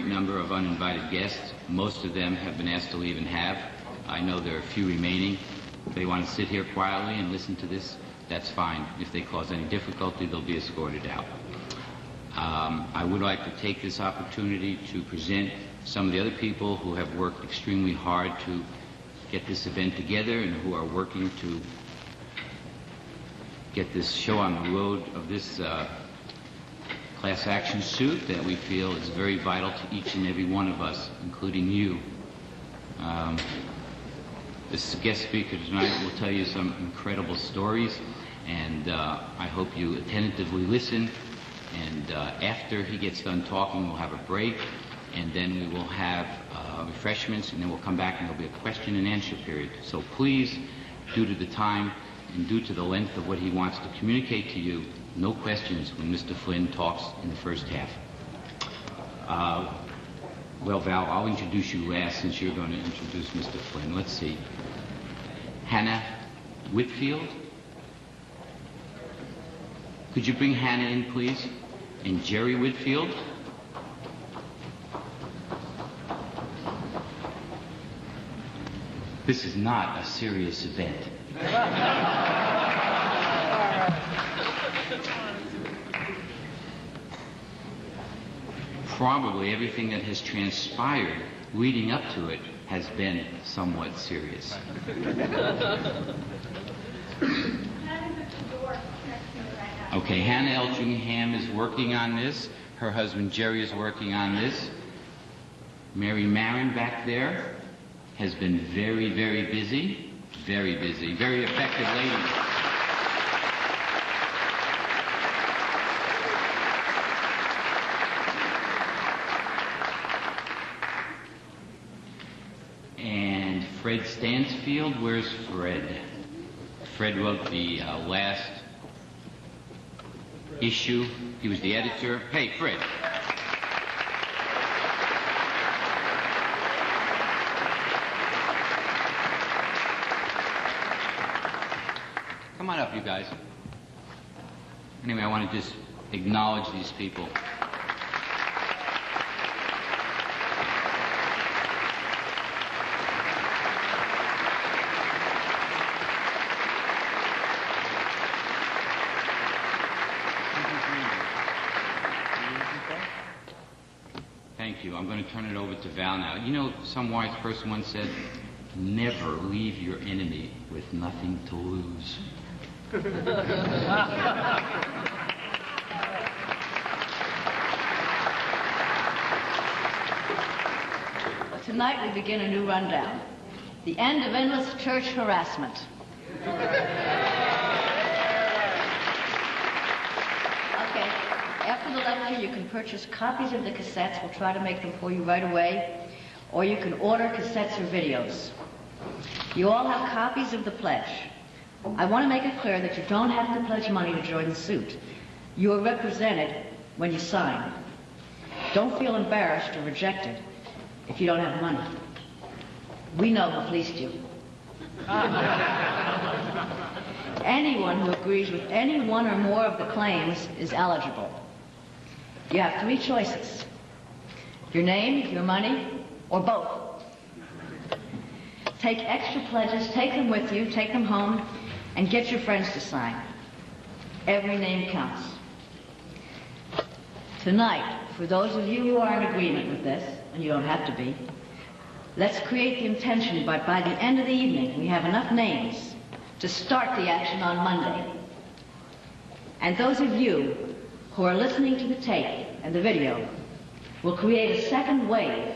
great number of uninvited guests. Most of them have been asked to leave and have. I know there are a few remaining. If they want to sit here quietly and listen to this, that's fine. If they cause any difficulty, they'll be escorted out. I would like to take this opportunity to present some of the other people who have worked extremely hard to get this event together and who are working to get this show on the road of this class action suit that we feel is very vital to each and every one of us, including you. This guest speaker tonight will tell you some incredible stories, and I hope you attentively listen. And after he gets done talking, we'll have a break, and then we will have refreshments, and then we'll come back and there'll be a question and answer period. So please, due to the time and due to the length of what he wants to communicate to you, no questions when Mr. Flynn talks in the first half. Well, Val, I'll introduce you last since you're going to introduce Mr. Flynn. Let's see. Hannah Whitfield. Could you bring Hannah in, please? And Jerry Whitfield. This is not a serious event. Probably everything that has transpired leading up to it has been somewhat serious. Okay, Hannah Eltringham is working on this. Her husband Jerry is working on this. Mary Marin back there has been very, very busy. Very busy. Very effective lady. And Fred Stansfield, where's Fred? Fred wrote the last issue. He was the editor. Hey, Fred. Come on up, you guys. Anyway, I want to just acknowledge these people. Thank you. I'm going to turn it over to Val now. You know, some wise person once said, never leave your enemy with nothing to lose. Tonight we begin a new rundown. The end of endless church harassment. After the lecture, you can purchase copies of the cassettes. We'll try to make them for you right away. Or you can order cassettes or videos. You all have copies of the pledge. I want to make it clear that you don't have to pledge money to join the suit. You are represented when you sign. Don't feel embarrassed or rejected if you don't have money. We know who fleeced you. Anyone who agrees with any one or more of the claims is eligible. You have three choices: your name, your money, or both. Take extra pledges, take them with you, take them home, and get your friends to sign. Every name counts. Tonight, for those of you who are in agreement with this, and you don't have to be, let's create the intention by the end of the evening we have enough names to start the action on Monday. And those of you who are listening to the tape and the video will create a second wave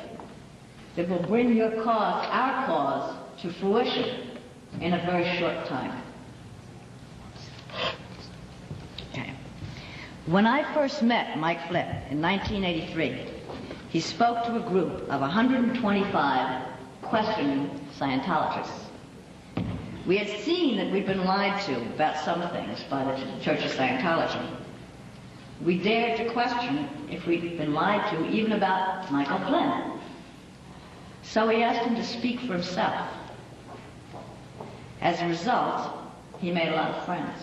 that will bring your cause, our cause, to fruition in a very short time. Okay. When I first met Mike Flynn in 1983, he spoke to a group of 125 questioning Scientologists. We had seen that we'd been lied to about some things by the Church of Scientology. We dared to question if we'd been lied to even about Michael Flynn. So we asked him to speak for himself. As a result, he made a lot of friends.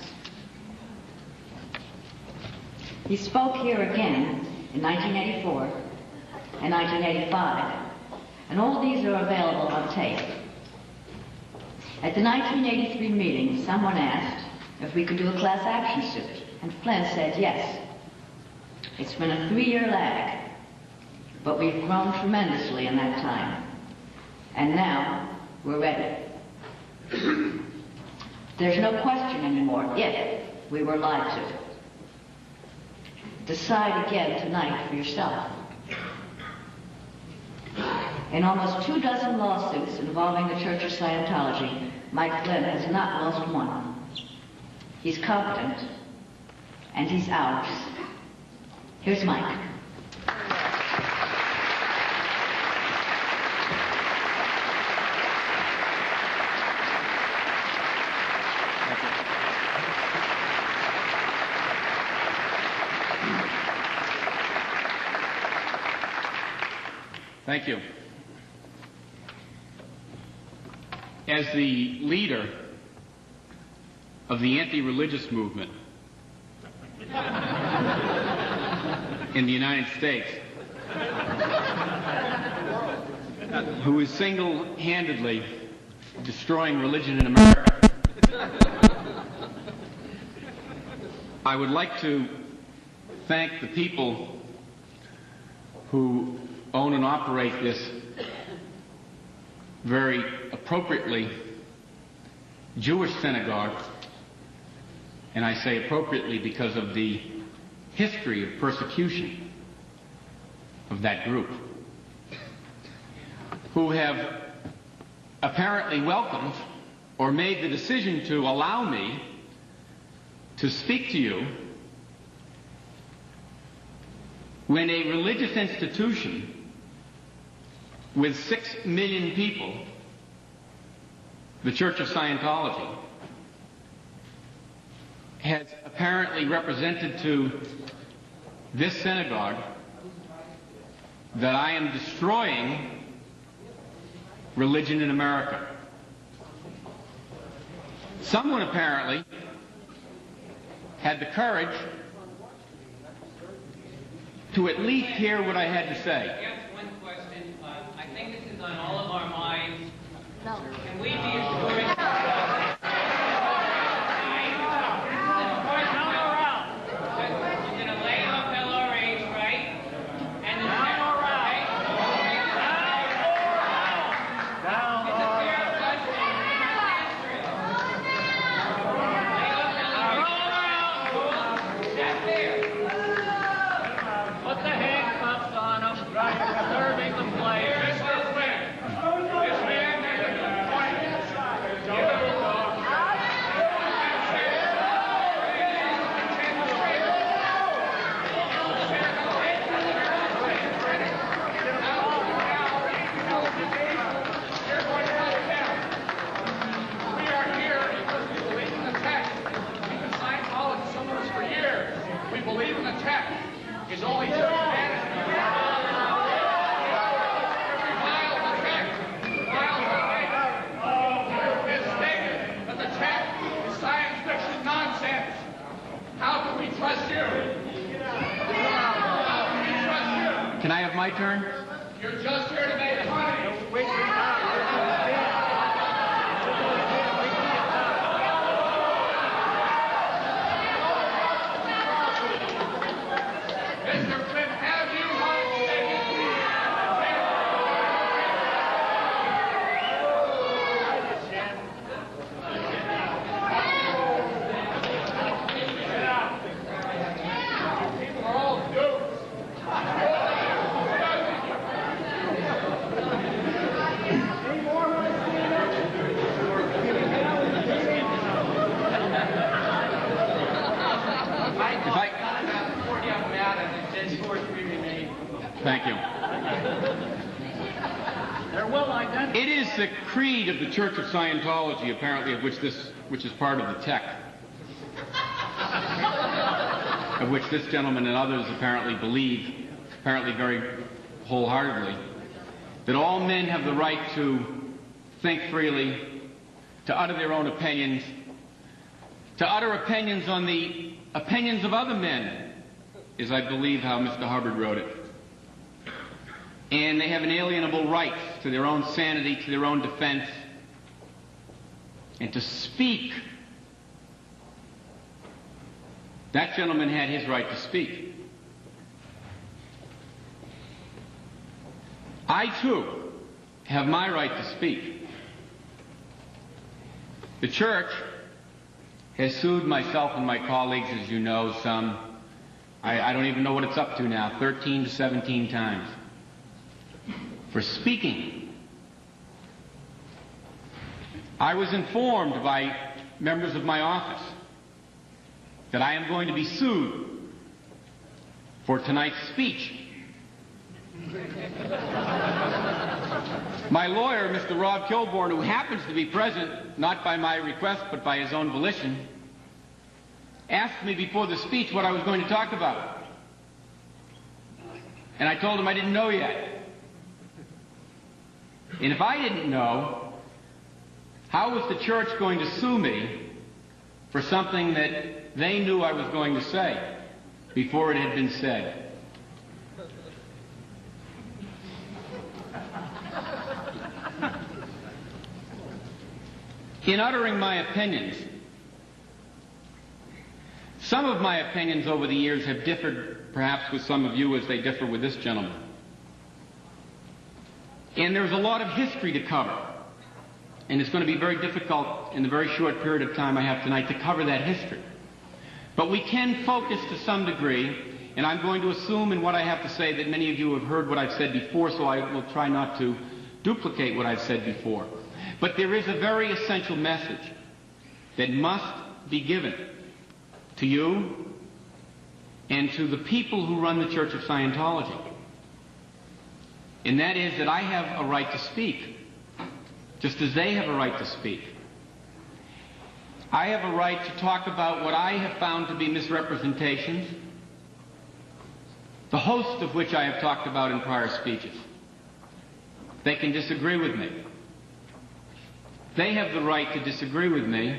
He spoke here again in 1984 in 1985. And all these are available on tape. At the 1983 meeting, someone asked if we could do a class action suit, and Flynn said yes. It's been a 3-year lag, but we've grown tremendously in that time. And now, we're ready. There's no question anymore if we were lied to. Decide again tonight for yourself. In almost 24 lawsuits involving the Church of Scientology, Mike Flynn has not lost one. He's competent, and he's ours. Here's Mike. Thank you. As the leader of the anti-religious movement in the United States, who is single-handedly destroying religion in America, I would like to thank the people who own and operate this very appropriately Jewish synagogue, and I say appropriately because of the history of persecution of that group, who have apparently welcomed or made the decision to allow me to speak to you when a religious institution with 6 million people, the Church of Scientology, has apparently represented to this synagogue that I am destroying religion in America. Someone apparently had the courage to at least hear what I had to say. I think this is on all of our minds. No. Can we be assured that you're going to lay off LRH, right? And the right? Down. It's a fair question. Lay off LRH. That's fair. Put the handcuffs on them. Right. Serving the players. Can I have my turn? You're just here to make money. Mr. Flynn, have you people are all duped. Thank you. It is the creed of the Church of Scientology, apparently, which is part of the tech, of which this gentleman and others apparently believe, apparently very wholeheartedly, that all men have the right to think freely, to utter their own opinions, to utter opinions on the opinions of other men, is, I believe, how Mr. Hubbard wrote it. and they have inalienable rights to their own sanity, to their own defense, and to speak. That gentleman had his right to speak. I, too, have my right to speak. The church has sued myself and my colleagues, as you know, I don't even know what it's up to now, 13 to 17 times, for speaking. I was informed by members of my office that I am going to be sued for tonight's speech. My lawyer, Mr. Rob Kilborn, who happens to be present, not by my request but by his own volition, asked me before the speech what I was going to talk about. And I told him I didn't know yet. And if I didn't know, how was the church going to sue me for something that they knew I was going to say before it had been said? In uttering my opinions, some of my opinions over the years have differed perhaps with some of you as they differ with this gentleman. And there's a lot of history to cover. And it's going to be very difficult in the very short period of time I have tonight to cover that history. But we can focus to some degree, and I'm going to assume in what I have to say that many of you have heard what I've said before, so I will try not to duplicate what I've said before. But there is a very essential message that must be given to you and to the people who run the Church of Scientology. And that is that I have a right to speak, just as they have a right to speak. I have a right to talk about what I have found to be misrepresentations, the host of which I have talked about in prior speeches. They can disagree with me. They have the right to disagree with me,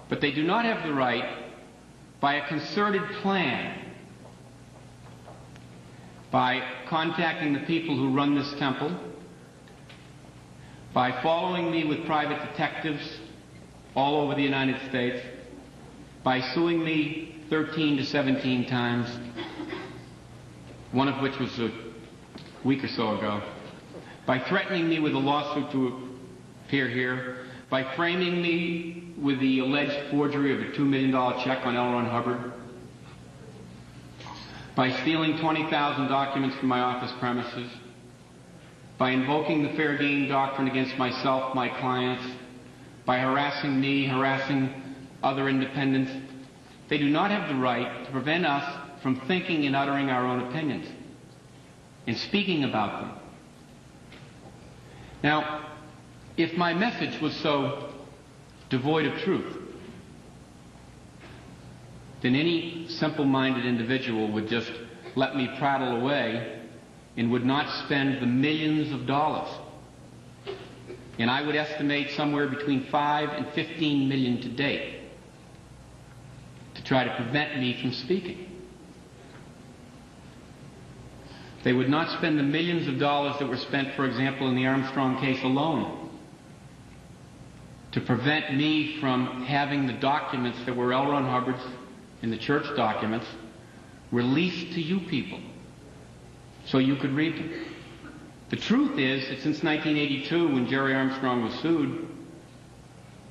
but they do not have the right, by a concerted plan, by contacting the people who run this temple, by following me with private detectives all over the United States, by suing me 13 to 17 times, one of which was a week or so ago, by threatening me with a lawsuit to appear here, by framing me with the alleged forgery of a $2 million check on L. Ron Hubbard, by stealing 20,000 documents from my office premises, by invoking the fair game doctrine against myself, my clients, by harassing me, harassing other independents. They do not have the right to prevent us from thinking and uttering our own opinions and speaking about them. Now, if my message was so devoid of truth, then any simple-minded individual would just let me prattle away and would not spend the millions of dollars. And I would estimate somewhere between 5 and 15 million to date to try to prevent me from speaking. They would not spend the millions of dollars that were spent, for example, in the Armstrong case alone to prevent me from having the documents that were L. Ron Hubbard's in the church documents released to you people so you could read them. The truth is that since 1982, when Jerry Armstrong was sued,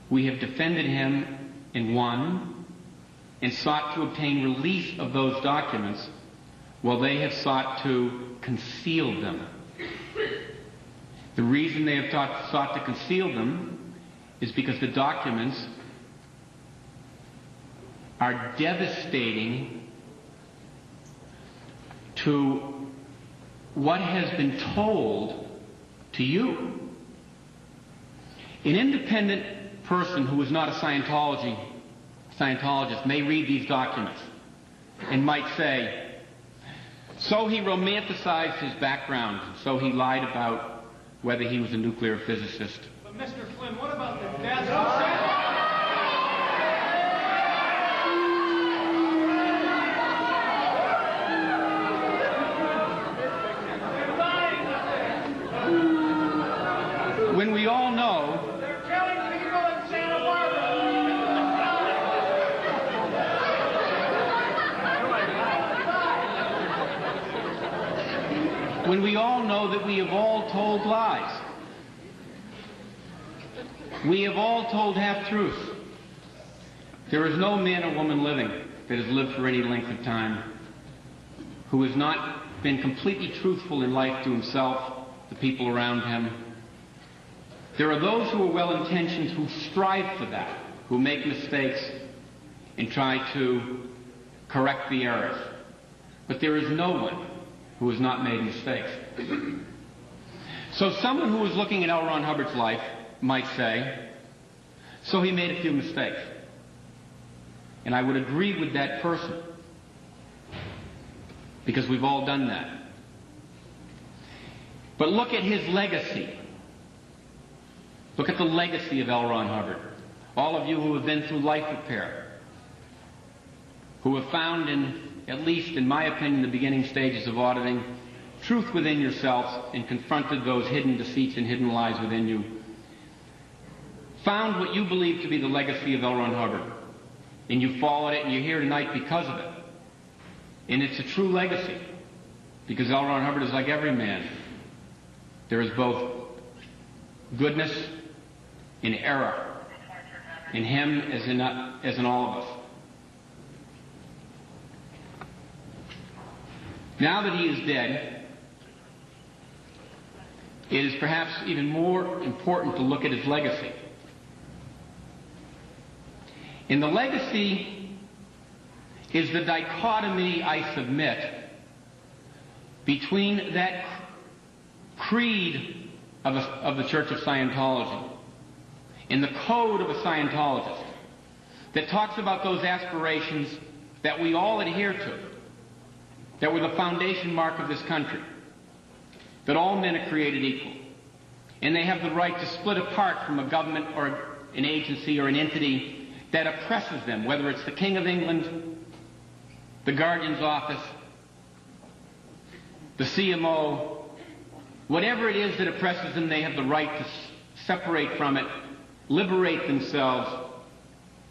we have defended him and won and sought to obtain release of those documents while they have sought to conceal them. The reason they have sought to conceal them is because the documents are devastating to what has been told to you. An independent person who is not a Scientologist may read these documents and might say, so he romanticized his background, so he lied about whether he was a nuclear physicist. But Mr. Flynn, what about the death of when we all know that we have all told lies? We have all told half-truths. There is no man or woman living that has lived for any length of time who has not been completely truthful in life to himself, the people around him. There are those who are well-intentioned who strive for that, who make mistakes and try to correct the errors. But there is no one who has not made mistakes. So someone who is looking at L. Ron Hubbard's life might say, so he made a few mistakes. And I would agree with that person, because we've all done that. But look at his legacy. Look at the legacy of L. Ron Hubbard. All of you who have been through life repair, who have found, at least in my opinion, the beginning stages of auditing, truth within yourselves and confronted those hidden deceits and hidden lies within you, found what you believe to be the legacy of L. Ron Hubbard. And you followed it, and you're here tonight because of it. And it's a true legacy, because L. Ron Hubbard is like every man. There is both goodness and error in him as in all of us. Now that he is dead, it is perhaps even more important to look at his legacy. And the legacy is the dichotomy, I submit, between that creed of the Church of Scientology and the code of a Scientologist that talks about those aspirations that we all adhere to, that were the foundation mark of this country, that all men are created equal, and they have the right to split apart from a government or an agency or an entity that oppresses them, whether it's the King of England, the Guardian's Office, the CMO, whatever it is that oppresses them, they have the right to separate from it, liberate themselves,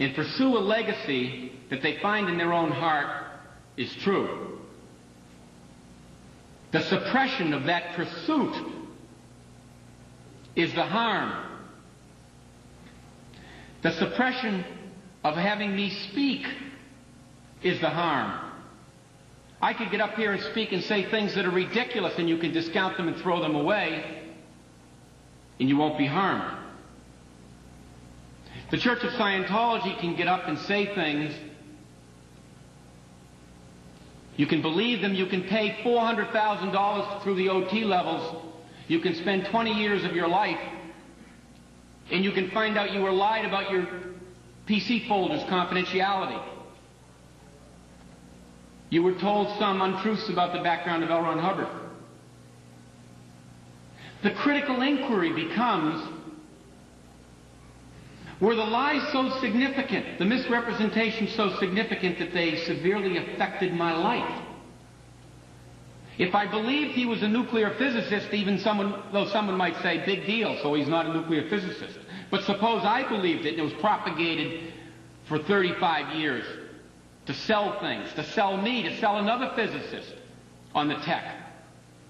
and pursue a legacy that they find in their own heart is true. The suppression of that pursuit is the harm. The suppression of having me speak is the harm. I could get up here and speak and say things that are ridiculous, and you can discount them and throw them away, and you won't be harmed. The Church of Scientology can get up and say things. You can believe them. You can pay $400,000 through the OT levels. You can spend 20 years of your life, and you can find out you were lied about your PC folder's confidentiality. You were told some untruths about the background of L. Ron Hubbard. The critical inquiry becomes, were the lies so significant, the misrepresentations so significant that they severely affected my life? If I believed he was a nuclear physicist, though someone might say, big deal, so he's not a nuclear physicist. But suppose I believed it and it was propagated for 35 years to sell things, to sell me, to sell another physicist on the tech,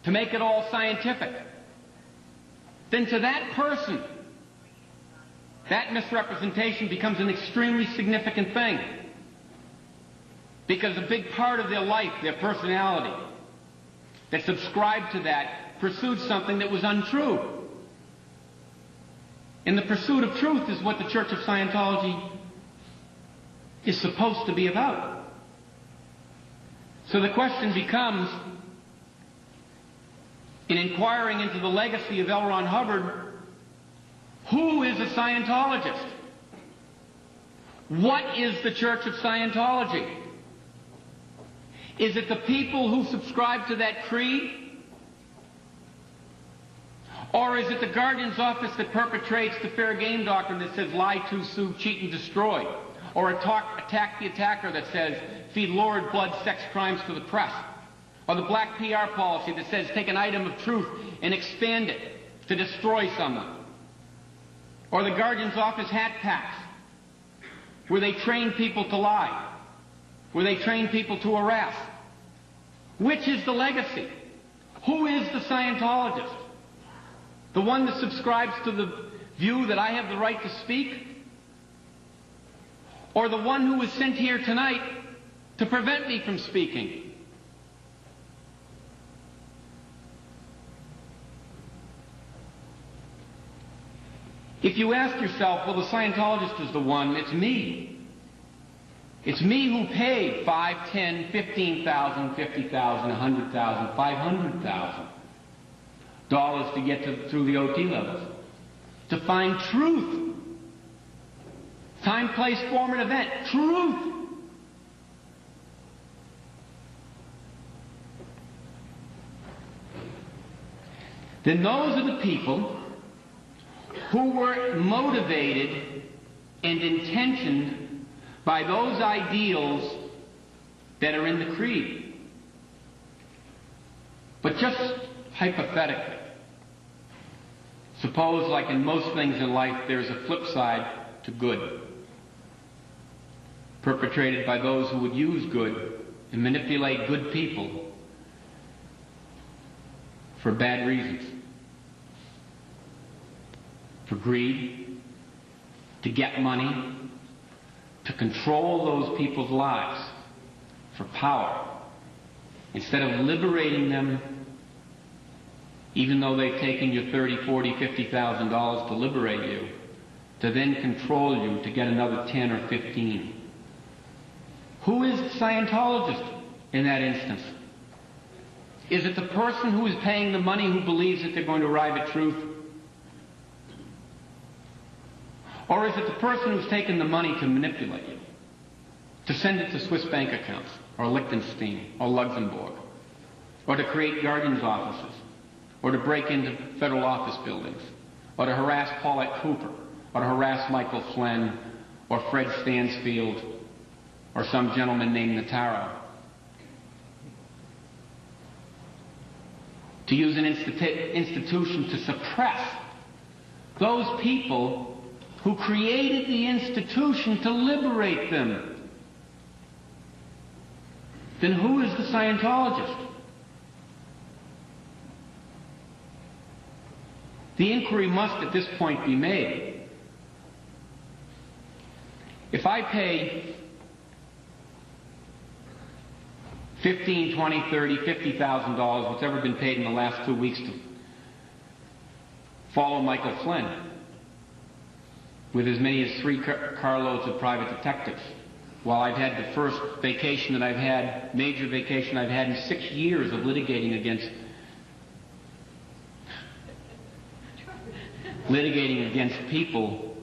to make it all scientific. Then to that person, that misrepresentation becomes an extremely significant thing. Because a big part of their life, their personality, that subscribed to that, pursued something that was untrue. And the pursuit of truth is what the Church of Scientology is supposed to be about. So the question becomes, in inquiring into the legacy of L. Ron Hubbard, who is a Scientologist? What is the Church of Scientology? Is it the people who subscribe to that creed? Or is it the Guardian's Office that perpetrates the fair game doctrine that says lie to, sue, cheat, and destroy? Or attack the attacker that says feed lurid blood, sex crimes to the press? Or the black PR policy that says take an item of truth and expand it to destroy someone? Or the Guardian's Office hat packs, where they train people to lie, where they train people to harass? Which is the legacy? Who is the Scientologist? The one that subscribes to the view that I have the right to speak? Or the one who was sent here tonight to prevent me from speaking? If you ask yourself, well, the Scientologist is the one, it's me. It's me who paid $5, $10, $15,000, $50,000, $100,000, $500,000 to get through the OT levels. To find truth. Time, place, form, and event. Truth. Then those are the people who were motivated and intentioned by those ideals that are in the creed. But just hypothetically, suppose, like in most things in life, there's a flip side to good, perpetrated by those who would use good and manipulate good people for bad reasons. For greed, to get money, to control those people's lives, for power, instead of liberating them, even though they've taken you $30,000, $40,000, $50,000 to liberate you, to then control you to get another 10 or 15. Who is the Scientologist in that instance? Is it the person who is paying the money who believes that they're going to arrive at truth? Or is it the person who's taken the money to manipulate you? To send it to Swiss bank accounts, or Liechtenstein, or Luxembourg, or to create guardians' offices, or to break into federal office buildings, or to harass Paulette Cooper, or to harass Michael Flynn, or Fred Stansfield, or some gentleman named Nataro. To use an institution to suppress those people who created the institution to liberate them. Then who is the Scientologist? The inquiry must at this point be made. If I pay $15,000, $20,000, $30,000, $50,000, whatever been paid in the last 2 weeks to follow Michael Flynn, with as many as 3 carloads of private detectives, while I've had the first vacation that I've had, major vacation I've had in 6 years of litigating against people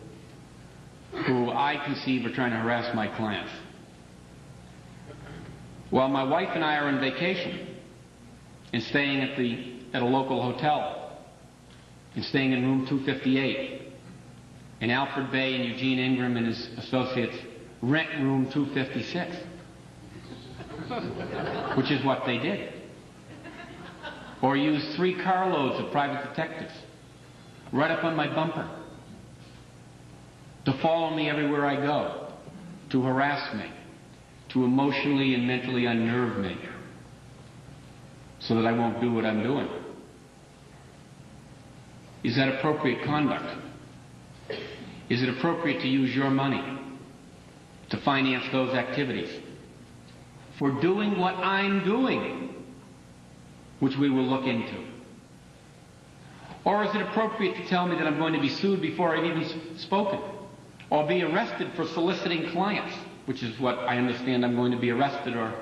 who I conceive are trying to harass my clients. While my wife and I are on vacation and staying at a local hotel and staying in room 258, and Alfred Bay and Eugene Ingram and his associates rent room 256, which is what they did. Or use 3 carloads of private detectives right up on my bumper to follow me everywhere I go, to harass me, to emotionally and mentally unnerve me, so that I won't do what I'm doing. Is that appropriate conduct? Is it appropriate to use your money to finance those activities for doing what I'm doing, which we will look into? Or is it appropriate to tell me that I'm going to be sued before I've even spoken, or be arrested for soliciting clients, which is what I understand I'm going to be arrested or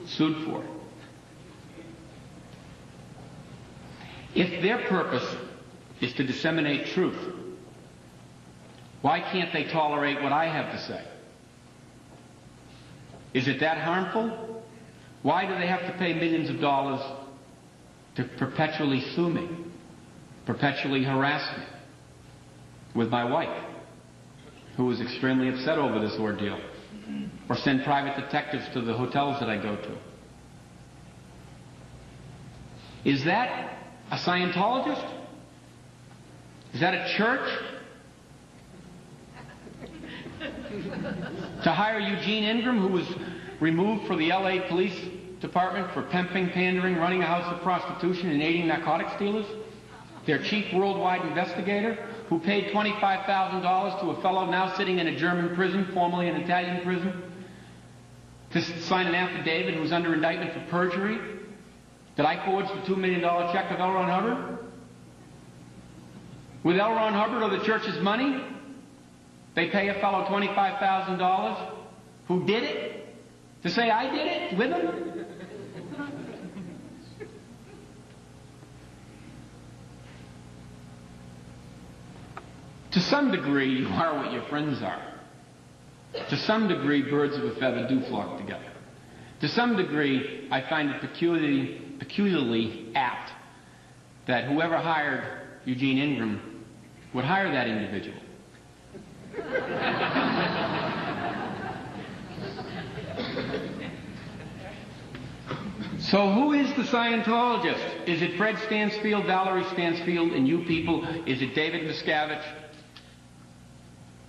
sued for? If their purpose is to disseminate truth, why can't they tolerate what I have to say? Is it that harmful? Why do they have to pay millions of dollars to perpetually sue me, perpetually harass me with my wife, who is extremely upset over this ordeal, or send private detectives to the hotels that I go to? Is that a Scientologist? Is that a church? To hire Eugene Ingram, who was removed for the LA police department for pimping, pandering, running a house of prostitution, and aiding narcotics dealers? Their chief worldwide investigator, who paid $25,000 to a fellow now sitting in a German prison, formerly an Italian prison, to sign an affidavit, who's under indictment for perjury, that I forged the $2 million check of L. Ron Hubbard? With L. Ron Hubbard or the church's money, they pay a fellow $25,000 who did it to say I did it with him? To some degree, you are what your friends are. To some degree, birds of a feather do flock together. To some degree, I find it peculiarly apt that whoever hired Eugene Ingram would hire that individual. So who is the Scientologist? Is it Fred Stansfield, Valerie Stansfield, and you people? Is it David Miscavige,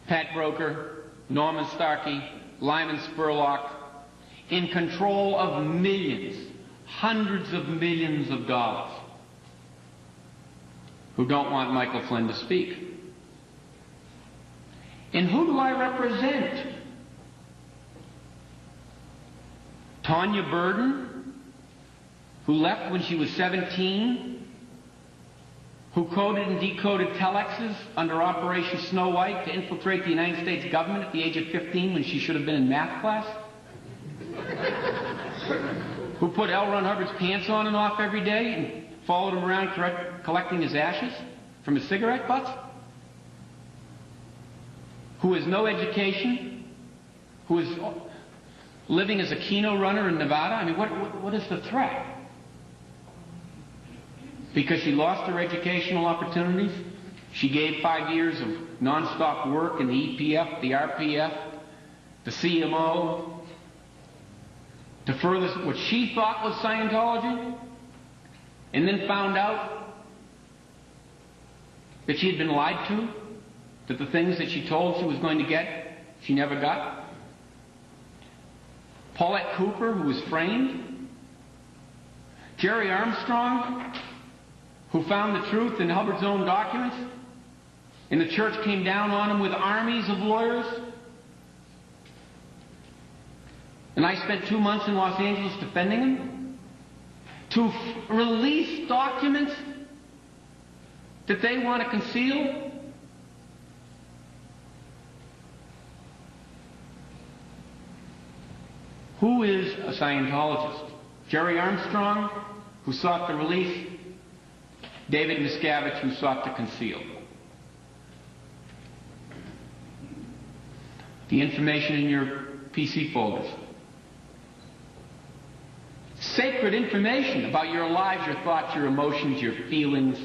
Pat Broker, Norman Starkey, Lyman Spurlock, in control of millions, hundreds of millions of dollars, who don't want Michael Flynn to speak? And who do I represent? Tanya Burden, who left when she was 17, who coded and decoded telexes under Operation Snow White to infiltrate the United States government at the age of 15 when she should have been in math class? Who put L. Ron Hubbard's pants on and off every day and followed him around collecting his ashes from his cigarette butts? Who has no education? Who is living as a Keno runner in Nevada? I mean, what is the threat? Because she lost her educational opportunities, she gave 5 years of non-stop work in the EPF, the RPF, the CMO, to further what she thought was Scientology, and then found out that she had been lied to, that the things that she told she was going to get, she never got. Paulette Cooper, who was framed. Jerry Armstrong, who found the truth in Hubbard's own documents, and the church came down on him with armies of lawyers. And I spent 2 months in Los Angeles defending him to release documents that they want to conceal. Who is a Scientologist? Jerry Armstrong, who sought to release; David Miscavige, who sought to conceal. The information in your PC folders. Sacred information about your lives, your thoughts, your emotions, your feelings,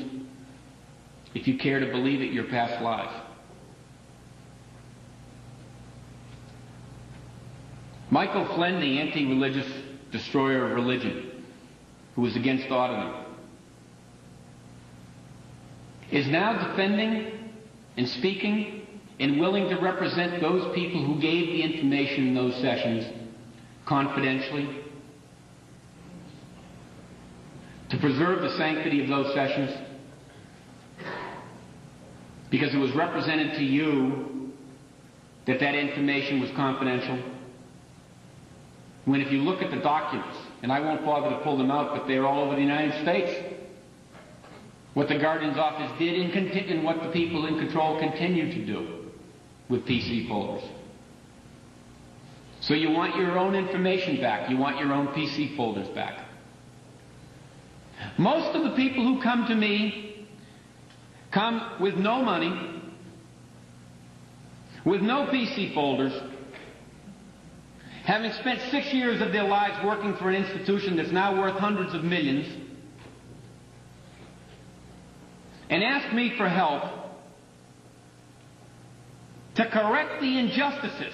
if you care to believe it, your past lives. Michael Flynn, the anti-religious destroyer of religion, who was against autonomy, is now defending and speaking and willing to represent those people who gave the information in those sessions confidentially, to preserve the sanctity of those sessions, because it was represented to you that that information was confidential. When if you look at the documents, and I won't bother to pull them out, but they're all over the United States, what the Guardian's office did and what the people in control continue to do with PC folders. So you want your own information back. You want your own PC folders back. Most of the people who come to me come with no money, with no PC folders, having spent 6 years of their lives working for an institution that's now worth hundreds of millions, and ask me for help to correct the injustices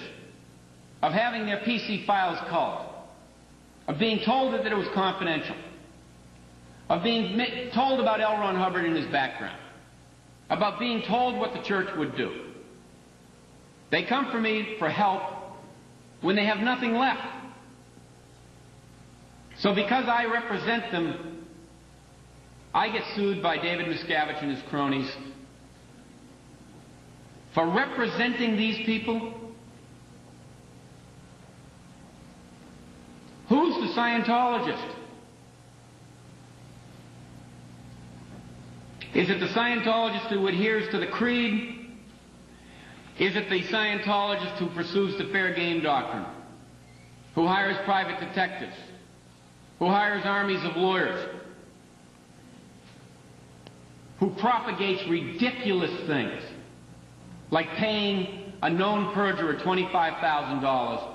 of having their PC files culled, of being told that it was confidential, of being told about L. Ron Hubbard and his background, about being told what the church would do. They come for me for help when they have nothing left. So because I represent them, I get sued by David Miscavige and his cronies for representing these people. Who's the Scientologist? Is it the Scientologist who adheres to the creed? Is it the Scientologist who pursues the fair game doctrine? Who hires private detectives? Who hires armies of lawyers? Who propagates ridiculous things, like paying a known perjurer $25,000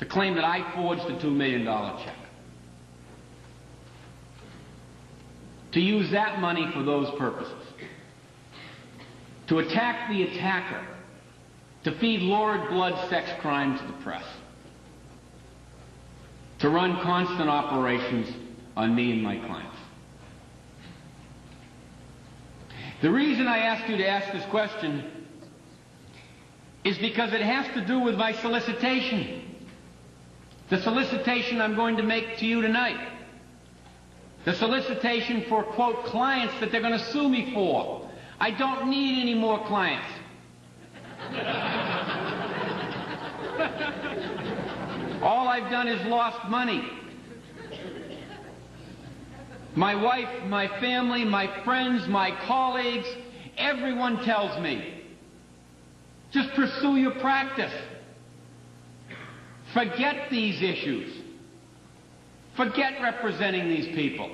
to claim that I forged a $2 million check? To use that money for those purposes. To attack the attacker. To feed lurid blood sex crime to the press. To run constant operations on me and my clients. The reason I asked you to ask this question is because it has to do with my solicitation. The solicitation I'm going to make to you tonight. The solicitation for, quote, clients that they're going to sue me for. I don't need any more clients. All I've done is lost money. My wife, my family, my friends, my colleagues, everyone tells me, just pursue your practice. Forget these issues. Forget representing these people.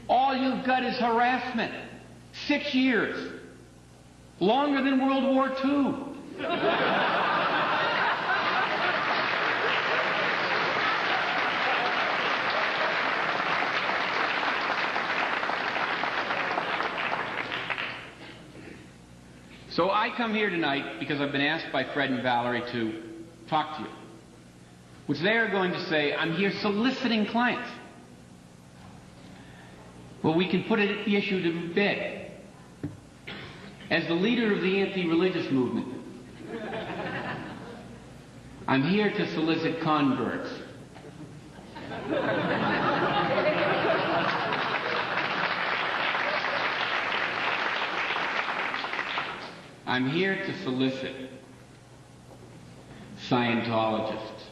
All you've got is harassment. 6 years. Longer than World War II. So I come here tonight because I've been asked by Fred and Valerie to talk to you. Which they are going to say, I'm here soliciting clients. Well, we can put the issue to bed. As the leader of the anti-religious movement, I'm here to solicit converts. I'm here to solicit Scientologists.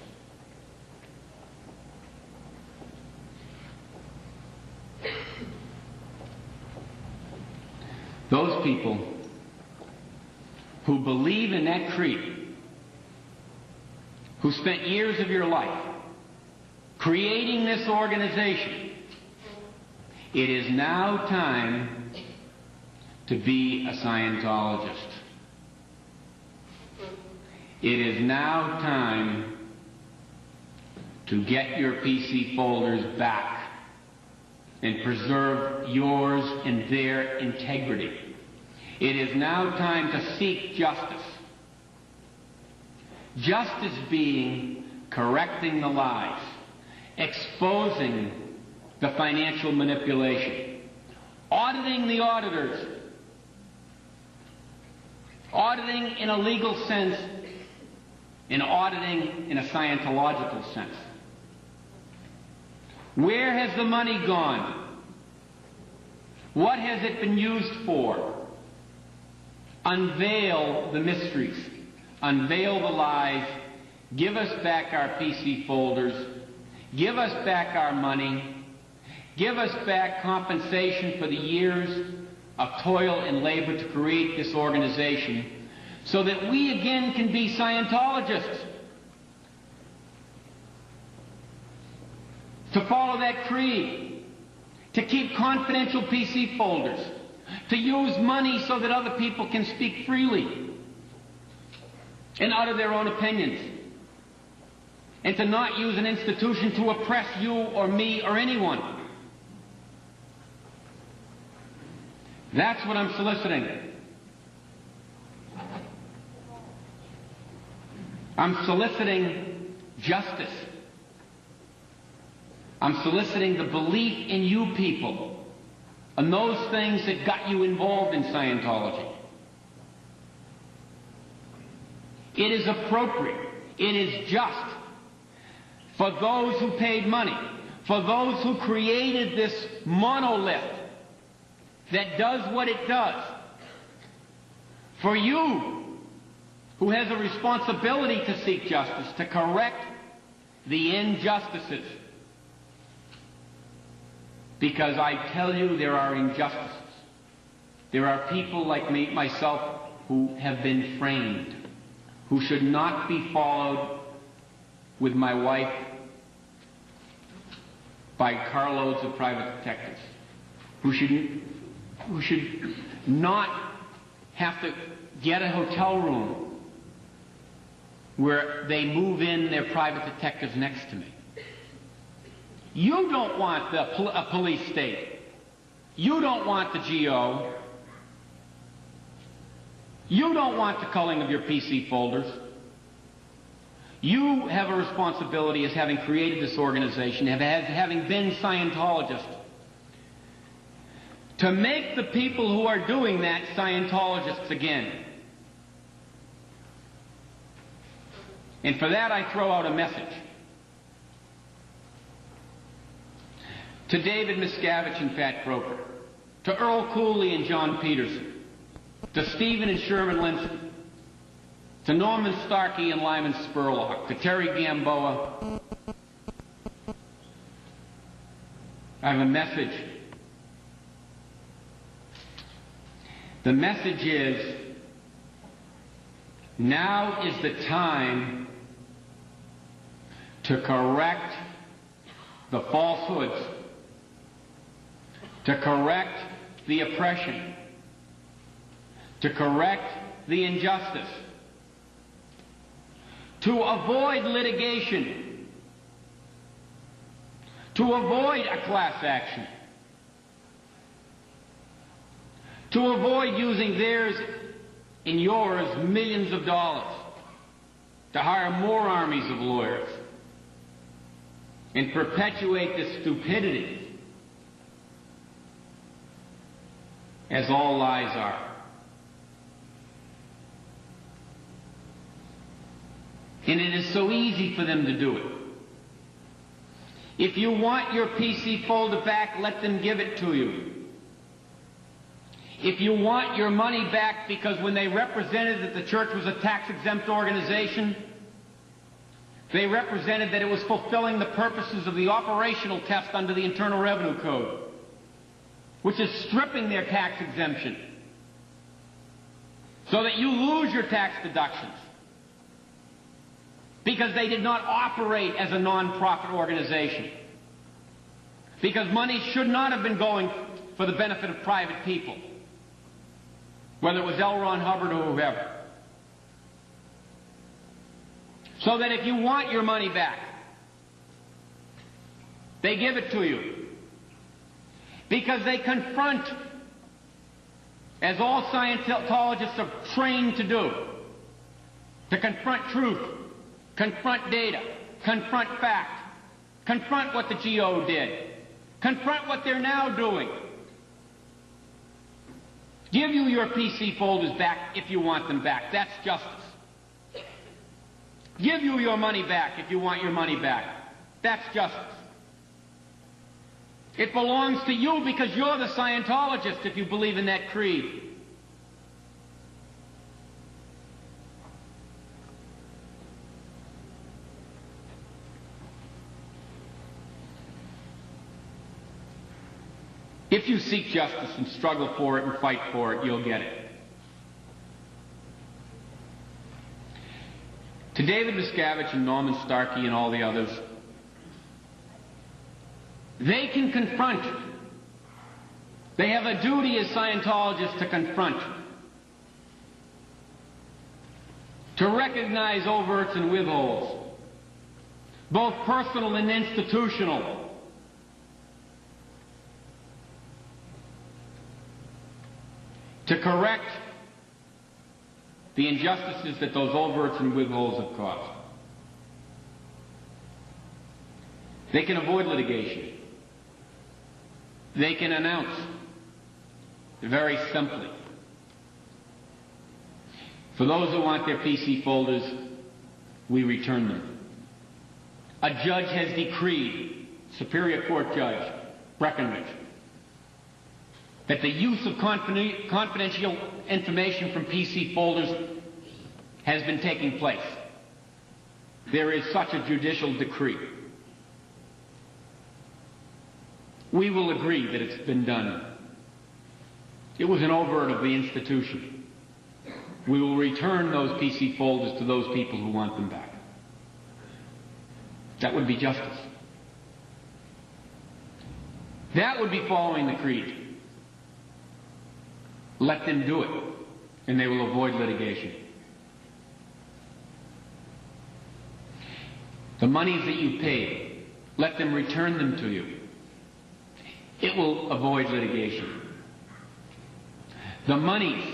Those people who believe in that creed, who spent years of your life creating this organization, it is now time to be a Scientologist. It is now time to get your PC folders back and preserve yours and their integrity. It is now time to seek justice. Justice being correcting the lies, exposing the financial manipulation, auditing the auditors, auditing in a legal sense, and auditing in a Scientological sense. Where has the money gone? What has it been used for? Unveil the mysteries. Unveil the lies. Give us back our PC folders. Give us back our money. Give us back compensation for the years of toil and labor to create this organization so that we again can be Scientologists. To follow that creed, to keep confidential PC folders, to use money so that other people can speak freely and utter their own opinions, and to not use an institution to oppress you or me or anyone. That's what I'm soliciting. I'm soliciting justice. I'm soliciting the belief in you people, and those things that got you involved in Scientology. It is appropriate, it is just for those who paid money, for those who created this monolith that does what it does, for you who has a responsibility to seek justice, to correct the injustices. Because I tell you, there are injustices. There are people like me, myself, who have been framed, who should not be followed with my wife by carloads of private detectives, who should not have to get a hotel room where they move in their private detectives next to me. You don't want a police state. You don't want the GO. You don't want the culling of your PC folders. You have a responsibility as having created this organization, having been Scientologists, to make the people who are doing that Scientologists again. And for that I throw out a message to David Miscavige and Fat Broker, to Earl Cooley and John Peterson, to Stephen and Sherman Lindsay, to Norman Starkey and Lyman Spurlock, to Terry Gamboa. I have a message. The message is, now is the time to correct the falsehoods, to correct the oppression, to correct the injustice, to avoid litigation, to avoid a class action, to avoid using theirs and yours millions of dollars to hire more armies of lawyers and perpetuate this stupidity, as all lies are. And it is so easy for them to do it. If you want your PC folder back, let them give it to you. If you want your money back because when they represented that the church was a tax-exempt organization, they represented that it was fulfilling the purposes of the operational test under the Internal Revenue Code, which is stripping their tax exemption so that you lose your tax deductions, because they did not operate as a non-profit organization, because money should not have been going for the benefit of private people, whether it was L. Ron Hubbard or whoever. So that if you want your money back, they give it to you. Because they confront, as all Scientologists are trained to do, to confront truth, confront data, confront fact, confront what the GO did, confront what they're now doing. Give you your PC folders back if you want them back. That's justice. Give you your money back if you want your money back. That's justice. It belongs to you because you're the Scientologist if you believe in that creed. If you seek justice and struggle for it and fight for it, you'll get it. To David Miscavige and Norman Starkey and all the others, they can confront. They have a duty as Scientologists to confront, to recognize overts and withholds, both personal and institutional. To correct the injustices that those overts and withholds have caused. They can avoid litigation. They can announce very simply. For those who want their PC folders, we return them. a judge has decreed, Superior Court Judge Breckenridge, that the use of confidential information from PC folders has been taking place. There is such a judicial decree. We will agree that it's been done. It was an overt of the institution. We will return those PC folders to those people who want them back. That would be justice. That would be following the creed. Let them do it, and they will avoid litigation. The monies that you paid, let them return them to you. It will avoid litigation. The monies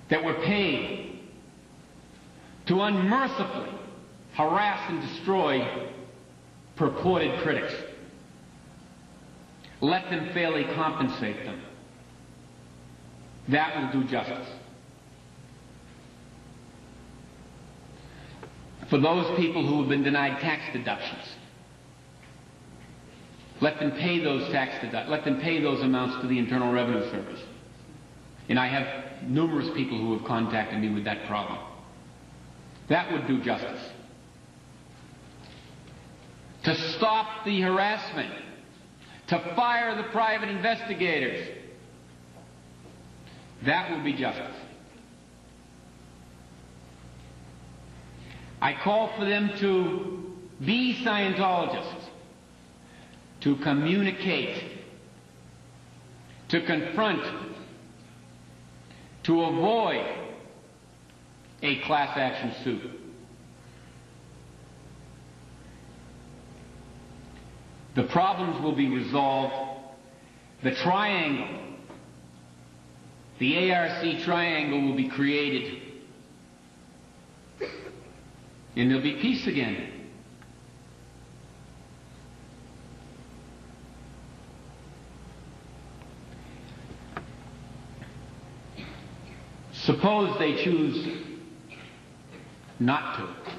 that were paid to unmercifully harass and destroy purported critics, let them fairly compensate them. That will do justice. For those people who have been denied tax deductions, let them pay those let them pay those amounts to the Internal Revenue Service. And I have numerous people who have contacted me with that problem. That would do justice. To stop the harassment, to fire the private investigators, that will be justice. I call for them to be Scientologists, to communicate, to confront, to avoid a class action suit. The problems will be resolved. The triangle, the ARC triangle, will be created, and there'll be peace again. Suppose they choose not to.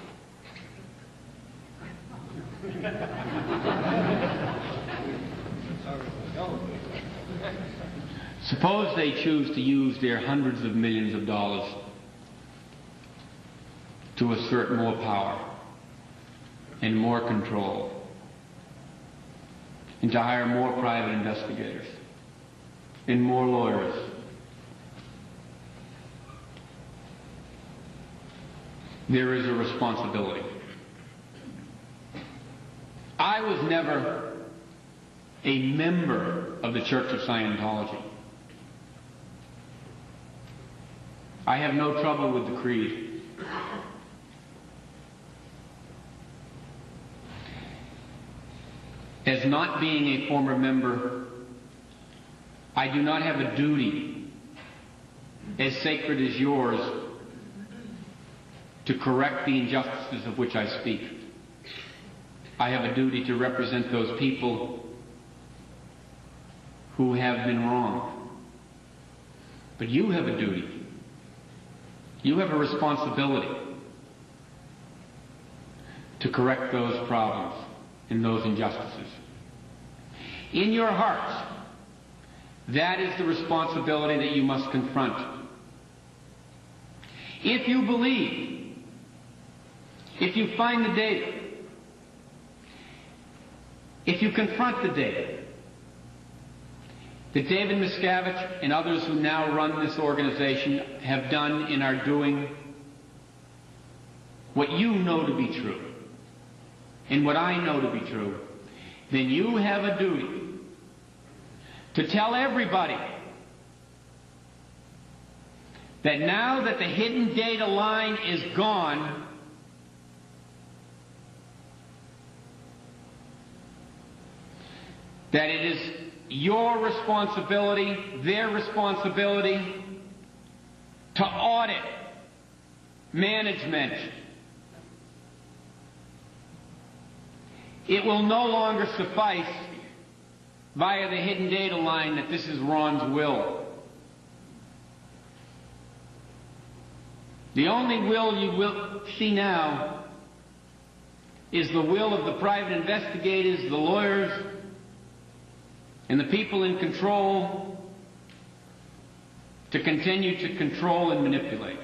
Suppose they choose to use their hundreds of millions of dollars to assert more power and more control, and to hire more private investigators and more lawyers. There is a responsibility. I was never a member of the Church of Scientology. I have no trouble with the creed. As not being a former member, I do not have a duty as sacred as yours to correct the injustices of which I speak. I have a duty to represent those people who have been wrong. But you have a duty. You have a responsibility to correct those problems and those injustices. In your hearts, that is the responsibility that you must confront. If you believe, if you find the data, if you confront the data, that David Miscavige and others who now run this organization have done and are doing what you know to be true, and what I know to be true, then you have a duty to tell everybody that now that the hidden data line is gone, that it is your responsibility, their responsibility, to audit management. It will no longer suffice via the hidden data line that this is Ron's will. The only will you will see now is the will of the private investigators, the lawyers, and the people in control to continue to control and manipulate.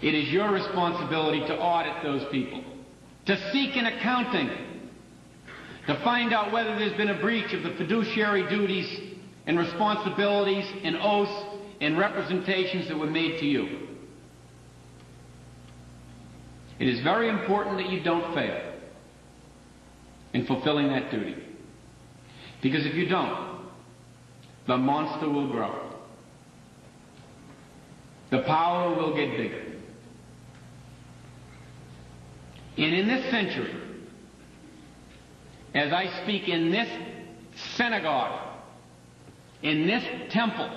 It is your responsibility to audit those people, to seek an accounting, to find out whether there's been a breach of the fiduciary duties and responsibilities and oaths and representations that were made to you. It is very important that you don't fail in fulfilling that duty. Because if you don't, the monster will grow. The power will get bigger. And in this century, as I speak in this synagogue, in this temple,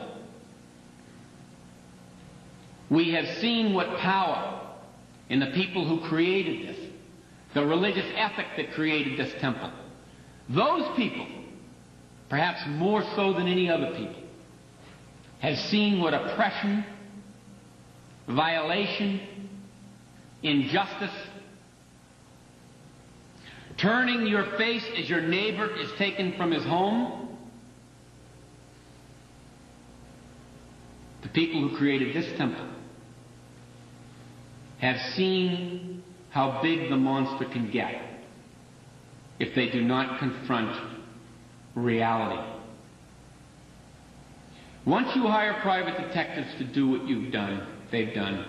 we have seen what power in the people who created this, the religious ethic that created this temple, those people, perhaps more so than any other people, have seen what oppression, violation, injustice, turning your face as your neighbor is taken from his home. The people who created this temple have seen how big the monster can get if they do not confront reality. Once you hire private detectives to do what they've done.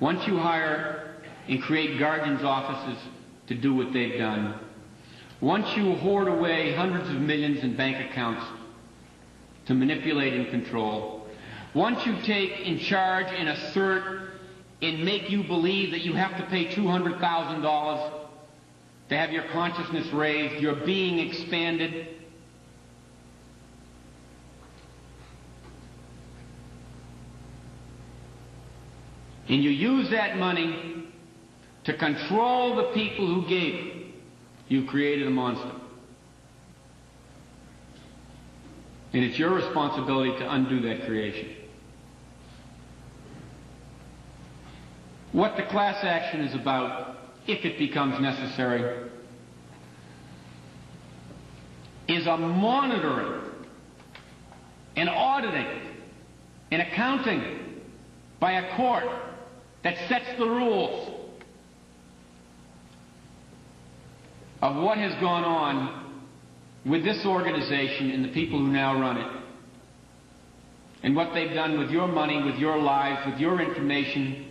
Once you hire and create guardians' offices to do what they've done. Once you hoard away hundreds of millions in bank accounts to manipulate and control. Once you take in charge and assert and make you believe that you have to pay $200,000 to have your consciousness raised, your being expanded. And you use that money to control the people who gave it. You created a monster. And it's your responsibility to undo that creation. What the class action is about, if it becomes necessary, is a monitoring, an auditing, an accounting by a court that sets the rules of what has gone on with this organization and the people who now run it, and what they've done with your money, with your lives, with your information,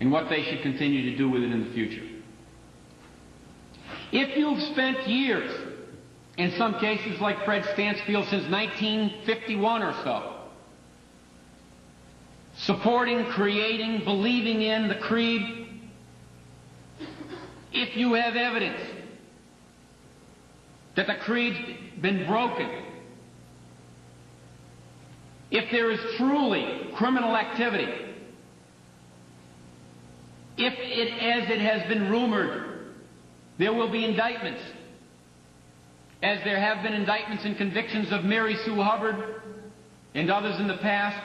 and what they should continue to do with it in the future. If you've spent years, in some cases like Fred Stansfield since 1951 or so, supporting, creating, believing in the creed, if you have evidence that the creed's been broken, if there is truly criminal activity, if it, as it has been rumored, there will be indictments, as there have been indictments and convictions of Mary Sue Hubbard and others in the past,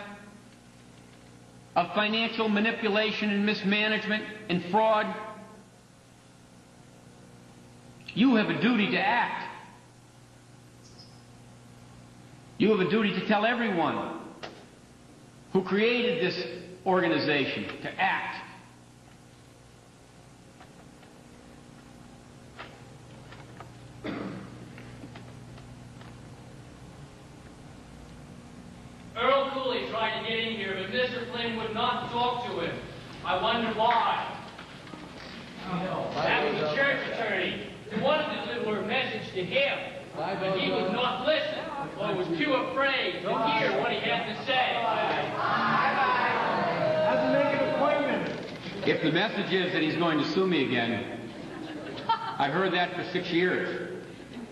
of financial manipulation and mismanagement and fraud, you have a duty to act. You have a duty to tell everyone who created this organization to act. Earl Cooley tried to get in here, but Mr. Flynn would not talk to him. I wonder why. That was the church attorney. He wanted to deliver a message to him, but he would not listen, or was too afraid to hear what he had to say. Has to make an appointment. If the message is that he's going to sue me again, I've heard that for 6 years.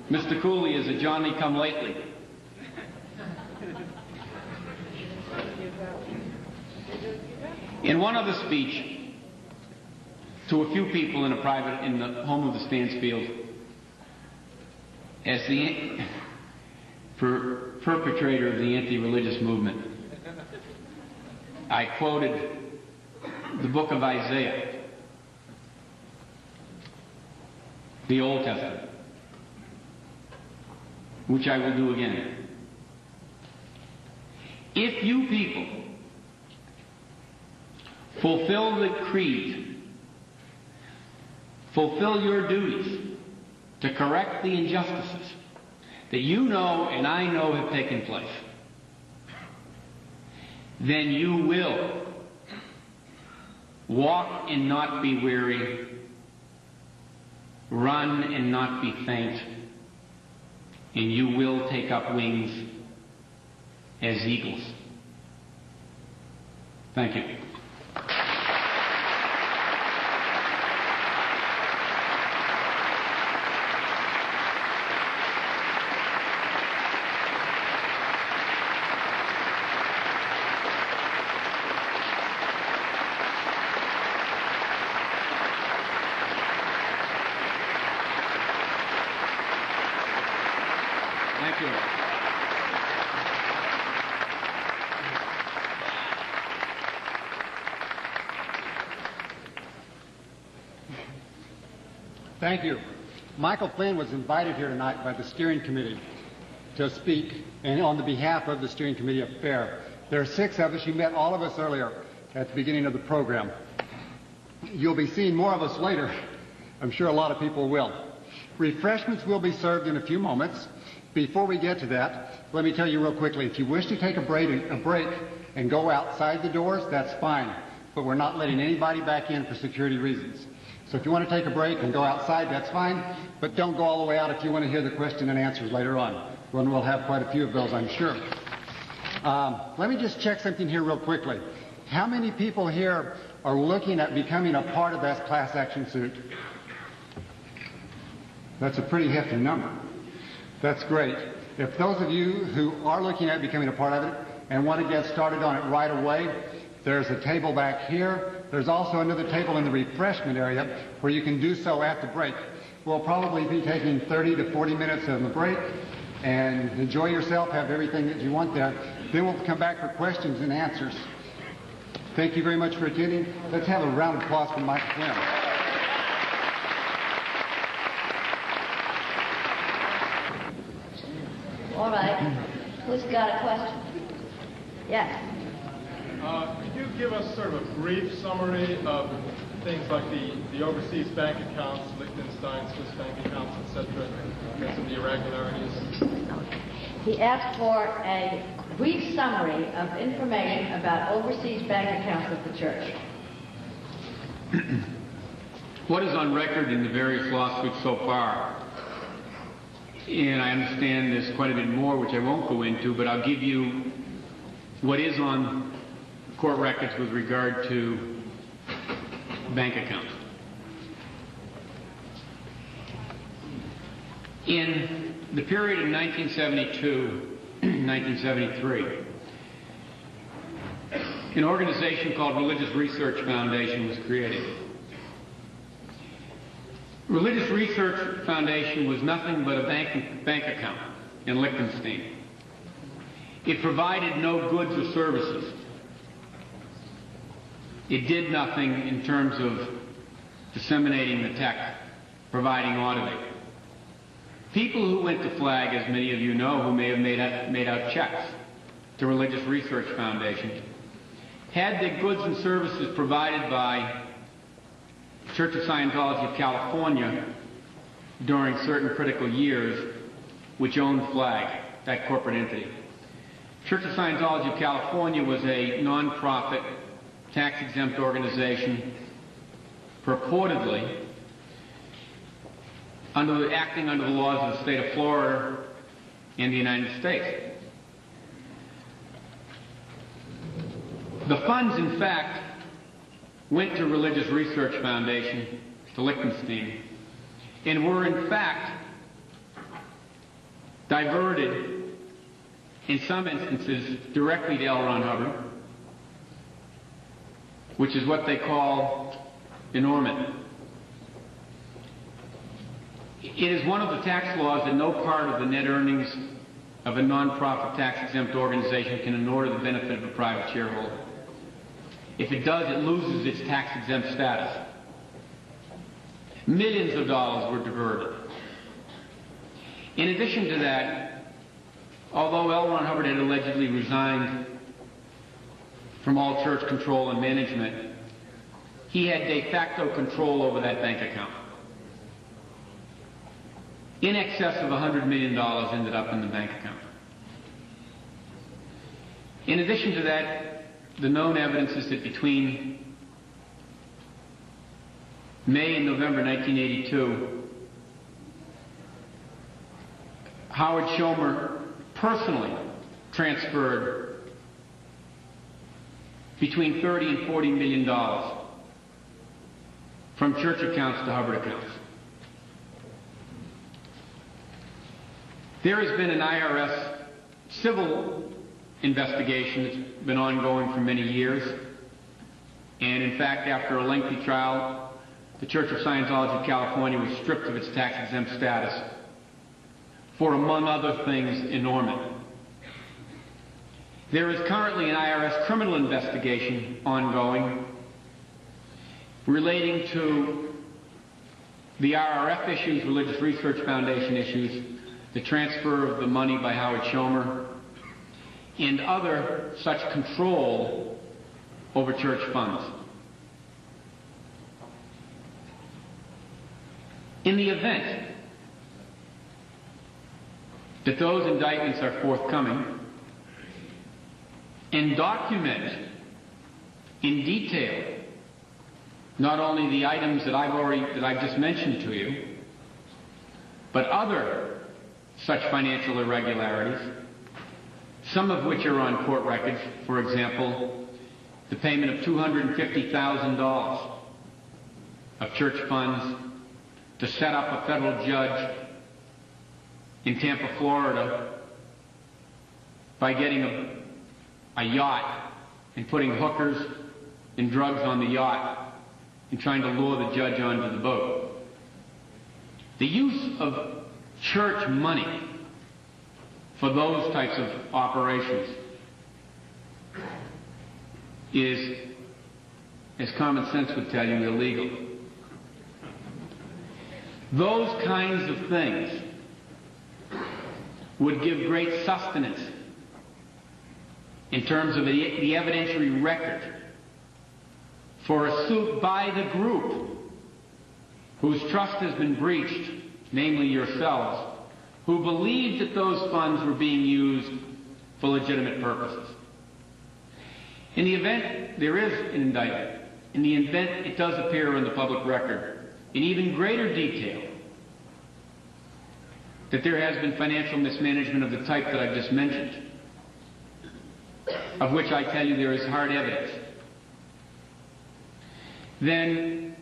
Mr. Cooley is a Johnny-come-lately. In one other speech to a few people in the home of the Stansfield, as the perpetrator of the anti-religious movement, I quoted the book of Isaiah, the Old Testament, which I will do again. If you people fulfill the creed, fulfill your duties to correct the injustices that you know and I know have taken place, then you will walk and not be weary, run and not be faint, and you will take up wings as eagles. Thank you. Thank you. Thank you. Michael Flynn was invited here tonight by the steering committee to speak, and on the behalf of the steering committee of FAIR. There are 6 of us. You met all of us earlier at the beginning of the program. You'll be seeing more of us later. I'm sure a lot of people will. Refreshments will be served in a few moments. Before we get to that, let me tell you real quickly, if you wish to take a break and go outside the doors, that's fine. But we're not letting anybody back in for security reasons. So if you want to take a break and go outside, that's fine. But don't go all the way out if you want to hear the question and answers later on, when we'll have quite a few of those, I'm sure. Let me just check something here real quickly. How many people here are looking at becoming a part of that class action suit? That's a pretty hefty number. That's great. If those of you who are looking at becoming a part of it and want to get started on it right away, there's a table back here. There's also another table in the refreshment area where you can do so at the break. We'll probably be taking 30 to 40 minutes of a break, and enjoy yourself, have everything that you want there. Then we'll come back for questions and answers. Thank you very much for attending. Let's have a round of applause for Michael Flynn. All right. Who's got a question? Yes. Could you give us sort of a brief summary of things like the overseas bank accounts, Liechtenstein, Swiss bank accounts, etc., and some of the irregularities? He asked for a brief summary of information about overseas bank accounts of the church. What is on record in the various lawsuits so far, and I understand there's quite a bit more which I won't go into, but I'll give you what is on court records with regard to bank accounts. In the period of 1972-1973, an organization called Religious Research Foundation was created. Religious Research Foundation was nothing but a bank account in Liechtenstein. It provided no goods or services. It did nothing in terms of disseminating the text, providing auditing. People who went to FLAG, as many of you know, who may have made out checks to Religious Research Foundation, had their goods and services provided by Church of Scientology of California during certain critical years, which owned FLAG, that corporate entity. Church of Scientology of California was a non-profit, tax-exempt organization, purportedly acting under the laws of the state of Florida and the United States. The funds, in fact, went to Religious Research Foundation, to Liechtenstein, and were, in fact, diverted, in some instances, directly to L. Ron Hubbard, which is what they call enormous. It is one of the tax laws that no part of the net earnings of a non-profit tax-exempt organization can inure to the benefit of a private shareholder. If it does, it loses its tax-exempt status. Millions of dollars were diverted. In addition to that, although L. Ron Hubbard had allegedly resigned from all church control and management, he had de facto control over that bank account. In excess of $100 million ended up in the bank account. In addition to that, the known evidence is that between May and November 1982, Howard Schomer personally transferred between $30 and $40 million from church accounts to Hubbard accounts. There has been an IRS civil investigation that's been ongoing for many years. And in fact, after a lengthy trial, the Church of Scientology of California was stripped of its tax-exempt status for, among other things, enormity. There is currently an IRS criminal investigation ongoing relating to the RRF issues, Religious Research Foundation issues, the transfer of the money by Howard Schomer, and other such control over church funds. In the event that those indictments are forthcoming and document in detail not only the items that I've just mentioned to you, but other such financial irregularities, some of which are on court records. For example, the payment of $250,000 of church funds to set up a federal judge in Tampa, Florida, by getting a yacht and putting hookers and drugs on the yacht and trying to lure the judge onto the boat. The use of church money for those types of operations is, as common sense would tell you, illegal. Those kinds of things would give great sustenance in terms of the evidentiary record for a suit by the group whose trust has been breached, namely yourselves, who believed that those funds were being used for legitimate purposes. In the event there is an indictment, in the event it does appear on the public record in even greater detail that there has been financial mismanagement of the type that I've just mentioned, of which I tell you there is hard evidence, then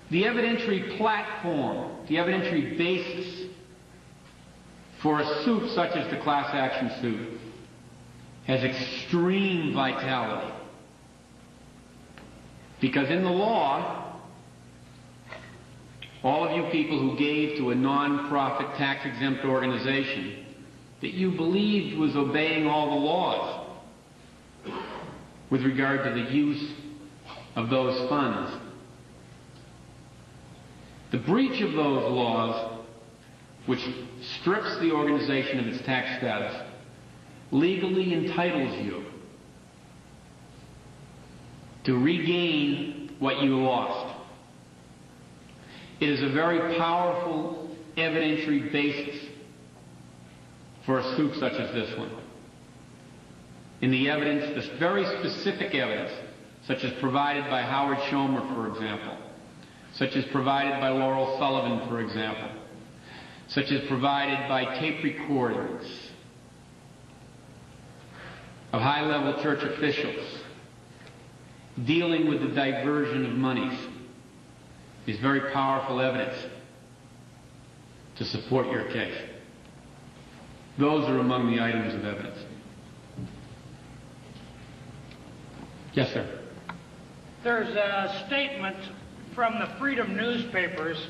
the evidentiary platform, the evidentiary basis for a suit such as the class action suit has extreme vitality. Because in the law, all of you people who gave to a non-profit tax-exempt organization that you believed was obeying all the laws with regard to the use of those funds, the breach of those laws, which strips the organization of its tax status, legally entitles you to regain what you lost. It is a very powerful evidentiary basis for a suit such as this one. In the evidence, this very specific evidence, such as provided by Howard Schomer, for example, such as provided by Laurel Sullivan, for example, such as provided by tape recordings of high-level church officials dealing with the diversion of monies, is very powerful evidence to support your case. Those are among the items of evidence. Yes, sir. There's a statement from the Freedom newspapers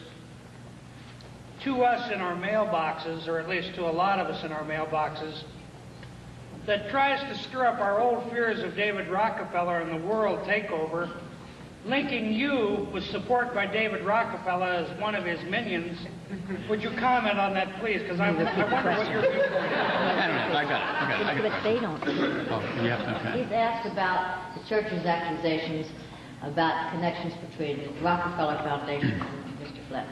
to us in our mailboxes, or at least to a lot of us in our mailboxes, that tries to stir up our old fears of David Rockefeller and the world takeover linking you with support by David Rockefeller as one of his minions. Would you comment on that, please? Because I wonder what your viewpoint is. I don't know. I got it. But they don't. Oh, you have to, okay. He's asked about the church's accusations about connections between the Rockefeller Foundation and Mr. Flynn.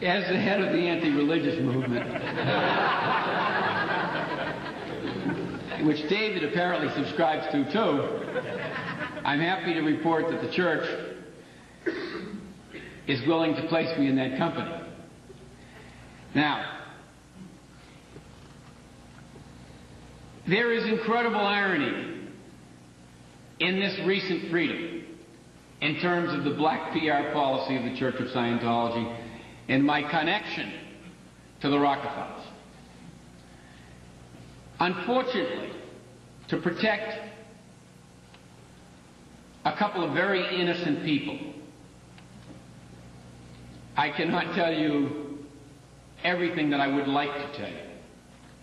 As the head of the anti-religious movement, which David apparently subscribes to too, I'm happy to report that the church is willing to place me in that company. Now, there is incredible irony in this recent freedom in terms of the black PR policy of the Church of Scientology and my connection to the Rockefellers. Unfortunately, to protect a couple of very innocent people, I cannot tell you everything that I would like to tell you,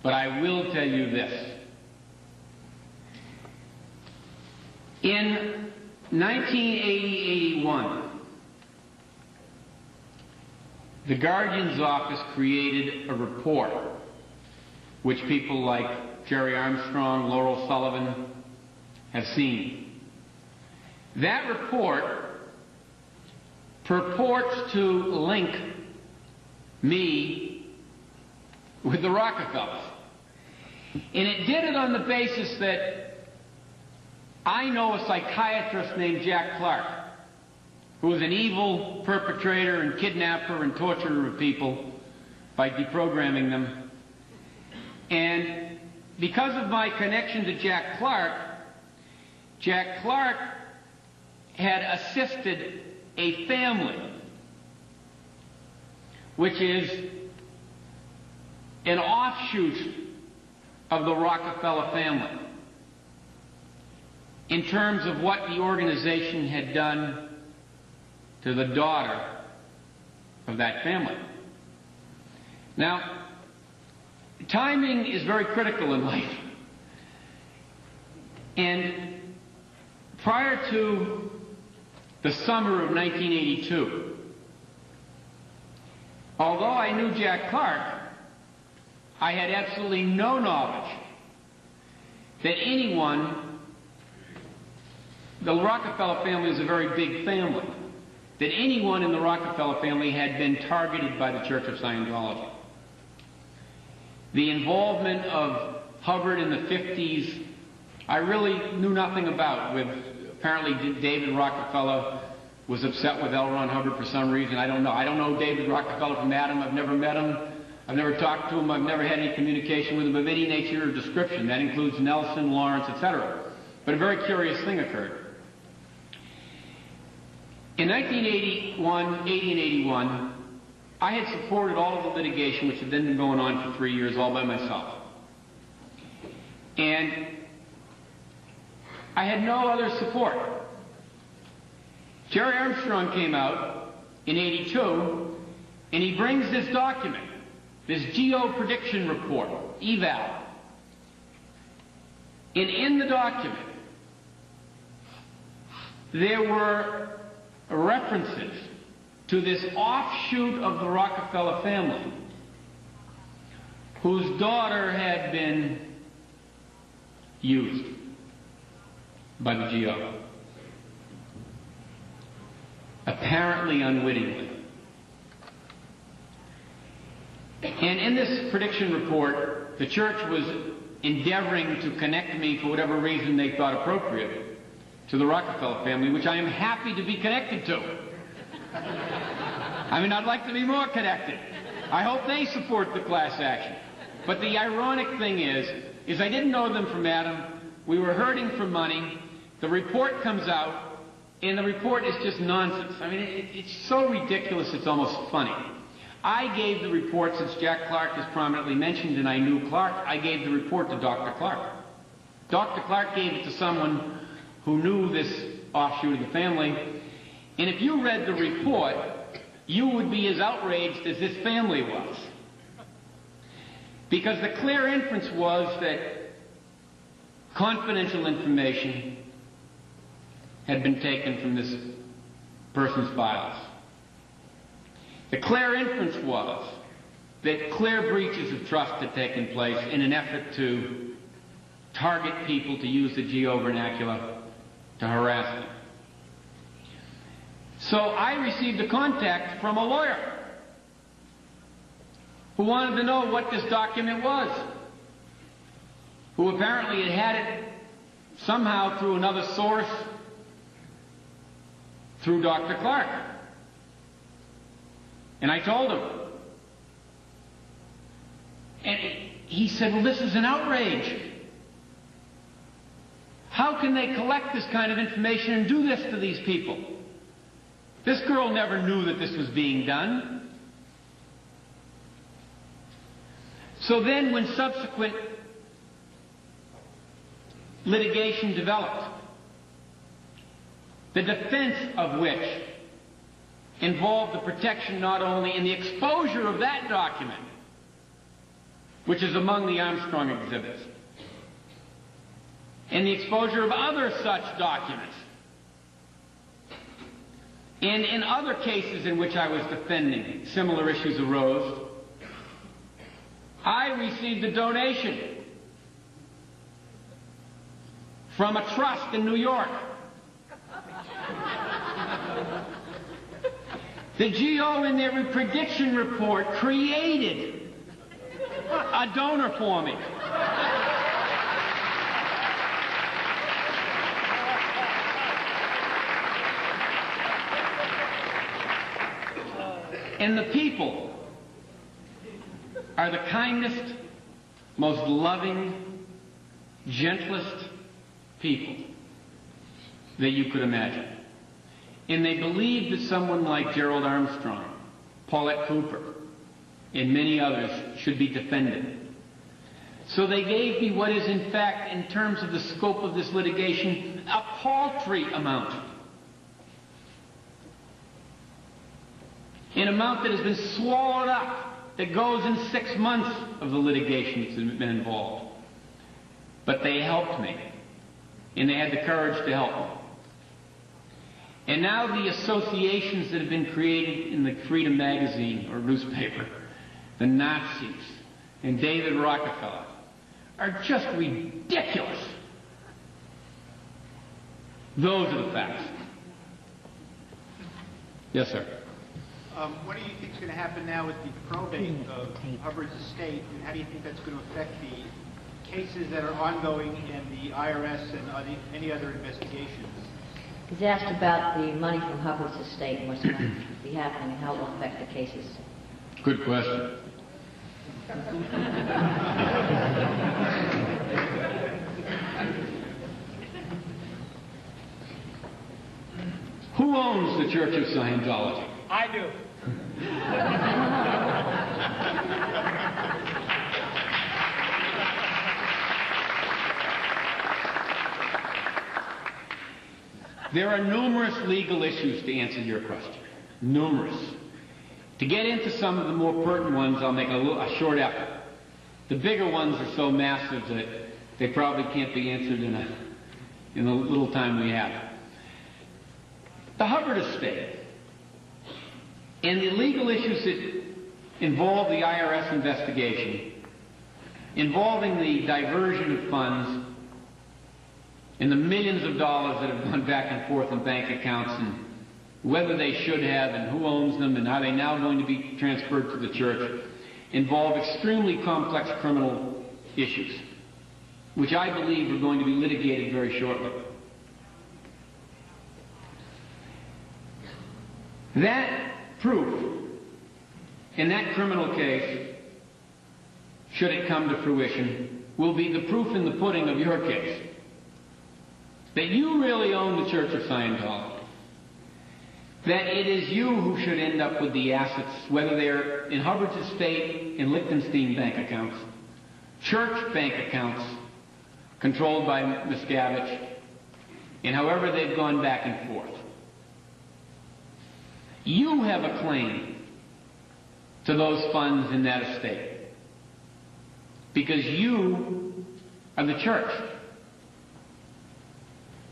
but I will tell you this. In 1980-81, the Guardian's office created a report which people like Jerry Armstrong, Laurel Sullivan have seen. That report purports to link me with the Rockefellers. And it did it on the basis that I know a psychiatrist named Jack Clark, who was an evil perpetrator and kidnapper and torturer of people by deprogramming them. And because of my connection to Jack Clark had assisted a family, which is an offshoot of the Rockefeller family, in terms of what the organization had done to the daughter of that family. Now, timing is very critical in life. And prior to the summer of 1982, although I knew Jack Clark, I had absolutely no knowledge that anyone, the Rockefeller family is a very big family, that anyone in the Rockefeller family had been targeted by the Church of Scientology. The involvement of Hubbard in the 50s, I really knew nothing about. Apparently David Rockefeller was upset with L. Ron Hubbard for some reason. I don't know. I don't know David Rockefeller from Adam. I've never met him. I've never talked to him. I've never had any communication with him of any nature or description. That includes Nelson, Lawrence, etc. But a very curious thing occurred. In 1981, 80 and 81, I had supported all of the litigation which had then been going on for 3 years all by myself. And I had no other support. Jerry Armstrong came out in 82, and he brings this document, this Geo Prediction Report, eval. And in the document, there were references to this offshoot of the Rockefeller family, whose daughter had been used by the GO, apparently unwittingly. And in this prediction report, the church was endeavoring to connect me, for whatever reason they thought appropriate, to the Rockefeller family, which I am happy to be connected to. I mean, I'd like to be more connected. I hope they support the class action. But the ironic thing is I didn't know them from Adam. We were hurting for money. The report comes out, and the report is just nonsense. I mean, it's so ridiculous, it's almost funny. I gave the report, since Jack Clark is prominently mentioned and I knew Clark, I gave the report to Dr. Clark. Dr. Clark gave it to someone who knew this offshoot of the family. And if you read the report, you would be as outraged as this family was. Because the clear inference was that confidential information had been taken from this person's files. The clear inference was that clear breaches of trust had taken place in an effort to target people, to use the geo vernacular, to harass them. So I received a contact from a lawyer who wanted to know what this document was, who apparently had it somehow through another source, through Dr. Clark. And I told him. And he said, well, this is an outrage. How can they collect this kind of information and do this to these people? This girl never knew that this was being done. So then when subsequent litigation developed, the defense of which involved the protection not only in the exposure of that document, which is among the Armstrong exhibits, and the exposure of other such documents. And in other cases in which I was defending, similar issues arose. I received a donation from a trust in New York. The GO in their prediction report created a donor for me. And the people are the kindest, most loving, gentlest people that you could imagine. And they believed that someone like Gerald Armstrong, Paulette Cooper, and many others should be defended. So they gave me what is, in fact, in terms of the scope of this litigation, a paltry amount. An amount that has been swallowed up, that goes in 6 months of the litigation that's been involved. But they helped me, and they had the courage to help me. And now the associations that have been created in the Freedom magazine or newspaper, the Nazis and David Rockefeller, are just ridiculous. Those are the facts. Yes, sir. What do you think is going to happen now with the probate of Hubbard's estate, and how do you think that's going to affect the cases that are ongoing in the IRS and any other investigations? He's asked about the money from Hubbard's estate and what's going to be happening and how it will affect the cases. Good question. Who owns the Church of Scientology? I do. There are numerous legal issues to answer your question. Numerous. To get into some of the more pertinent ones, I'll make a short effort. The bigger ones are so massive that they probably can't be answered in the little time we have. The Hubbard estate and the legal issues that involve the IRS investigation, involving the diversion of funds and the millions of dollars that have gone back and forth in bank accounts, and whether they should have and who owns them and are they now going to be transferred to the church, involve extremely complex criminal issues, which I believe are going to be litigated very shortly. That proof in that criminal case, should it come to fruition, will be the proof in the pudding of your case. That you really own the Church of Scientology. That it is you who should end up with the assets, whether they're in Hubbard's estate, in Liechtenstein bank accounts, church bank accounts, controlled by Miscavige, and however they've gone back and forth. You have a claim to those funds in that estate because you are the church.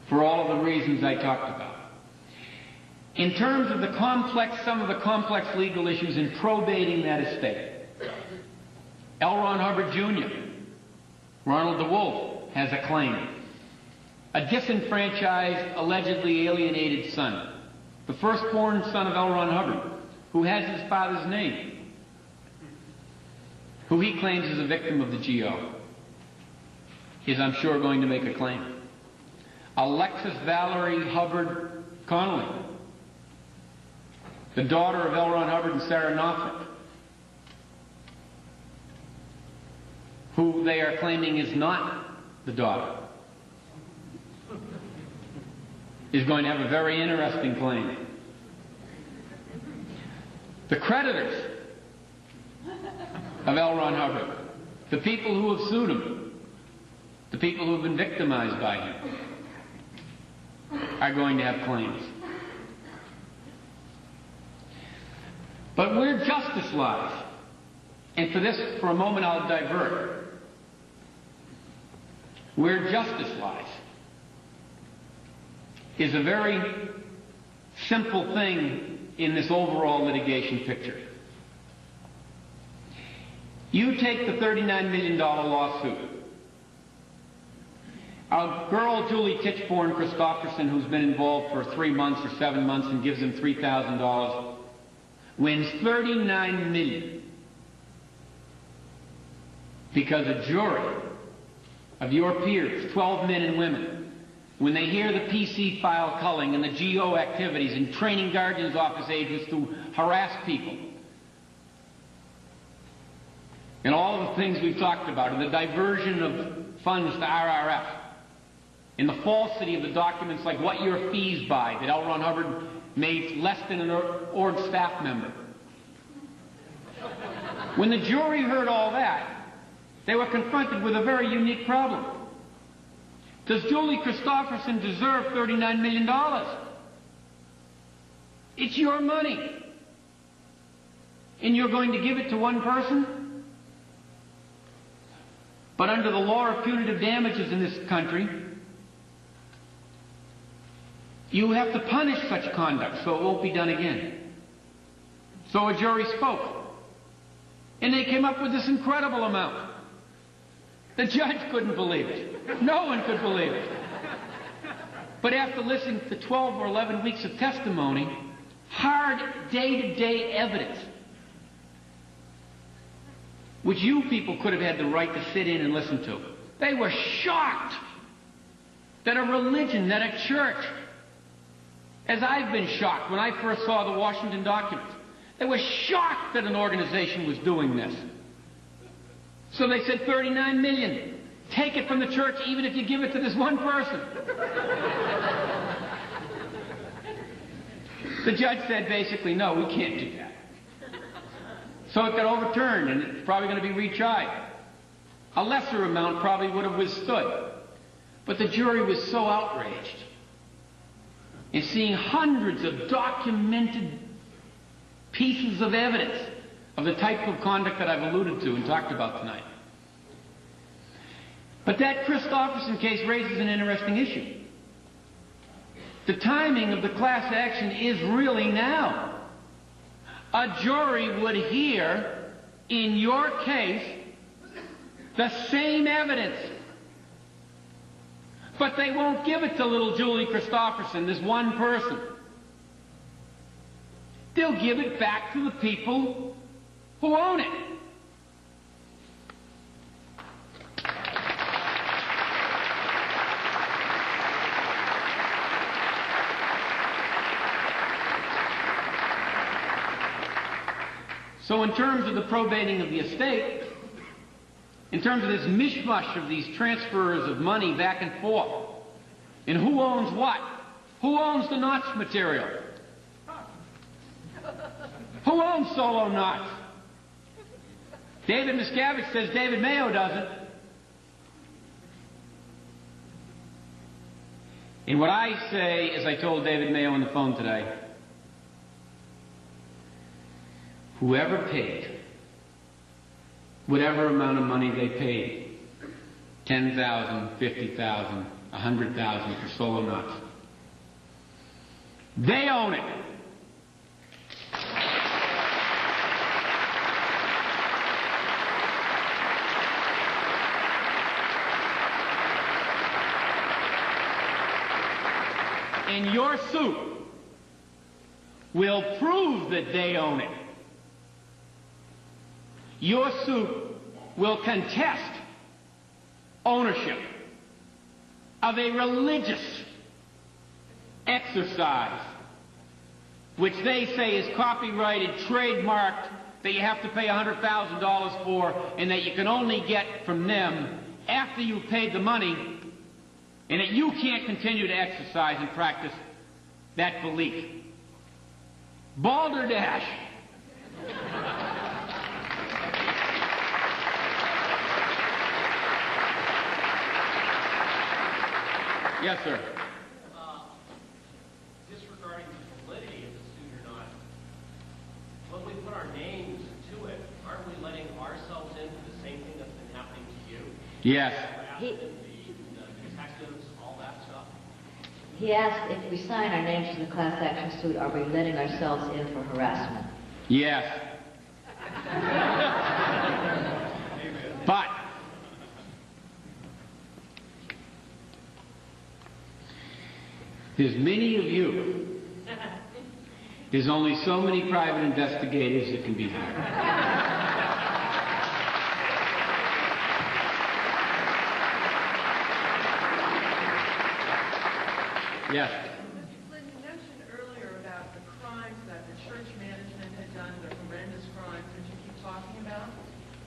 for all of the reasons I talked about. In terms of some of the complex legal issues in probating that estate, L. Ron Hubbard Jr., Ronald DeWolf, has a claim. A disenfranchised, allegedly alienated son, the firstborn son of L. Ron Hubbard, who has his father's name, who he claims is a victim of the GO, is, I'm sure, going to make a claim. Alexis Valerie Hubbard Connolly, the daughter of L. Ron Hubbard and Sarah Norfolk, who they are claiming is not the daughter, is going to have a very interesting claim. The creditors of L. Ron Hubbard, the people who have sued him, the people who have been victimized by him, are going to have claims. But where justice lies, and for a moment I'll divert, where justice lies is a very simple thing in this overall litigation picture. You take the $39 million lawsuit. A girl, Julie Tichborne Christofferson, who's been involved for 3 months or 7 months and gives him $3,000, wins $39 million because a jury of your peers, 12 men and women, when they hear the PC file culling and the GO activities and training guardians office agents to harass people, and all of the things we've talked about, and the diversion of funds to RRF, and the falsity of the documents like what your fees by, that L. Ron Hubbard made less than an org staff member. When the jury heard all that, they were confronted with a very unique problem. Does Julie Christofferson deserve $39 million? It's your money. And you're going to give it to one person? But under the law of punitive damages in this country, you have to punish such conduct so it won't be done again. So a jury spoke. And they came up with this incredible amount. The judge couldn't believe it. No one could believe it. But after listening to 12 or 11 weeks of testimony, hard day-to-day evidence, which you people could have had the right to sit in and listen to, they were shocked that a religion, that a church, as I've been shocked when I first saw the Washington documents, they were shocked that an organization was doing this. So they said, $39 million. Take it from the church even if you give it to this one person. The judge said basically, no, we can't do that. So it got overturned and it's probably going to be retried. A lesser amount probably would have withstood. But the jury was so outraged in seeing hundreds of documented pieces of evidence of the type of conduct that I've alluded to and talked about tonight. But that Christofferson case raises an interesting issue. The timing of the class action is really now. A jury would hear, in your case, the same evidence. But they won't give it to little Julie Christofferson, this one person. They'll give it back to the people who own it. So in terms of the probating of the estate, in terms of this mishmash of these transfers of money back and forth, and who owns what? Who owns the notch material? Who owns solo knots? David Miscavige says David Mayo doesn't. And what I say, as I told David Mayo on the phone today, whoever paid, whatever amount of money they paid, $10,000, $50,000, 100,000 for solo nuts. They own it. And your suit will prove that they own it. Your suit will contest ownership of a religious exercise which they say is copyrighted, trademarked, that you have to pay $100,000 for, and that you can only get from them after you've paid the money, and that you can't continue to exercise and practice that belief. Balderdash. Yes, sir. Disregarding the validity of the suit or not, when we put our names to it, aren't we letting ourselves in for the same thing that's been happening to you? Yes. The detectives, all that stuff. He asked if we sign our names to the class action suit, are we letting ourselves in for harassment? Yes. But there's many of you. There's only so many private investigators that can be hired. Yes. Flynn, you mentioned earlier about the crimes that the church management had done, the horrendous crimes that you keep talking about.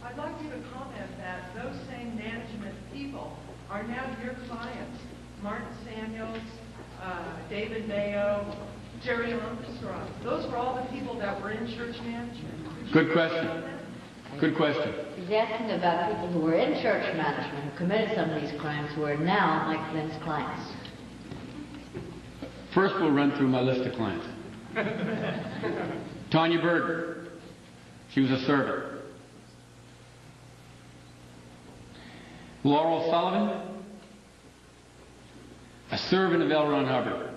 I'd like you to comment that those same management people are now your clients. Martin Samuels, David Mayo, Jerry Armstrong. Those were all the people that were in church management. Good question. Good question. He's asking about people who were in church management, who committed some of these crimes, who are now Mike Flynn's clients. First, we'll run through my list of clients. Tanya Bird. She was a servant. Laurel Sullivan, a servant of L. Ron Hubbard.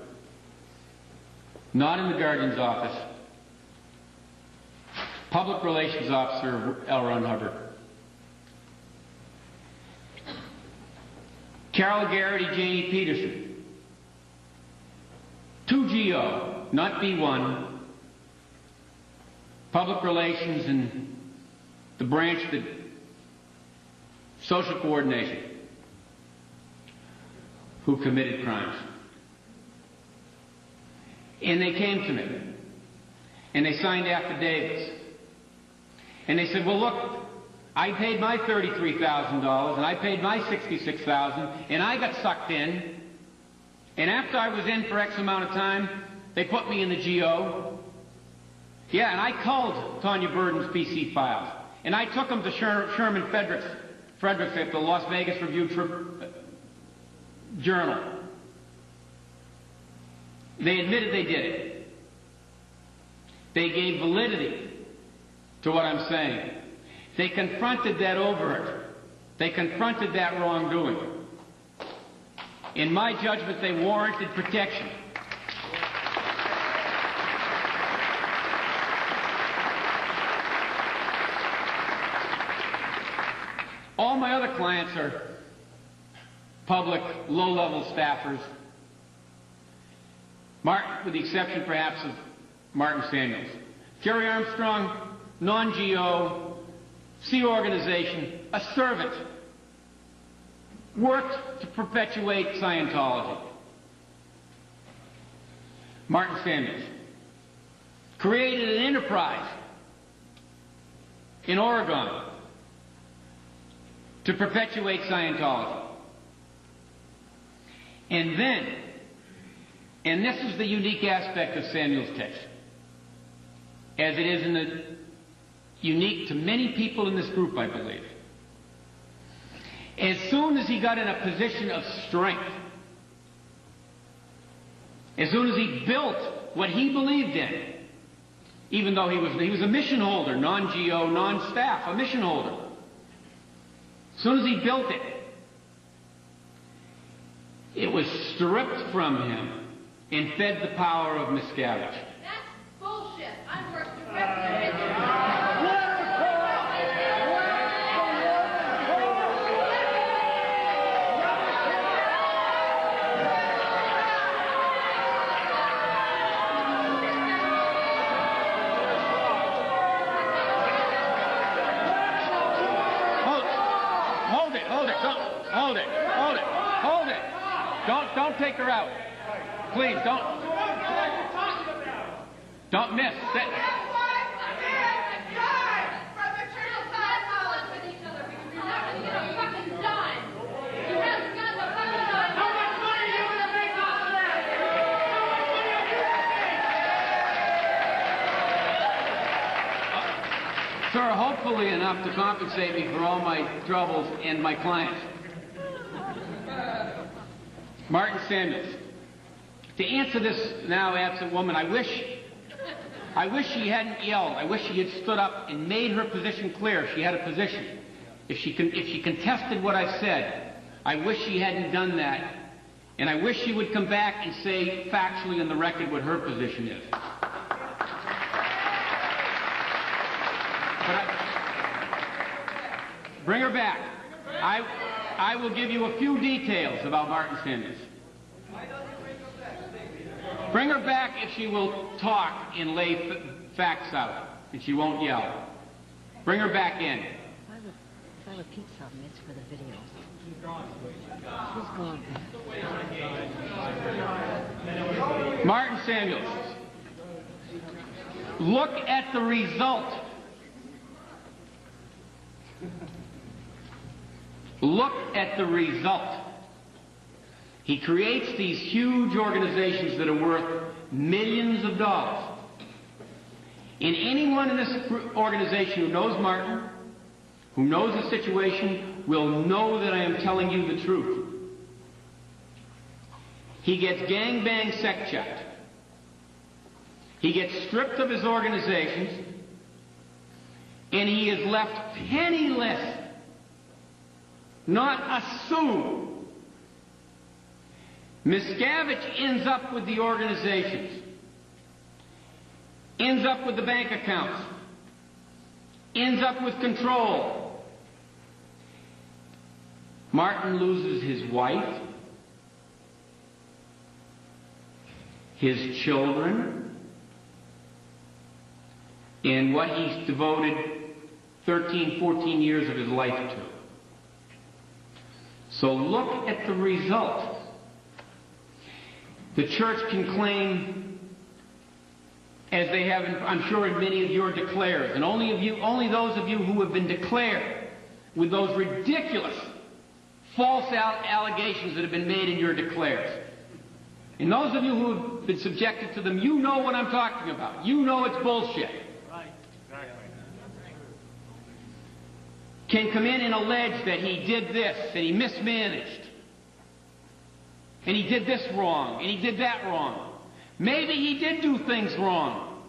Not in the Guardian's office. Public Relations Officer of L. Ron Hubbard. Carol Garrity, Janie Peterson. 2GO, not B1. Public Relations and the branch that social coordination, who committed crimes. And they came to me, and they signed affidavits. And they said, well, look, I paid my $33,000, and I paid my $66,000, and I got sucked in. And after I was in for X amount of time, they put me in the GO. Yeah, and I culled Tanya Burden's PC files. And I took them to Sherman Fredericks at the Las Vegas Review-Journal. They admitted they did it. They gave validity to what I'm saying. They confronted that overt. They confronted that wrongdoing. In my judgment, they warranted protection. All my other clients are public, low-level staffers, with the exception, perhaps, of Martin Samuels. Jerry Armstrong, non-GO, Sea Organization, a servant, worked to perpetuate Scientology. Martin Samuels created an enterprise in Oregon to perpetuate Scientology. And then, and this is the unique aspect of Samuel's case, as it is unique to many people in this group, I believe. As soon as he got in a position of strength, as soon as he built what he believed in, even though he was a mission holder, non-GO, non-staff, a mission holder. As soon as he built it, It was stripped from him and fed the power of Miscavige. That's bullshit. I work directly with you. Hold it. Don't take her out. Please, don't miss. Sir, hopefully enough to compensate me for all my troubles and my clients. Martin Samuels. To answer this now absent woman, I wish she hadn't yelled. I wish she had stood up and made her position clear. She had a position. If she contested what I said, I wish she hadn't done that. And I wish she would come back and say factually on the record what her position is. Bring her back. I will give you a few details about Martin Samuels. Bring her back if she will talk and lay facts out, and she won't yell. Bring her back in. If I repeat something, it's for the video. She's gone. Martin Samuels. Look at the result. Look at the result. He creates these huge organizations that are worth millions of dollars. And anyone in this organization who knows Martin, who knows the situation, will know that I am telling you the truth. He gets gangbang sec checked. He gets stripped of his organizations, and he is left penniless. Not a sou. Miscavige ends up with the organizations, ends up with the bank accounts, ends up with control. Martin loses his wife, his children, and what he's devoted 13, 14 years of his life to. So look at the result. The church can claim, as they have, I'm sure, in many of your declares, and only those of you who have been declared with those ridiculous false allegations that have been made in your declares. And those of you who have been subjected to them, you know what I'm talking about. You know it's bullshit. Right. Exactly. Can come in and allege that he did this, and he mismanaged, and he did this wrong, and he did that wrong. Maybe he did do things wrong.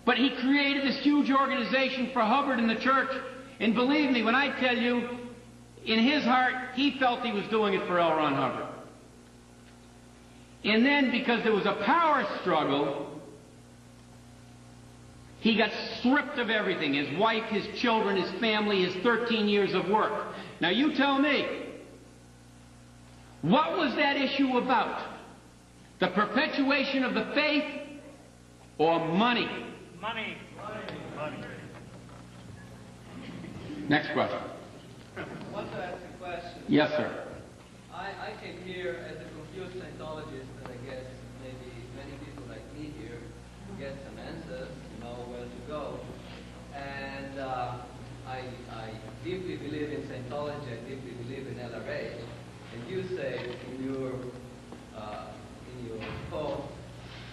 But he created this huge organization for Hubbard and the church. And believe me when I tell you, in his heart, he felt he was doing it for L. Ron Hubbard. And then, because there was a power struggle, he got stripped of everything. His wife, his children, his family, his 13 years of work. Now you tell me, what was that issue about? The perpetuation of the faith or money? Money. Next question. I want to ask a question. Yes, sir. I came here as a confused Scientologist, and I guess maybe many people like me here get some answers, know where to go. And I deeply believe in Scientology, I deeply believe in LRA. And you say in your post,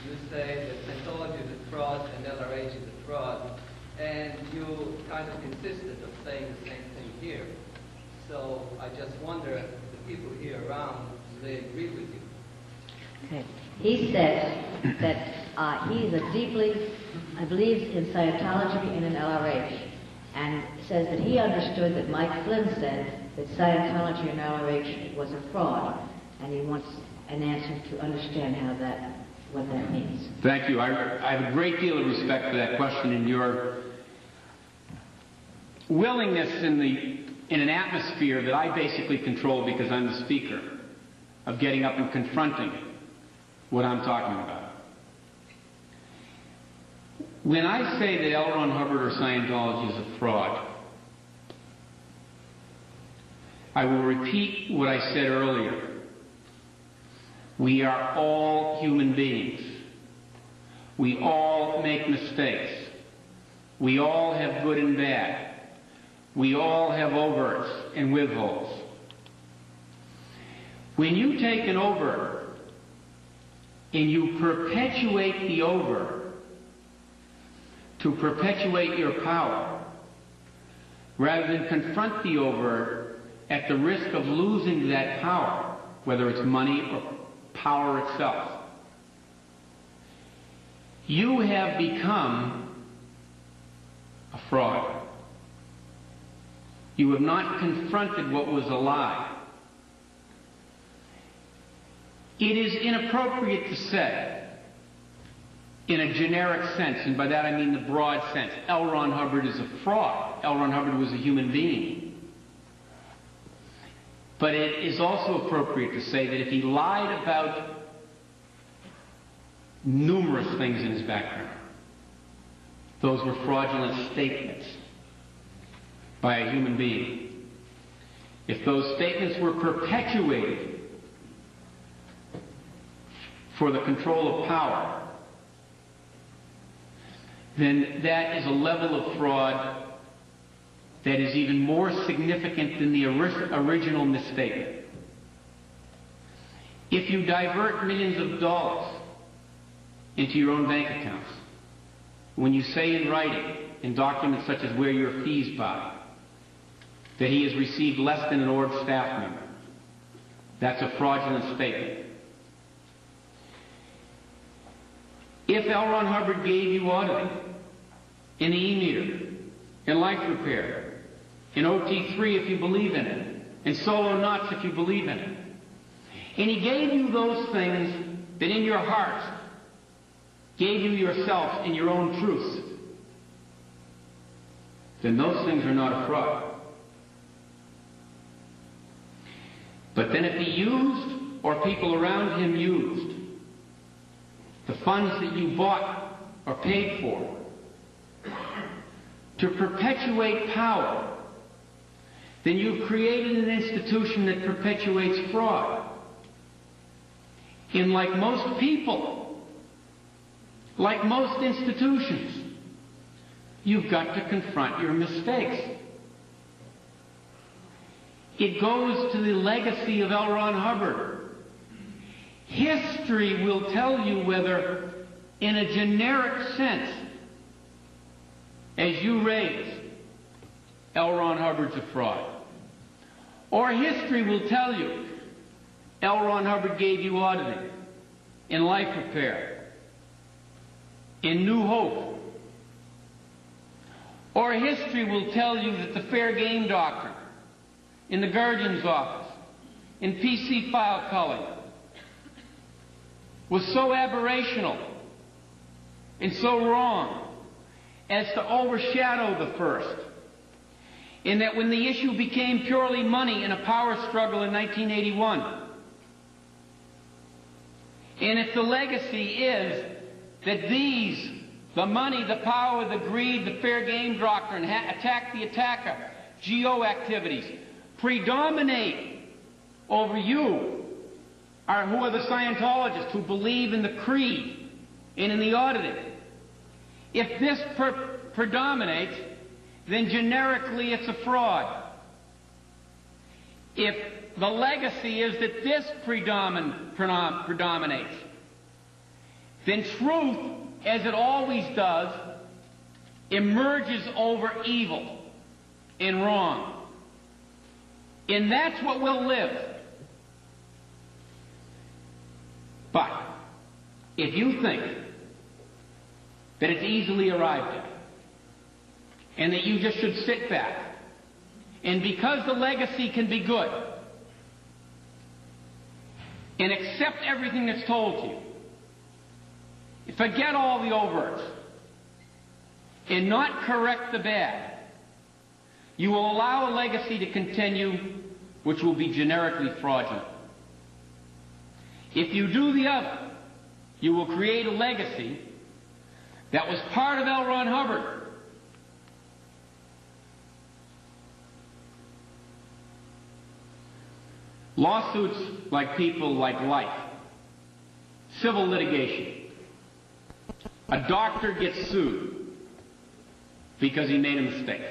you say that Scientology is a fraud and LRH is a fraud, and you kind of insisted of saying the same thing here. So I just wonder if the people here around, do they agree with you? Okay. He says that he is believes in Scientology and in LRH, and says that he understood that Mike Flynn said that Scientology and LRH was a fraud, and he wants an answer to understand what that means. Thank you. I have a great deal of respect for that question and your willingness in an atmosphere that I basically control because I'm the speaker, of getting up and confronting what I'm talking about. When I say that L. Ron Hubbard or Scientology is a fraud, I will repeat what I said earlier. We are all human beings. We all make mistakes. We all have good and bad. We all have overts and withholds. When you take an overt and you perpetuate the overt to perpetuate your power, rather than confront the overt at the risk of losing that power, whether it's money or power itself, you have become a fraud. You have not confronted what was a lie. It is inappropriate to say, in a generic sense, and by that I mean the broad sense, L. Ron Hubbard is a fraud. L. Ron Hubbard was a human being. But it is also appropriate to say that if he lied about numerous things in his background, those were fraudulent statements by a human being. If those statements were perpetuated for the control of power, then that is a level of fraud that is even more significant than the original misstatement. If you divert millions of dollars into your own bank accounts, when you say in writing, in documents such as where your fees by, that he has received less than an org staff member, that's a fraudulent statement. If L. Ron Hubbard gave you auditing, in the e-meter, in life repair, in OT3 if you believe in it, in solo knots if you believe in it, and he gave you those things that in your heart gave you yourself and your own truths, then those things are not a fraud. But then if he used, or people around him used, the funds that you bought or paid for to perpetuate power, then you've created an institution that perpetuates fraud. And like most people, like most institutions, you've got to confront your mistakes. It goes to the legacy of L. Ron Hubbard. History will tell you whether, in a generic sense, as you raise, L. Ron Hubbard's a fraud. Or history will tell you L. Ron Hubbard gave you auditing, in life repair, in New Hope. Or history will tell you that the fair game doctrine, in the Guardian's office, in PC file culling, was so aberrational and so wrong as to overshadow the first. In that when the issue became purely money in a power struggle in 1981, and if the legacy is that these, the money, the power, the greed, the fair game doctrine, attack the attacker, GO activities, predominate over you, who are the Scientologists who believe in the creed and in the auditing. If this predominates, then generically it's a fraud. If the legacy is that this predominates, then truth, as it always does, emerges over evil and wrong. And that's what will live. But if you think that it's easily arrived at, and that you just should sit back And because the legacy can be good, and accept everything that's told to you, forget all the overts, and not correct the bad, you will allow a legacy to continue which will be generically fraudulent. If you do the other, you will create a legacy that was part of L. Ron Hubbard. Lawsuits like people like life. Civil litigation. A doctor gets sued because he made a mistake.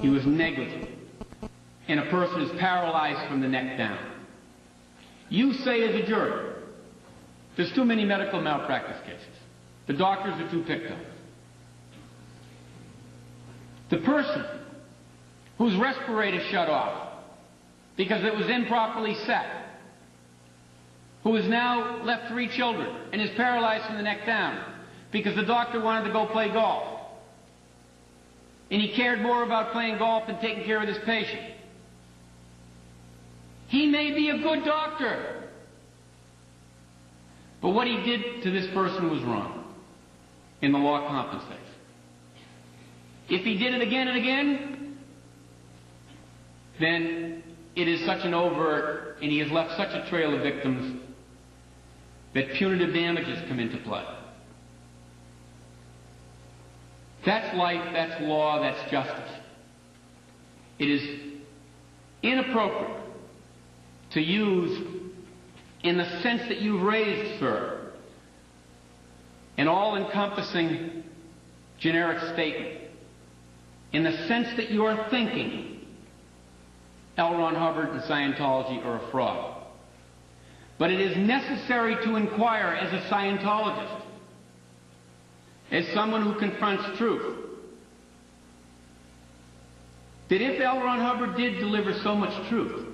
He was negligent. And a person is paralyzed from the neck down. You say as a jury, there's too many medical malpractice cases. The doctors are too picked up. The person whose respirator shut off because it was improperly set, who has now left 3 children and is paralyzed from the neck down because the doctor wanted to go play golf. And he cared more about playing golf than taking care of this patient. He may be a good doctor, but what he did to this person was wrong, and the law compensates. If he did it again and again, then it is such an overt, and he has left such a trail of victims, that punitive damages come into play. That's life, that's law, that's justice. It is inappropriate to use, in the sense that you've raised, sir, an all-encompassing generic statement, in the sense that you are thinking L. Ron Hubbard and Scientology are a fraud. But it is necessary to inquire as a Scientologist, as someone who confronts truth, that if L. Ron Hubbard did deliver so much truth,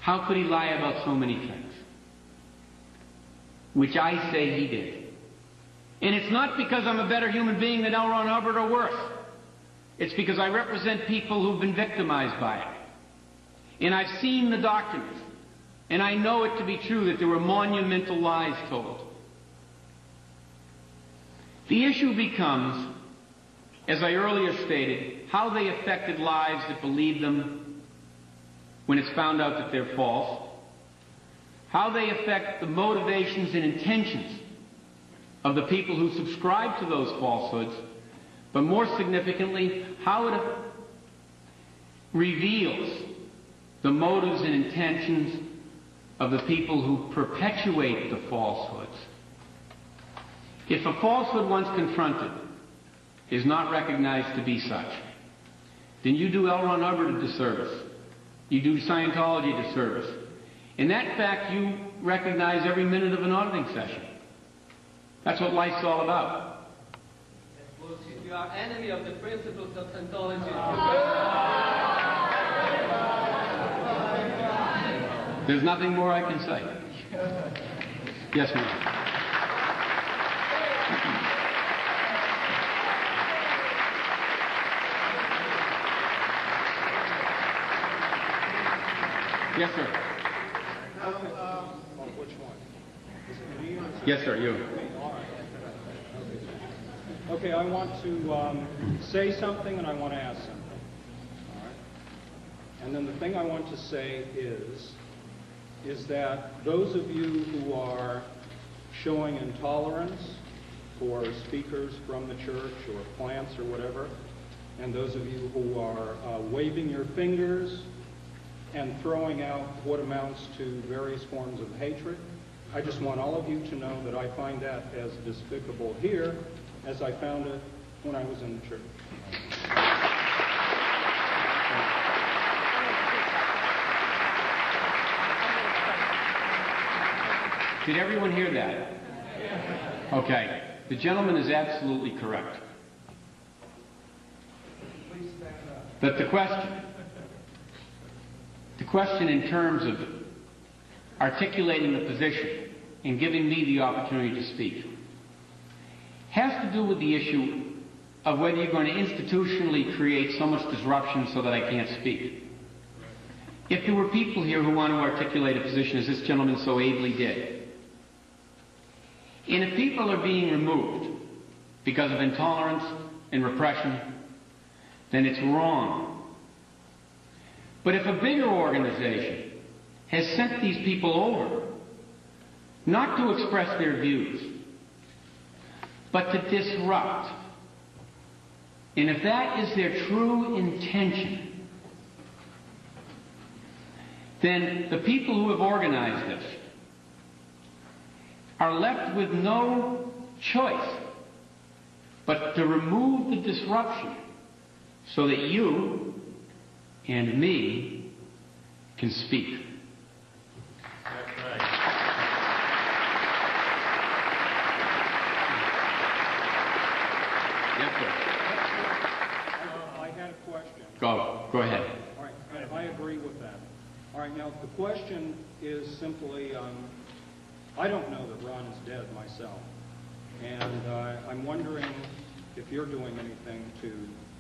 how could he lie about so many things? Which I say he did. And it's not because I'm a better human being than L. Ron Hubbard or worse. It's because I represent people who've been victimized by it. And I've seen the documents. And I know it to be true that there were monumental lies told. The issue becomes, as I earlier stated, how they affected lives that believed them when it's found out that they're false, how they affect the motivations and intentions of the people who subscribe to those falsehoods, but more significantly, how it reveals the motives and intentions of the people who perpetuate the falsehoods. If a falsehood once confronted is not recognized to be such, then you do L. Ron Hubbard a disservice. You do Scientology a disservice. In that fact, you recognize every minute of an auditing session. That's what life's all about. You are enemy of the principles of Scientology. There's nothing more I can say. Yes, ma'am. Yes, sir. Which one? Yes, sir, you. Okay, I want to say something and I want to ask something. All right? And then the thing I want to say is that those of you who are showing intolerance for speakers from the church or plants or whatever, and those of you who are waving your fingers and throwing out what amounts to various forms of hatred, I just want all of you to know that I find that as despicable here as I found it when I was in the church. Did everyone hear that? Okay. The gentleman is absolutely correct. But the question in terms of articulating the position and giving me the opportunity to speak has to do with the issue of whether you're going to institutionally create so much disruption so that I can't speak. If there were people here who want to articulate a position as this gentleman so ably did, and if people are being removed because of intolerance and repression, then it's wrong. But if a bigger organization has sent these people over, not to express their views, but to disrupt, and if that is their true intention, then the people who have organized this are left with no choice but to remove the disruption so that you and me can speak. That's right. Yes, sir. I had a question. Go ahead. All right, I agree with that. All right, now the question is simply, I don't know that Ron is dead myself, and I'm wondering if you're doing anything to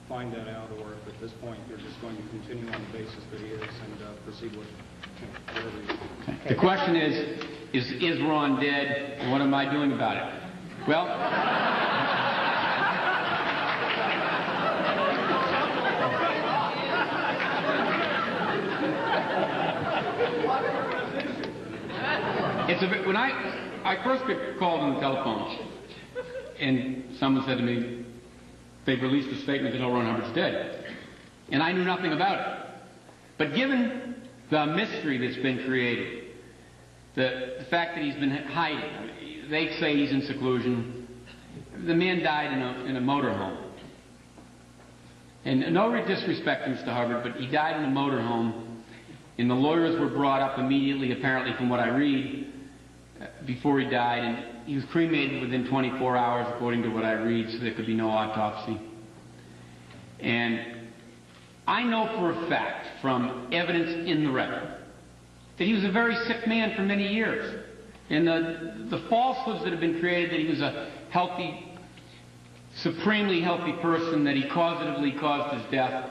find that out, or if at this point you're just going to continue on the basis that he is and proceed with whatever you do. The question is Ron dead, and what am I doing about it? Well, it's a bit, when I first got called on the telephone, and someone said to me, they've released a statement that L. Ron Hubbard's dead. And I knew nothing about it. But given the mystery that's been created, the fact that he's been hiding, they say he's in seclusion. The man died in a motorhome. And no disrespect to Mr. Hubbard, but he died in a motorhome, and the lawyers were brought up immediately, apparently from what I read, before he died, and he was cremated within 24 hours, according to what I read, so there could be no autopsy. And I know for a fact, from evidence in the record, that he was a very sick man for many years. And the falsehoods that have been created that he was a healthy, supremely healthy person, that he causatively caused his death,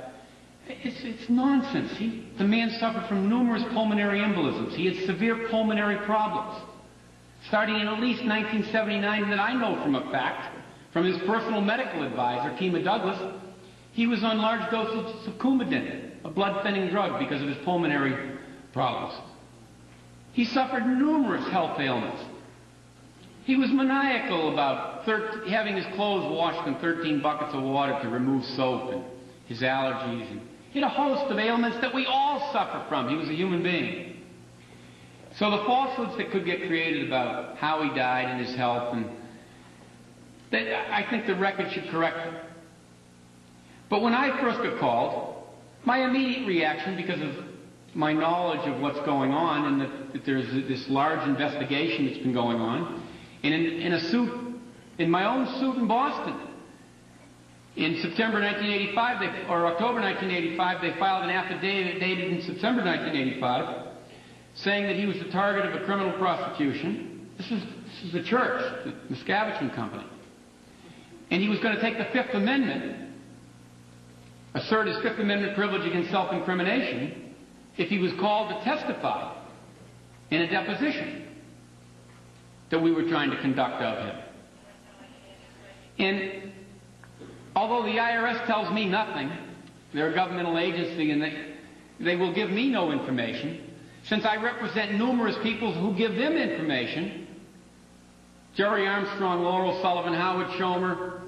it's nonsense. The man suffered from numerous pulmonary embolisms. He had severe pulmonary problems, starting in at least 1979, that I know from a fact, from his personal medical advisor, Kima Douglas. He was on large doses of Coumadin, a blood-thinning drug, because of his pulmonary problems. He suffered numerous health ailments. He was maniacal about having his clothes washed in 13 buckets of water to remove soap, and his allergies, and he had a host of ailments that we all suffer from. He was a human being. So the falsehoods that could get created about how he died and his health, and I think the record should correct them. But when I first got called, my immediate reaction, because of my knowledge of what's going on, and that there's this large investigation that's been going on, and in my own suit in Boston, in September 1985, or October 1985, they filed an affidavit dated in September 1985, saying that he was the target of a criminal prosecution. This is the church, the Miscavige Company. And he was going to take the Fifth Amendment, assert his Fifth Amendment privilege against self-incrimination, if he was called to testify in a deposition that we were trying to conduct of him. And although the IRS tells me nothing, they're a governmental agency, and they will give me no information, since I represent numerous people who give them information, Jerry Armstrong, Laurel Sullivan, Howard Schomer,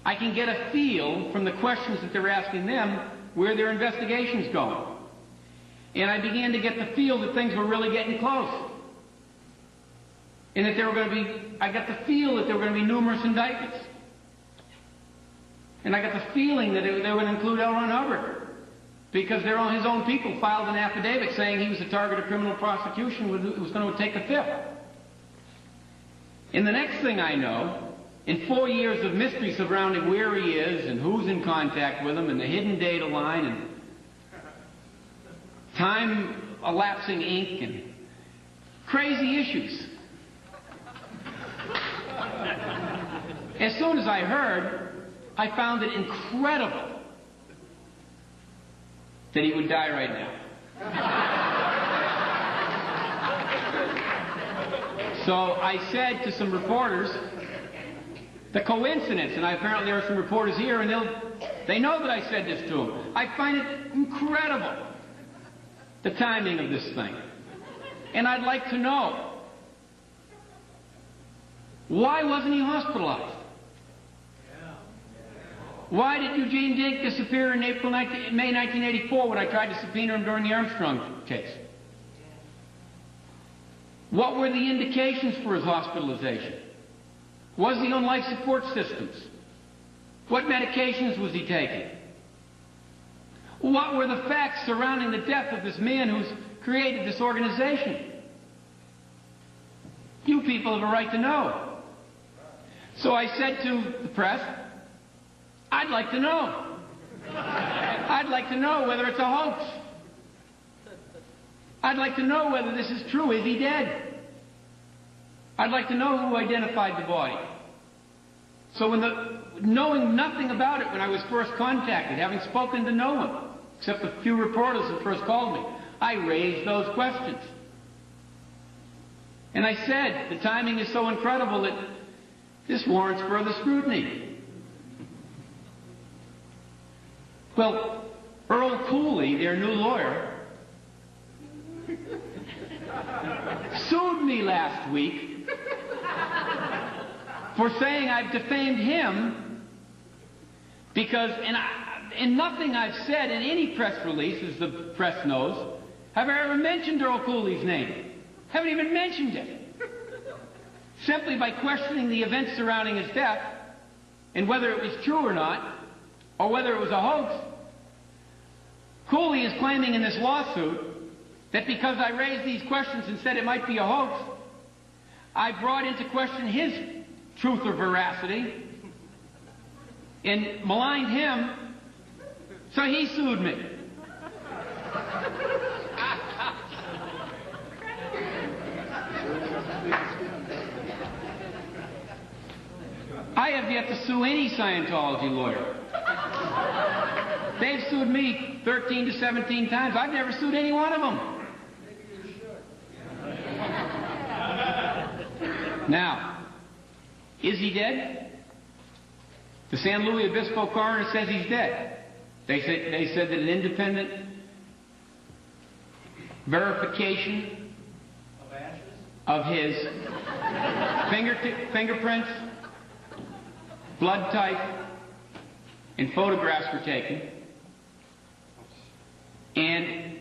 I can get a feel from the questions that they're asking them where their investigation's going. And I began to get the feel that things were really getting close. And that I got the feel that there were going to be numerous indictments. And I got the feeling that they were going to include L. Ron Hubbard, because his own people filed an affidavit saying he was the target of criminal prosecution, it was going to take a fifth. And the next thing I know, in 4 years of mystery surrounding where he is and who's in contact with him and the hidden data line and time-elapsing ink and crazy issues, as soon as I heard I found it incredible that he would die right now. So I said to some reporters, the coincidence, and apparently there are some reporters here, and they know that I said this to them. I find it incredible, the timing of this thing. And I'd like to know, why wasn't he hospitalized? Why did Eugene Dink disappear in May 1984 when I tried to subpoena him during the Armstrong case? What were the indications for his hospitalization? Was he on life support systems? What medications was he taking? What were the facts surrounding the death of this man who's created this organization? You people have a right to know. So I said to the press, I'd like to know. I'd like to know whether it's a hoax. I'd like to know whether this is true. Is he dead? I'd like to know who identified the body. So knowing nothing about it when I was first contacted, having spoken to no one, except a few reporters who first called me, I raised those questions. And I said, the timing is so incredible that this warrants further scrutiny. Well, Earl Cooley, their new lawyer, sued me last week for saying I've defamed him because, in nothing I've said in any press release, as the press knows, have I ever mentioned Earl Cooley's name. Haven't even mentioned it. Simply by questioning the events surrounding his death and whether it was true or not, or whether it was a hoax, Cooley is claiming in this lawsuit that because I raised these questions and said it might be a hoax, I brought into question his truth or veracity and maligned him, so he sued me. I have yet to sue any Scientology lawyer. They've sued me 13 to 17 times. I've never sued any one of them. Now, is he dead? The San Luis Obispo coroner says he's dead. They said that an independent verification of his fingerprints, blood type, and photographs were taken. And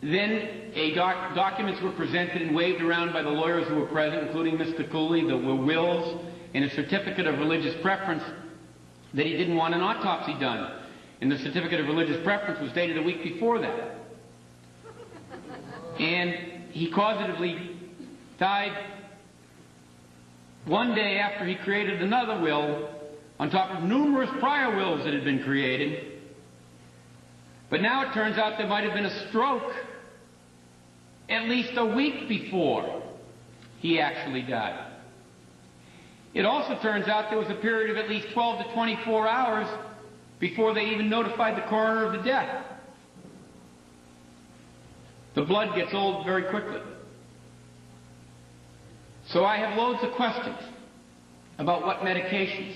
then documents were presented and waved around by the lawyers who were present, including Mr. Cooley, the wills, and a certificate of religious preference that he didn't want an autopsy done. And the certificate of religious preference was dated a week before that. And he causatively died one day after he created another will on top of numerous prior wills that had been created. But now it turns out there might have been a stroke at least a week before he actually died. It also turns out there was a period of at least 12 to 24 hours before they even notified the coroner of the death. The blood gets old very quickly. So I have loads of questions about what medications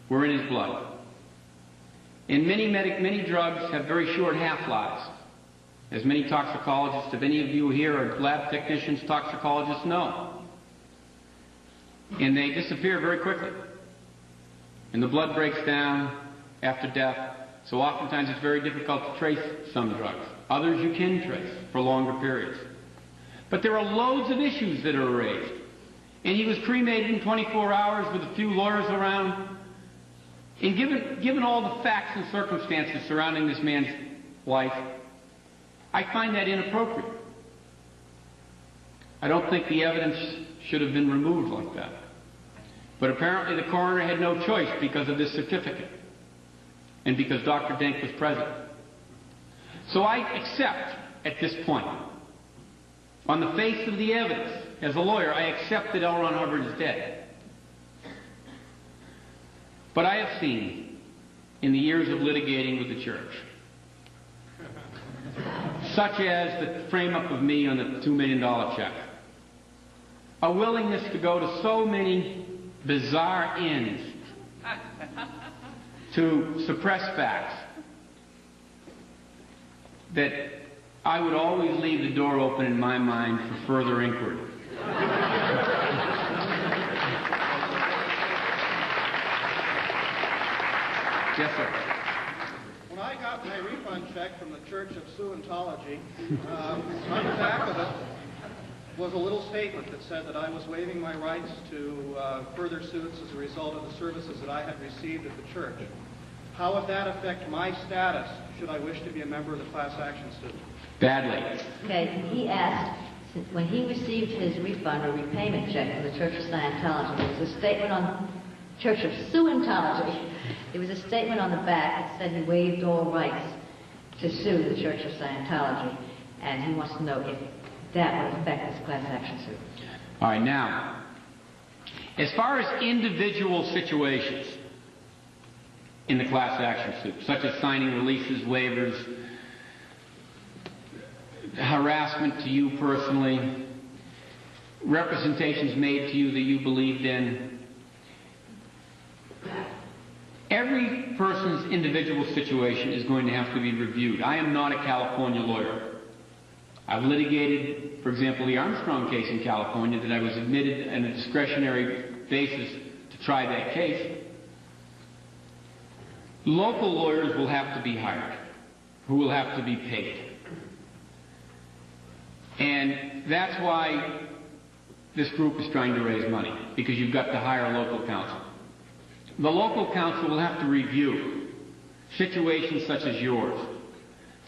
were in his blood. And many drugs have very short half-lives. As many toxicologists, if any of you here are lab technicians, toxicologists know. And they disappear very quickly. And the blood breaks down after death, so oftentimes it's very difficult to trace some drugs. Others you can trace for longer periods. But there are loads of issues that are raised. And he was cremated in 24 hours with a few lawyers around. And given all the facts and circumstances surrounding this man's life, I find that inappropriate. I don't think the evidence should have been removed like that. But apparently the coroner had no choice because of this certificate and because Dr. Dink was present. So I accept at this point, on the face of the evidence, as a lawyer, I accept that L. Ron Hubbard is dead. But I have seen, in the years of litigating with the church, such as the frame-up of me on the $2 million check, a willingness to go to so many bizarre ends to suppress facts, that I would always leave the door open in my mind for further inquiry. Yes, sir. When I got my refund check from the Church of Scientology, on the back of it was a little statement that said that I was waiving my rights to further suits as a result of the services that I had received at the church. How would that affect my status should I wish to be a member of the class action suit? Badly. Okay, he asked, when he received his refund or repayment check from the Church of Scientology, there was a statement on Church of Scientology. There was a statement on the back that said he waived all rights to sue the Church of Scientology, and he wants to know if that would affect his class action suit. All right, now, as far as individual situations in the class action suit, such as signing releases, waivers, harassment to you personally, representations made to you that you believed in, every person's individual situation is going to have to be reviewed. I am not a California lawyer. I've litigated, for example, the Armstrong case in California that I was admitted on a discretionary basis to try that case. Local lawyers will have to be hired, who will have to be paid. And that's why this group is trying to raise money, because you've got to hire a local counsel. The local counsel will have to review situations such as yours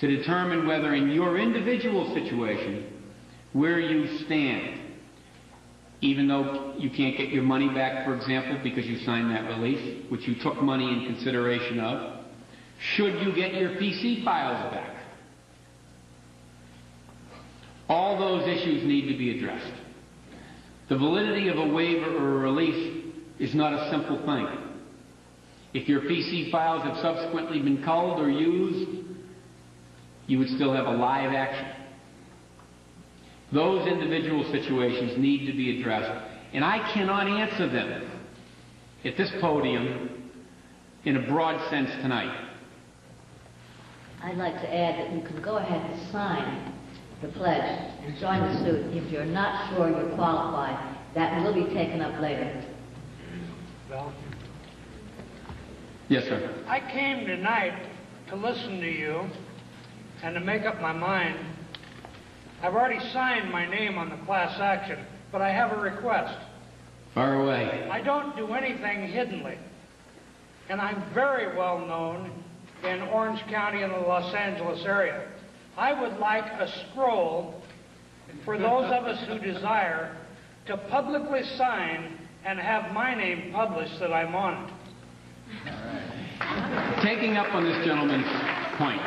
to determine whether in your individual situation where you stand, even though you can't get your money back, for example, because you signed that release, which you took money in consideration of, should you get your PC files back? All those issues need to be addressed. The validity of a waiver or a release is not a simple thing. If your PC files have subsequently been culled or used, you would still have a live action. Those individual situations need to be addressed, and I cannot answer them at this podium in a broad sense tonight. I'd like to add that you can go ahead and sign the pledge and join the suit. If you're not sure you're qualified, that will be taken up later. Well, yes, sir. I came tonight to listen to you and to make up my mind. I've already signed my name on the class action, but I have a request. Fire away. I don't do anything hiddenly, and I'm very well known in Orange County and the Los Angeles area. I would like a scroll for those of us who desire to publicly sign and have my name published that I'm on it. Taking up on this gentleman's point,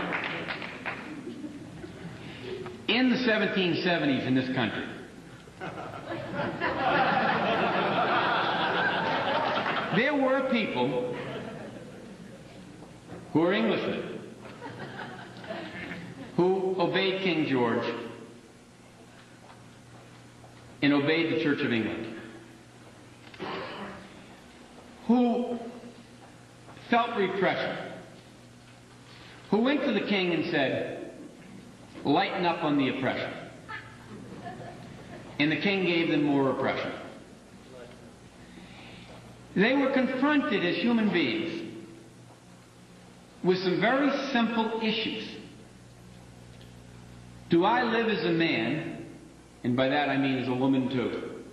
in the 1770s in this country, there were people who were Englishmen who obeyed King George and obeyed the Church of England, who felt repression, who went to the king and said, "Lighten up on the oppression." And the king gave them more oppression. They were confronted as human beings with some very simple issues. Do I live as a man, and by that I mean as a woman too?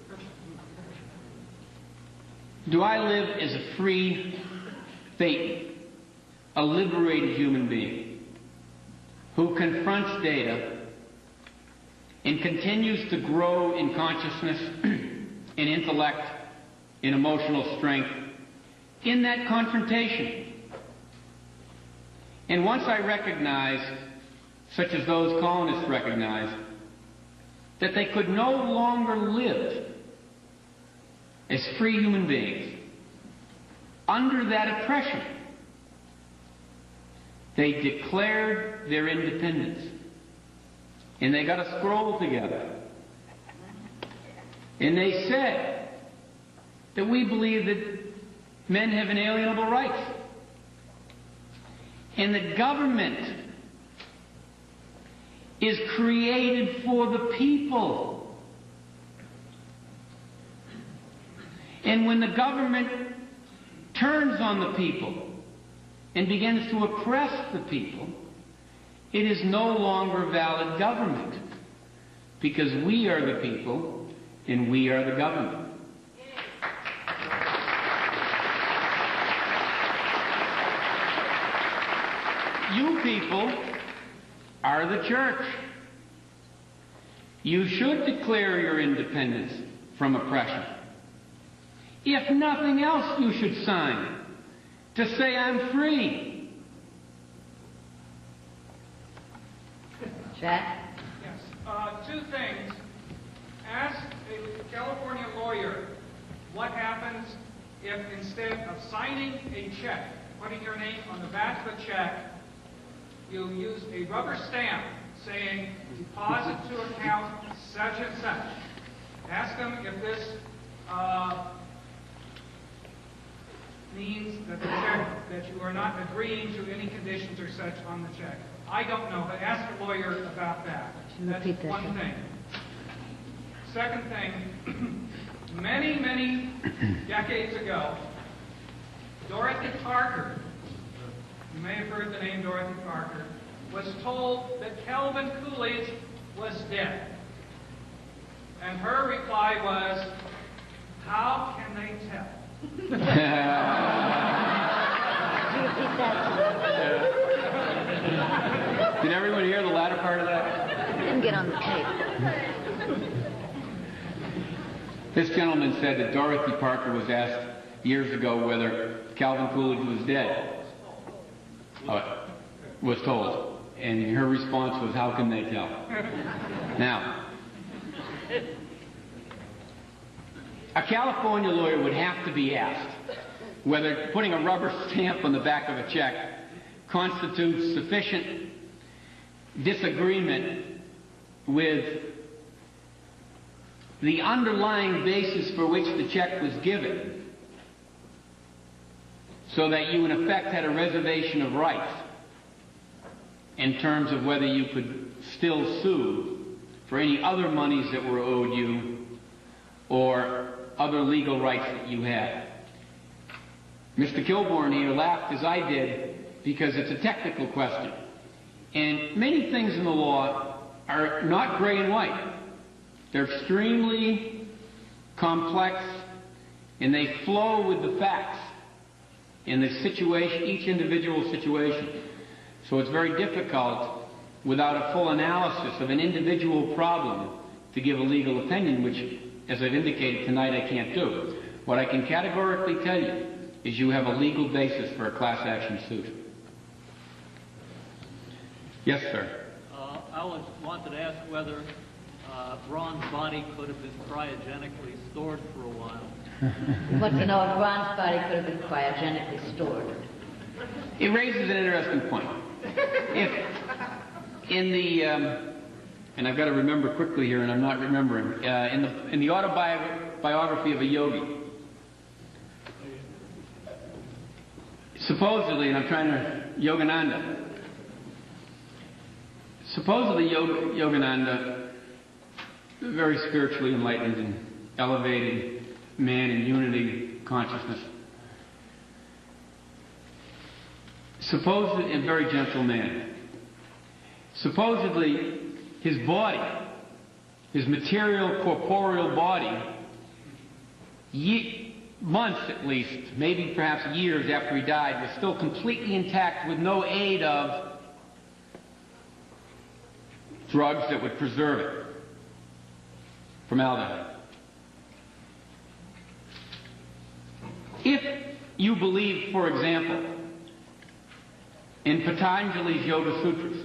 Do I live as a free Thetan, a liberated human being who confronts data and continues to grow in consciousness, in intellect, in emotional strength, in that confrontation? And once I recognized, such as those colonists recognized, that they could no longer live as free human beings, under that oppression, they declared their independence. And they got a scroll together. And they said that we believe that men have inalienable rights. And the government is created for the people. And when the government turns on the people and begins to oppress the people, it is no longer valid government, because we are the people and we are the government. You people are the church. You should declare your independence from oppression. If nothing else, you should sign to say, I'm free. Jack? Yes. Two things. Ask a California lawyer what happens if instead of signing a check, putting your name on the back of a check, you use a rubber stamp saying deposit to account such and such. Ask them if this means that the check, that you are not agreeing to any conditions or such on the check. I don't know, but ask a lawyer about that. That's one thing. Second thing, many, many decades ago, Dorothy Parker, you may have heard the name Dorothy Parker, was told that Calvin Coolidge was dead. And her reply was, how can they tell? Did everyone hear the latter part of that? Didn't get on the tape. This gentleman said that Dorothy Parker was asked years ago whether Calvin Coolidge was dead. Was told. And her response was, how can they tell? Now, a California lawyer would have to be asked whether putting a rubber stamp on the back of a check constitutes sufficient disagreement with the underlying basis for which the check was given, so that you in effect had a reservation of rights in terms of whether you could still sue for any other monies that were owed you or other legal rights that you had. Mr. Kilborn here laughed as I did because it's a technical question. And many things in the law are not gray and white. They're extremely complex, and they flow with the facts in the situation, each individual situation. So it's very difficult, without a full analysis of an individual problem, to give a legal opinion, which, as I've indicated tonight, I can't do. What I can categorically tell you is you have a legal basis for a class action suit. Yes, sir. I wanted to ask whether Ron's body could have been cryogenically stored for a while. What to know if Ron's body could have been cryogenically stored? It raises an interesting point. If in the and I've got to remember quickly here, and I'm not remembering, in the autobiography of a yogi, supposedly, and I'm trying to, Yogananda, supposedly Yogananda, very spiritually enlightened and elevated man in unity consciousness, supposedly a very gentle man. Supposedly, his body, his material, corporeal body, months at least, maybe perhaps years after he died, was still completely intact with no aid of drugs that would preserve it. Formaldehyde. If you believe, for example, in Patanjali's Yoga Sutras,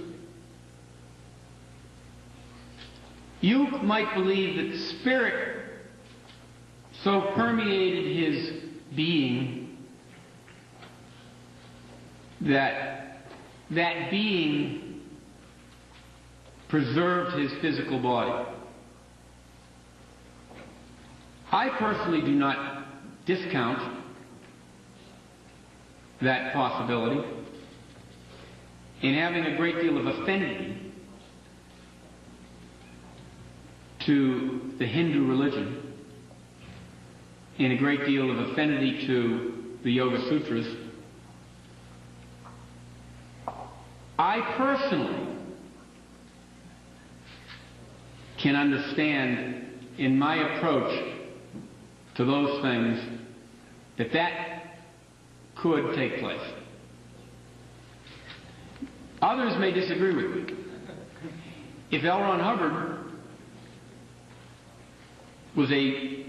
you might believe that the spirit so permeated his being that being preserved his physical body. I personally do not discount that possibility in having a great deal of affinity to the Hindu religion, and a great deal of affinity to the Yoga Sutras. I personally can understand in my approach to those things that could take place. Others may disagree with me. If L. Ron Hubbard was a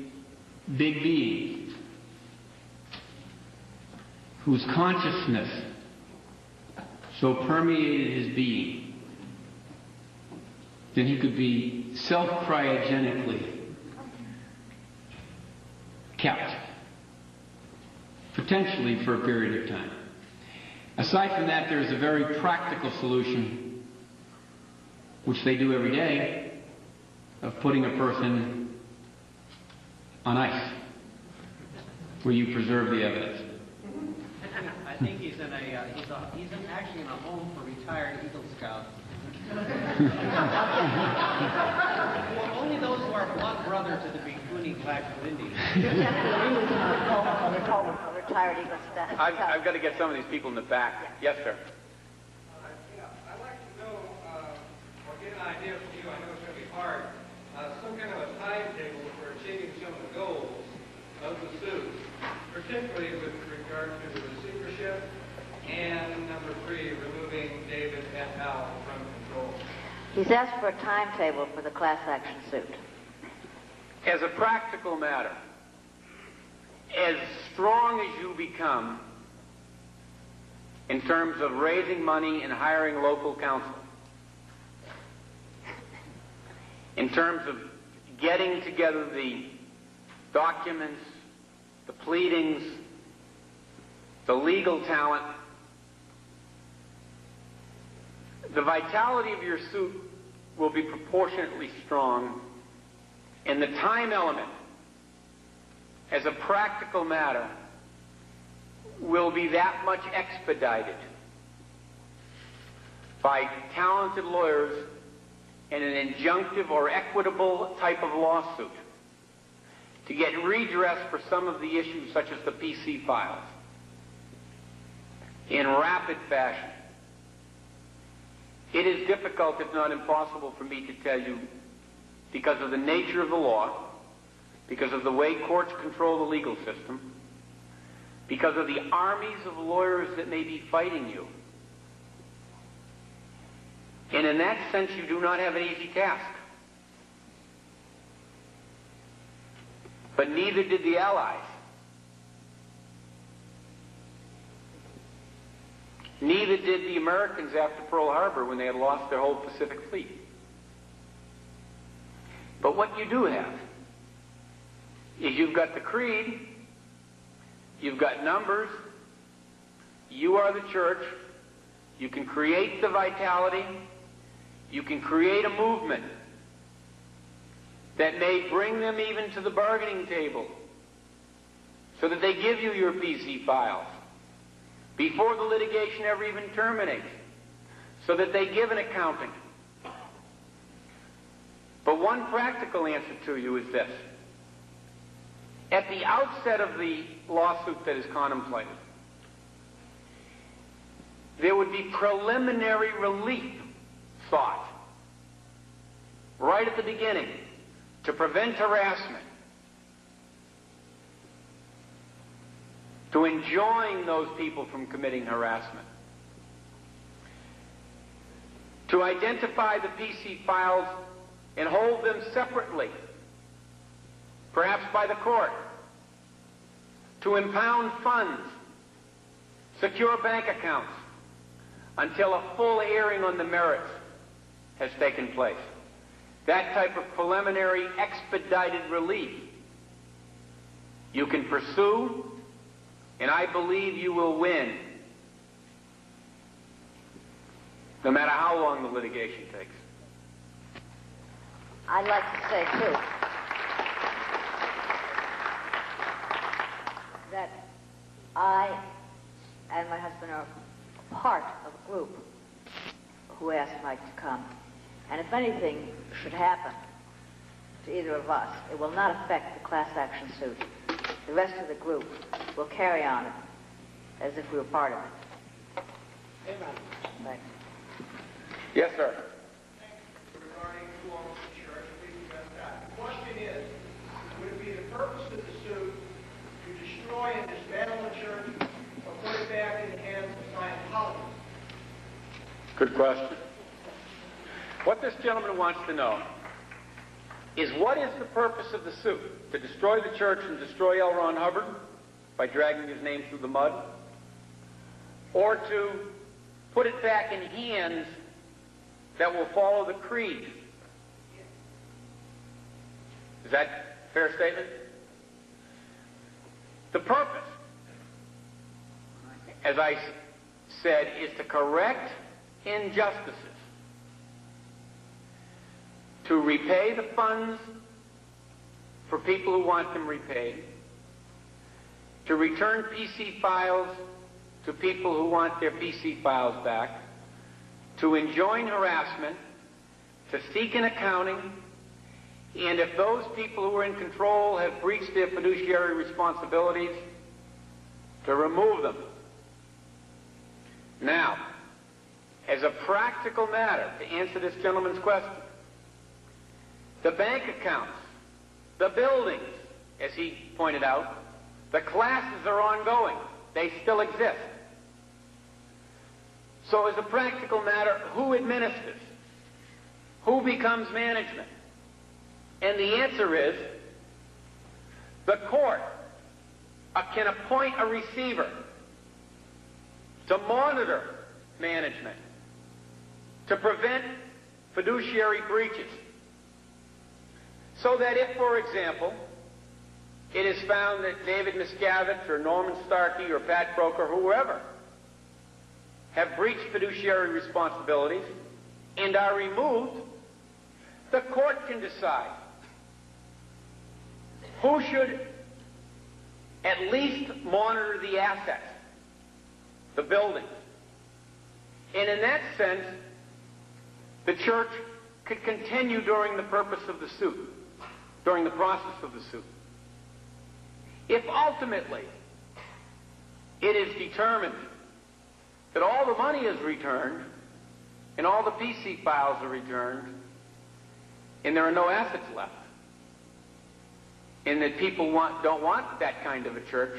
big being whose consciousness so permeated his being, then he could be self-cryogenically kept, potentially for a period of time. Aside from that, there is a very practical solution, which they do every day, of putting a person on ice, where you preserve the evidence. I think he's actually in a home for retired Eagle Scouts. Well, only those who are blood brother to the bikini Blackfoot Indians. Retired Eagle Scout. I've got to get some of these people in the back. Yes, sir. I'd like to know, or get an idea from you, I know it's going to be hard, some kind of a timetable for achieving some of the goals of the suit, particularly with regard to the receivership and, number 3, removing David et al. From control. He's asked for a timetable for the class action suit. As a practical matter, as strong as you become in terms of raising money and hiring local counsel, in terms of getting together the documents, the pleadings, the legal talent, the vitality of your suit will be proportionately strong, and the time element, as a practical matter, will be that much expedited by talented lawyers in an injunctive or equitable type of lawsuit to get redress for some of the issues, such as the PC files, in rapid fashion. It is difficult, if not impossible, for me to tell you, because of the nature of the law, because of the way courts control the legal system, because of the armies of lawyers that may be fighting you. And in that sense, you do not have an easy task. But neither did the Allies. Neither did the Americans after Pearl Harbor when they had lost their whole Pacific Fleet. But what you do have is you've got the creed, you've got numbers, you are the church, you can create the vitality, you can create a movement that may bring them even to the bargaining table so that they give you your PC files before the litigation ever even terminates, so that they give an accounting. But one practical answer to you is this. At the outset of the lawsuit that is contemplated, there would be preliminary relief sought right at the beginning to prevent harassment, to enjoin those people from committing harassment, to identify the PC files and hold them separately, perhaps by the court, to impound funds, secure bank accounts, until a full hearing on the merits has taken place. That type of preliminary expedited relief you can pursue, and I believe you will win no matter how long the litigation takes. I'd like to say, too, that I and my husband are part of a group who asked Mike to come. And if anything should happen to either of us, it will not affect the class action suit. The rest of the group will carry on it as if we were part of it. Amen. Thanks. Yes, sir. Regarding who owns the church, please address that. The question is, would it be the purpose of the suit to destroy and dismantle the church or put it back in the hands of Scientology? Good question. What this gentleman wants to know is, what is the purpose of the suit? To destroy the church and destroy L. Ron Hubbard by dragging his name through the mud? Or to put it back in hands that will follow the creed? Is that a fair statement? The purpose, as I said, is to correct injustices, to repay the funds for people who want them repaid, to return PC files to people who want their PC files back, to enjoin harassment, to seek an accounting, and if those people who are in control have breached their fiduciary responsibilities, to remove them. Now, as a practical matter, to answer this gentleman's question, the bank accounts, the buildings, as he pointed out, the classes are ongoing. They still exist. So as a practical matter, who administers? Who becomes management? And the answer is, the court can appoint a receiver to monitor management, to prevent fiduciary breaches. So that if, for example, it is found that David Miscavige or Norman Starkey or Pat Croker, whoever, have breached fiduciary responsibilities and are removed, the court can decide who should at least monitor the assets, the buildings. And in that sense, the church could continue during the purpose of the suit, during the process of the suit. If ultimately it is determined that all the money is returned and all the PC files are returned and there are no assets left, and that people don't want that kind of a church,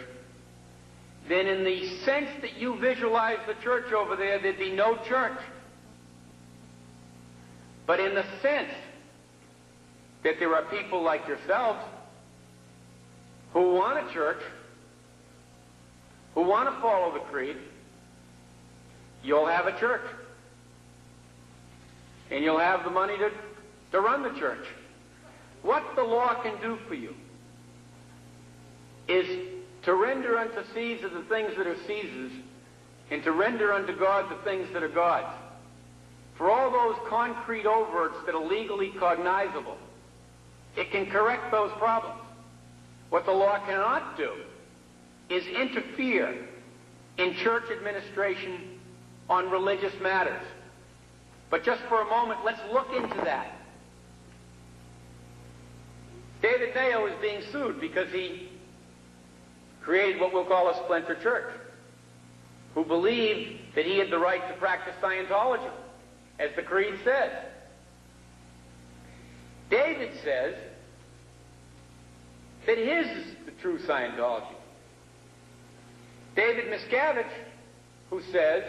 then in the sense that you visualize the church over there, there'd be no church. But in the sense that there are people like yourselves who want a church, who want to follow the creed, you'll have a church. And you'll have the money to run the church. What the law can do for you is to render unto Caesar the things that are Caesar's, and to render unto God the things that are God's. For all those concrete overts that are legally cognizable, it can correct those problems. What the law cannot do is interfere in church administration on religious matters. But just for a moment, let's look into that. David Mayo is being sued because he created what we'll call a splinter church, who believed that he had the right to practice Scientology, as the creed says. David says that his is the true Scientology. David Miscavige, who says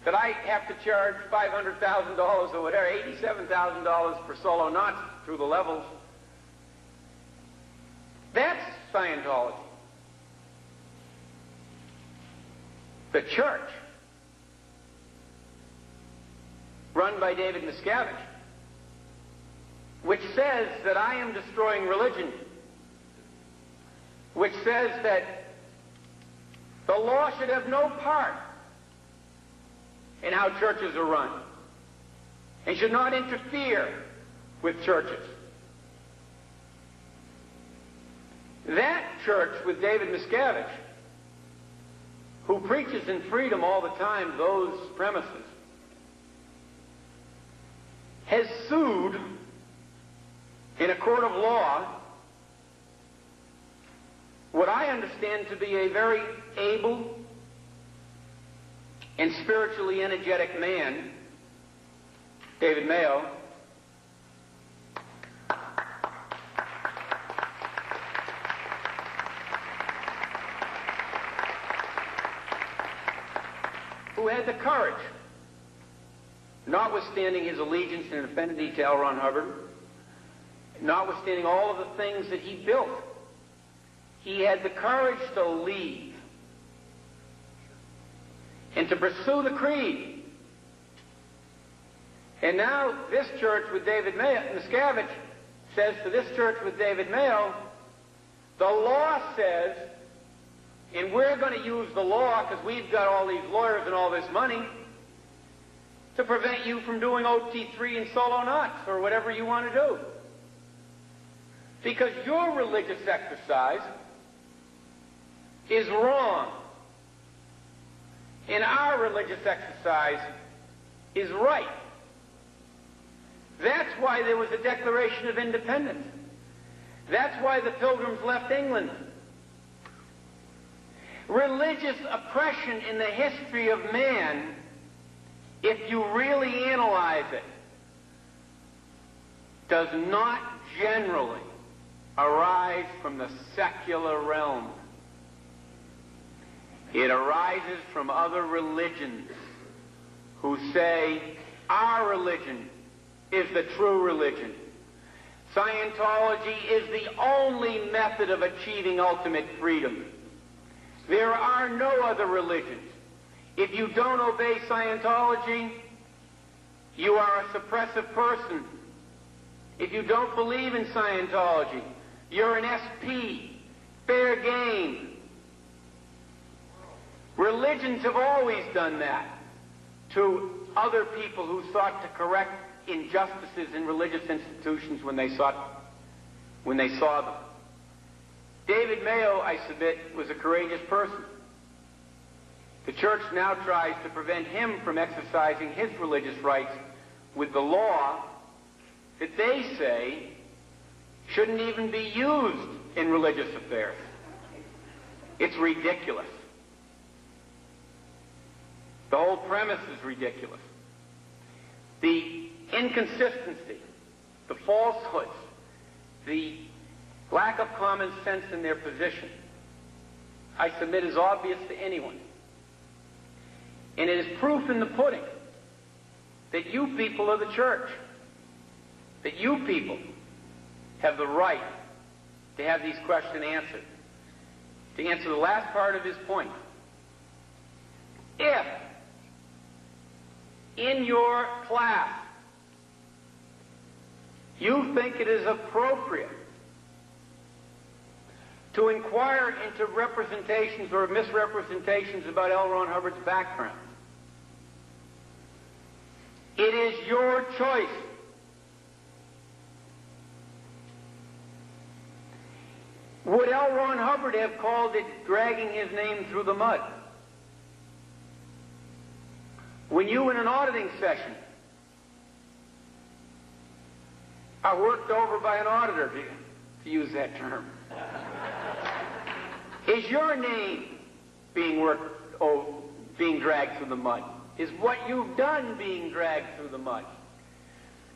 that I have to charge $500,000 or whatever, $87,000 for solo knots through the levels, that's Scientology. The church, run by David Miscavige, which says that I am destroying religion, which says that the law should have no part in how churches are run and should not interfere with churches. That church with David Miscavige, who preaches in freedom all the time, those premises, has sued in a court of law what I understand to be a very able and spiritually energetic man, David Mayo, who had the courage, notwithstanding his allegiance and affinity to L. Ron Hubbard, notwithstanding all of the things that he built, he had the courage to leave and to pursue the creed. And now this church with David Miscavige says to this church with David Mayo, the law says, and we're going to use the law because we've got all these lawyers and all this money to prevent you from doing OT3 and solo knots or whatever you want to do. Because your religious exercise is wrong. And our religious exercise is right. That's why there was a Declaration of Independence. That's why the Pilgrims left England. Religious oppression in the history of man, if you really analyze it, does not generally arise from the secular realm. It arises from other religions who say, our religion is the true religion. Scientology is the only method of achieving ultimate freedom. There are no other religions. If you don't obey Scientology, you are a suppressive person. If you don't believe in Scientology, you're an SP, fair game. Religions have always done that to other people who sought to correct injustices in religious institutions when they saw them. David Mayo, I submit, was a courageous person. The church now tries to prevent him from exercising his religious rights with the law that they say shouldn't even be used in religious affairs. It's ridiculous. The whole premise is ridiculous. The inconsistency, the falsehoods, the lack of common sense in their position, I submit, is obvious to anyone. And it is proof in the pudding that you people are the church, that you people have the right to have these questions answered. To answer the last part of his point, if in your class you think it is appropriate to inquire into representations or misrepresentations about L. Ron Hubbard's background, it is your choice. Would L. Ron Hubbard have called it dragging his name through the mud? When you, in an auditing session, are worked over by an auditor, to use that term, is your name being dragged through the mud? Is what you've done being dragged through the mud?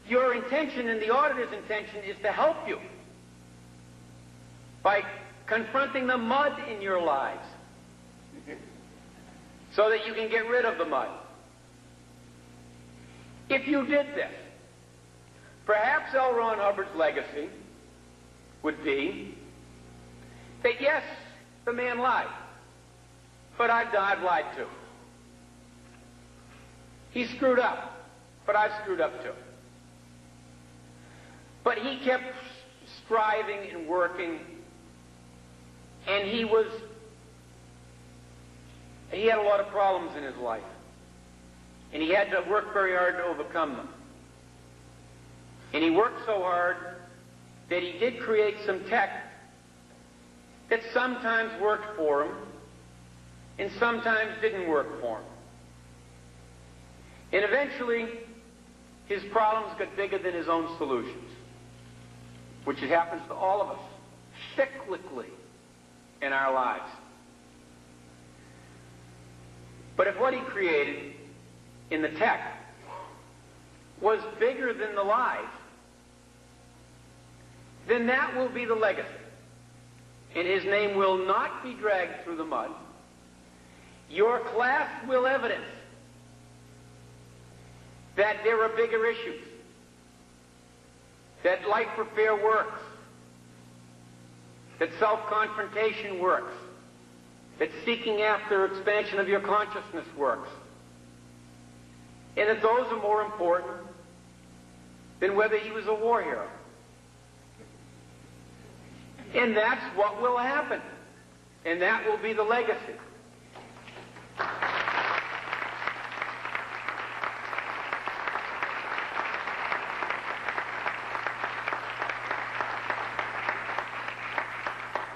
Your intention and the auditor's intention is to help you by confronting the mud in your lives so that you can get rid of the mud. If you did this, perhaps L. Ron Hubbard's legacy would be that, yes, the man lied, but I've lied too. He screwed up, but I've screwed up too. But he kept striving and working, and he had a lot of problems in his life. and he had to work very hard to overcome them. And he worked so hard that he did create some tech that sometimes worked for him and sometimes didn't work for him. And eventually, his problems got bigger than his own solutions, which it happens to all of us cyclically in our lives. But if what he created in the tech was bigger than the lies, then that will be the legacy. And his name will not be dragged through the mud. Your class will evidence that there are bigger issues, that Life for Fair works, that self-confrontation works, that seeking after expansion of your consciousness works, and that those are more important than whether he was a war hero. And that's what will happen. And that will be the legacy.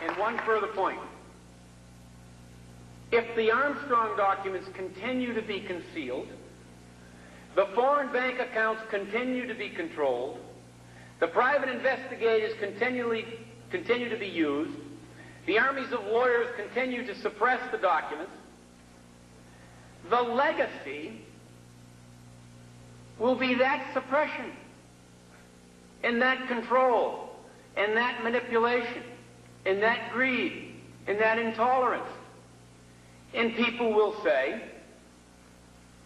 And one further point. If the Armstrong documents continue to be concealed, the foreign bank accounts continue to be controlled, the private investigators continue to be used, the armies of lawyers continue to suppress the documents, the legacy will be that suppression and that control and that manipulation and that greed and that intolerance. And people will say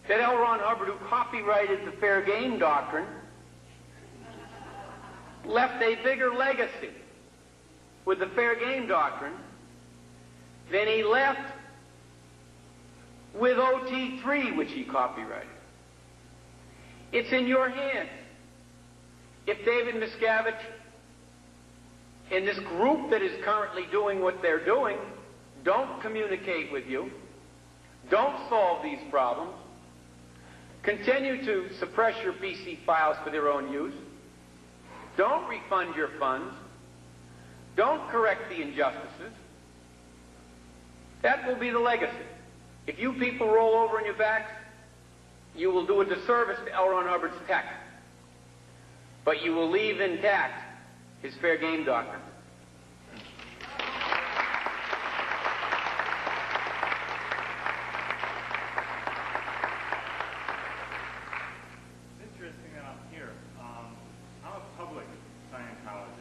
that L. Ron Hubbard, who copyrighted the fair game doctrine, left a bigger legacy with the fair game doctrine than he left with OT3, which he copyrighted. It's in your hands. If David Miscavige and this group that is currently doing what they're doing don't communicate with you, don't solve these problems, continue to suppress your PC files for their own use, don't refund your funds, don't correct the injustices, that will be the legacy. If you people roll over on your backs, you will do a disservice to L. Ron Hubbard's tech. But you will leave intact his fair game doctrine. It's interesting that I'm here. I'm a public Scientologist.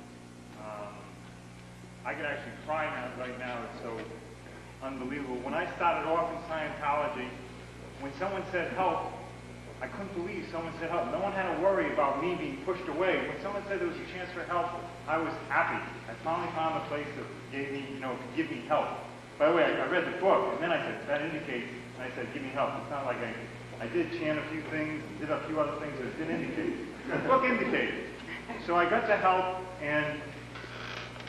I could actually cry right now. It's so unbelievable. When I started off in Scientology, when someone said help, I couldn't believe someone said help. No one had to worry about me being pushed away. When someone said there was a chance for help, I was happy. I finally found a place that gave me, could give me help. By the way, I read the book, and then I said, that indicates, and I said, give me help. It's not like I did chant a few things, did a few other things that it didn't indicate. The book indicated. So I got the help, and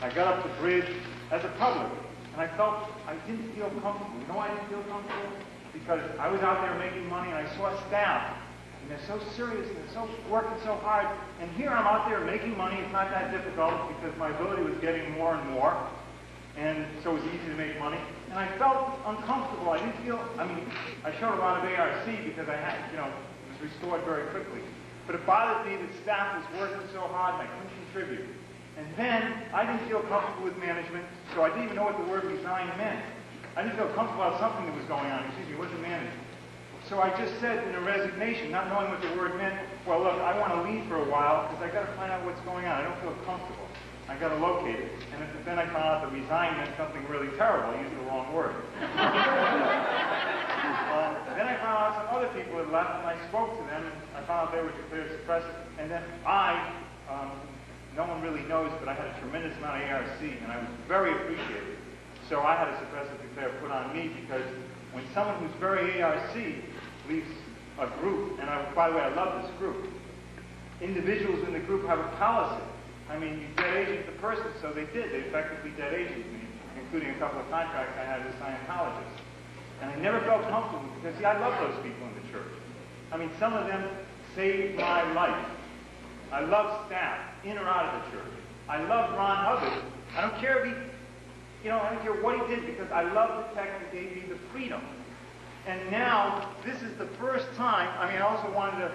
I got up the bridge as a public, and I felt I didn't feel comfortable. You know why I didn't feel comfortable? Because I was out there making money, and I saw staff, and they're so serious, and they're working so hard, and here I'm out there making money. It's not that difficult because my ability was getting more and more, and so it was easy to make money. And I felt uncomfortable. I didn't feel, I showed a lot of ARC because I had, it was restored very quickly. But it bothered me that staff was working so hard and I couldn't contribute. And then I didn't feel comfortable with management, so I didn't even know what the word resign meant. I didn't feel comfortable about something that was going on. What's the management? So I just said in a resignation, not knowing what the word meant, well, look, I want to leave for a while because I got to find out what's going on. I don't feel comfortable. I got to locate it. And then I found out that resign meant something really terrible. I used the wrong word. Then I found out some other people had left, and I spoke to them, and I found out they were declared suppressive. And then no one really knows, but I had a tremendous amount of ARC, and I was very appreciated. So I had a suppressive declare put on me because when someone who's very ARC leaves a group, and by the way, I love this group, individuals in the group have a policy. You dead agent the person, so they did. They effectively dead agented me, including a couple of contracts I had with Scientologists. And I never felt comfortable because, I love those people in the church. I mean, some of them saved my life. I love staff, in or out of the church. I love Ron Hubbard. I don't care if he, I don't care what he did, because I love the text that gave me the freedom. And now, this is the first time, I also wanted to,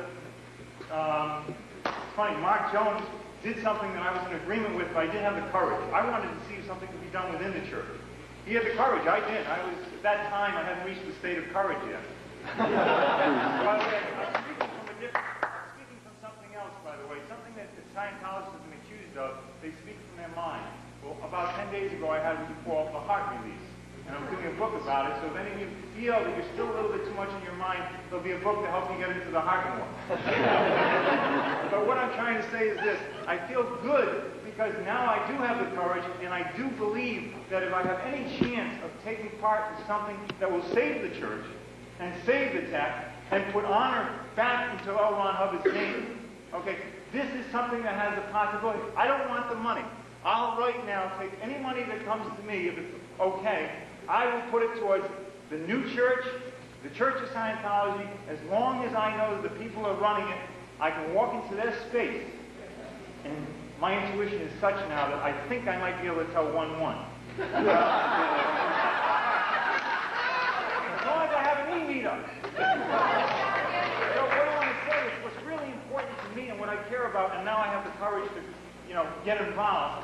it's funny, Mark Jones did something that I was in agreement with, but I didn't have the courage. I wanted to see if something could be done within the church. He had the courage, I didn't. At that time, I hadn't reached the state of courage yet. By the way, I'm speaking from something else, by the way, something that the Scientologists have been accused of. They speak from their mind. Well, about 10 days ago, I had what you call a heart release. And I'm doing a book about it, so if any of you feel that you're still a little bit too much in your mind, there'll be a book to help you get into the heart more. But what I'm trying to say is this. I feel good because now I do have the courage, and I do believe that if I have any chance of taking part in something that will save the church, and save the text, and put honor back into L. Ron Hubbard's name, okay, this is something that has a possibility. I don't want the money. I'll right now take any money that comes to me, if it's okay, I will put it towards the new church, the Church of Scientology. As long as I know that the people are running it, I can walk into their space. And my intuition is such now that I think I might be able to tell 1-1. As long as I have an e-meetup. So what I want to say is what's really important to me and what I care about, and now I have the courage to, get involved.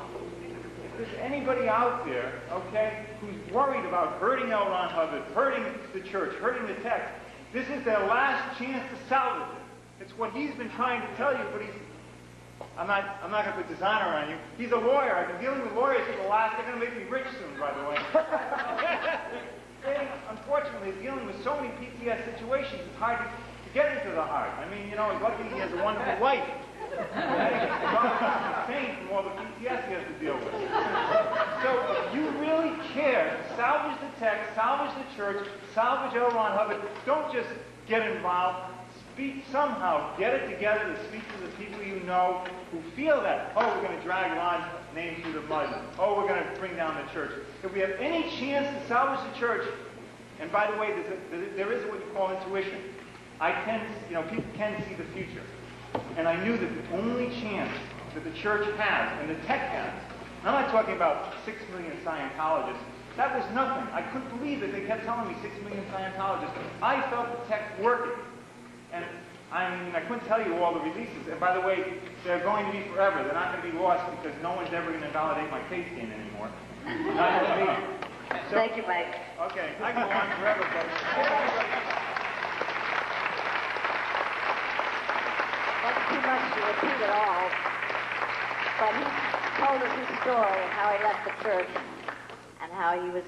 If there's anybody out there, okay, who's worried about hurting L. Ron Hubbard, hurting the church, hurting the text, this is their last chance to salvage it. It's what he's been trying to tell you, but I'm not going to put dishonor on you. He's a lawyer. I've been dealing with lawyers for the last, they're going to make me rich soon, by the way. They, unfortunately, dealing with so many PTS situations, it's hard to get into the heart. He's lucky he has a wonderful wife. He's insane from all the PTS he has to deal with. So if you really care, salvage the text, salvage the church, salvage L. Ron Hubbard, don't just get involved. Speak somehow. Get it together to speak to the people you know who feel that, we're going to drag Ron's name through the mud. We're going to bring down the church. If we have any chance to salvage the church, and by the way, there is what you call intuition. People can see the future. And I knew that the only chance that the church has, and the tech has, and I'm not talking about 6 million Scientologists. That was nothing. I couldn't believe that they kept telling me 6 million Scientologists. I felt the tech working. And I couldn't tell you all the releases. And by the way, they're going to be forever. They're not going to be lost because no one's ever going to validate my case game anymore. Not even me. So, thank you, Mike. Okay, I can go on forever, but That's too much to repeat at all. But he told us his story and how he left the church and how he was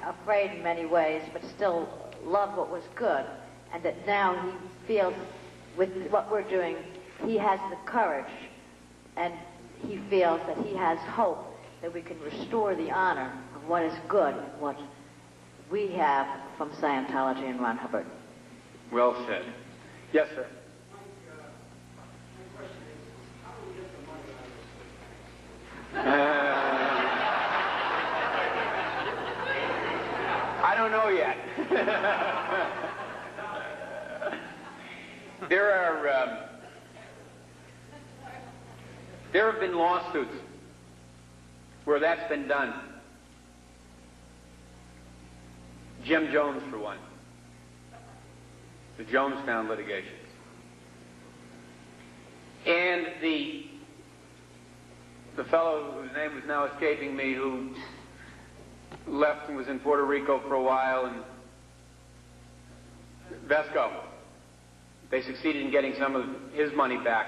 afraid in many ways, but still loved what was good. And that now he feels, with what we're doing, he has the courage, and he feels that he has hope that we can restore the honor of what is good, what we have from Scientology and Ron Hubbard. Well said. Yes, sir. I don't know yet. There have been lawsuits where that's been done. Jim Jones, for one. The Jonestown litigation. And the fellow whose name is now escaping me, who left and was in Puerto Rico for a while, and Vesco. They succeeded in getting some of his money back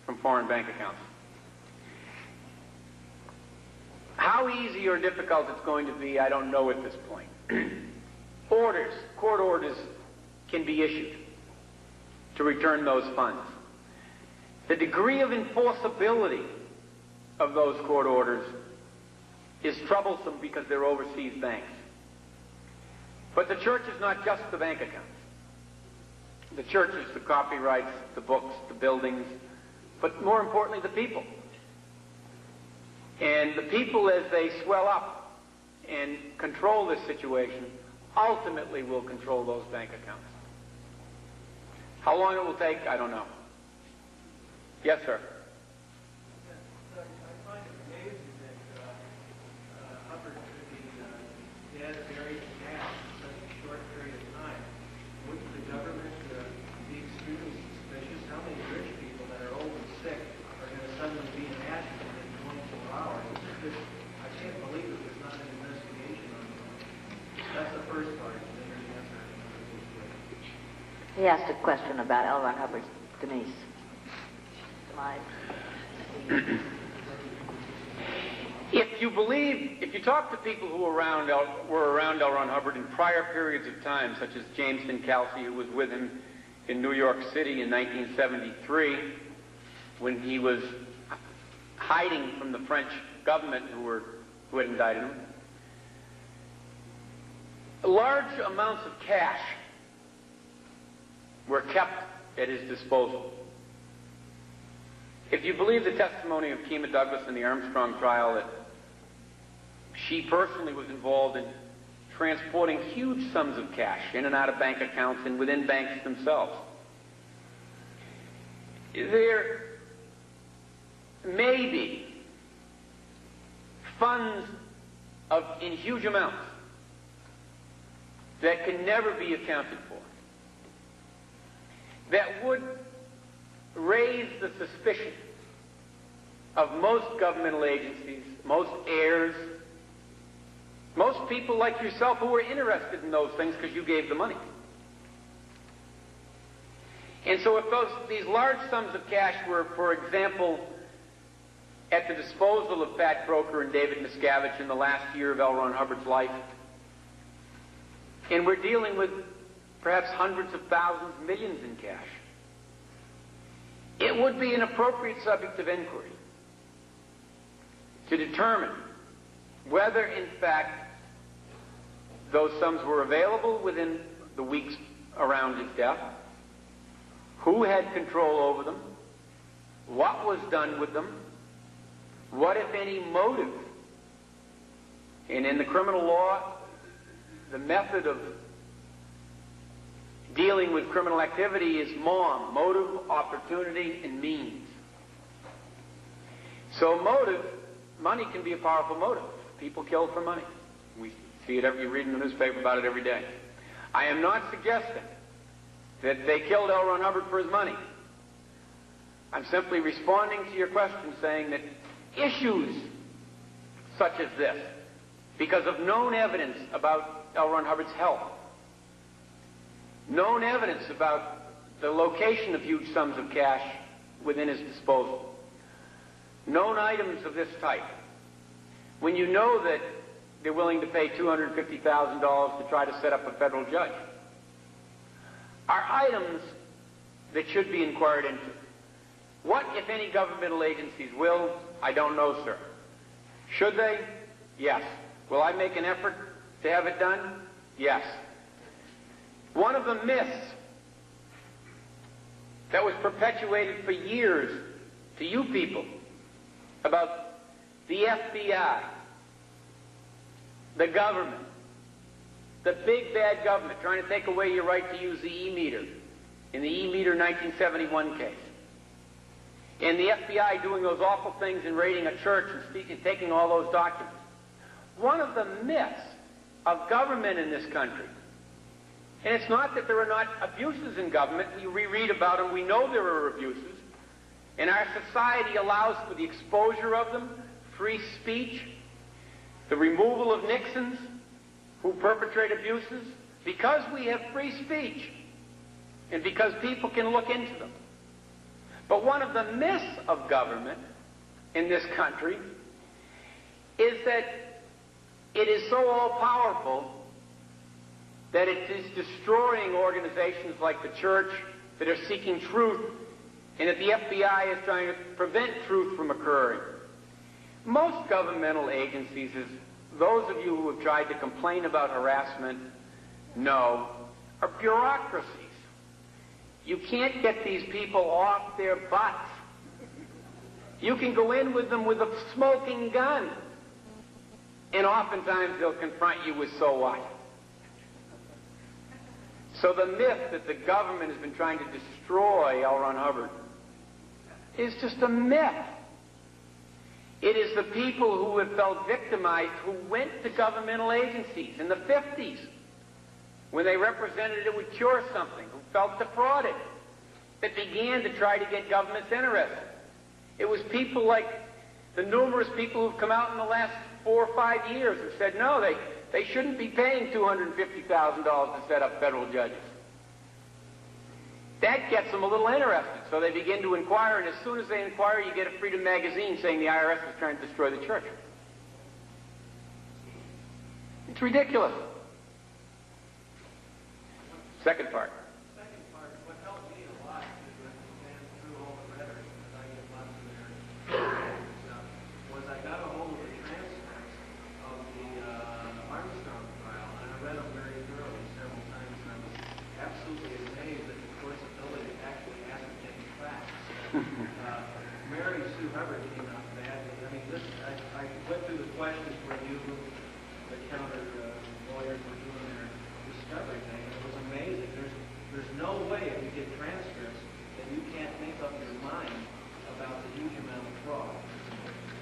from foreign bank accounts. How easy or difficult it's going to be, I don't know at this point. Court orders can be issued to return those funds. The degree of enforceability of those court orders is troublesome because they're overseas banks. But the church is not just the bank accounts. The church is the copyrights, the books, the buildings, but more importantly, the people. And the people, as they swell up and control this situation, ultimately will control those bank accounts. How long it will take, I don't know. Yes, sir. I find it amazing that Hubbard could be dead, buried, and cast in such a short period of time. Wouldn't the government be extremely suspicious? How many rich people that are old and sick are going to suddenly be in ashes within 24 hours? I can't believe that there's not an investigation on it. That's the first part. And then there's the answer. He asked a question about L. Ron Hubbard's Denise. If you talk to people who were around L. Ron Hubbard in prior periods of time, such as James Kelsey, who was with him in New York City in 1973, when he was hiding from the French government who had indicted him, large amounts of cash were kept at his disposal. If you believe the testimony of Kema Douglas in the Armstrong trial, that she personally was involved in transporting huge sums of cash in and out of bank accounts and within banks themselves. There may be funds in huge amounts that can never be accounted for, that would raise the suspicion of most governmental agencies, most heirs, most people like yourself who were interested in those things because you gave the money. And so if these large sums of cash were, for example, at the disposal of Pat Croker and David Miscavige in the last year of L. Ron Hubbard's life, and we're dealing with perhaps hundreds of thousands, millions in cash, it would be an appropriate subject of inquiry to determine whether, in fact, those sums were available within the weeks around his death, who had control over them, what was done with them, what, if any, motive. And in the criminal law, the method of dealing with criminal activity is MOM, motive, opportunity, and means. So motive, money can be a powerful motive. People kill for money. We see it you read in the newspaper about it every day. I am not suggesting that they killed L. Ron Hubbard for his money. I'm simply responding to your question, saying that issues such as this, because of known evidence about L. Ron Hubbard's health, known evidence about the location of huge sums of cash within his disposal, known items of this type, when you know that they're willing to pay $250,000 to try to set up a federal judge, are items that should be inquired into. What, if any, governmental agencies will? I don't know, sir. Should they? Yes. Will I make an effort to have it done? Yes. One of the myths that was perpetuated for years to you people about the FBI, the government, the big bad government trying to take away your right to use the e-meter in the e-meter 1971 case, and the FBI doing those awful things in raiding a church and taking all those documents. One of the myths of government in this country, and it's not that there are not abuses in government. We reread about them. We know there are abuses. And our society allows for the exposure of them, free speech, the removal of Nixons who perpetrate abuses, because we have free speech and because people can look into them. But one of the myths of government in this country is that it is so all-powerful that it is destroying organizations like the church that are seeking truth, and that the FBI is trying to prevent truth from occurring. Most governmental agencies, as those of you who have tried to complain about harassment know, are bureaucracies. You can't get these people off their butts. You can go in with them with a smoking gun, and oftentimes they'll confront you with, so what? So the myth that the government has been trying to destroy L. Ron Hubbard is just a myth. It is the people who have felt victimized who went to governmental agencies in the 50s when they represented it would cure something, who felt defrauded, that began to try to get governments interested. It was people like the numerous people who've come out in the last 4 or 5 years who said, no, they shouldn't be paying $250,000 to set up federal judges. That gets them a little interested, so they begin to inquire, and as soon as they inquire, you get a Freedom magazine saying the IRS is trying to destroy the church. It's ridiculous. Second part. What helped me a lot is when through all the rhetoric, because I get lots of their stuff, was I got a hold of the transcripts of the Armstrong trial, and I read them very thoroughly several times, and I was absolutely amazed at the court's ability to actually ascertain facts. Mary Sue Hubbard came out badly. I mean, I went through the questions where you, the counter lawyers, were doing their discovery thing. It was amazing. There's no way if you get transcripts that you can't make up your mind about the huge amount of fraud.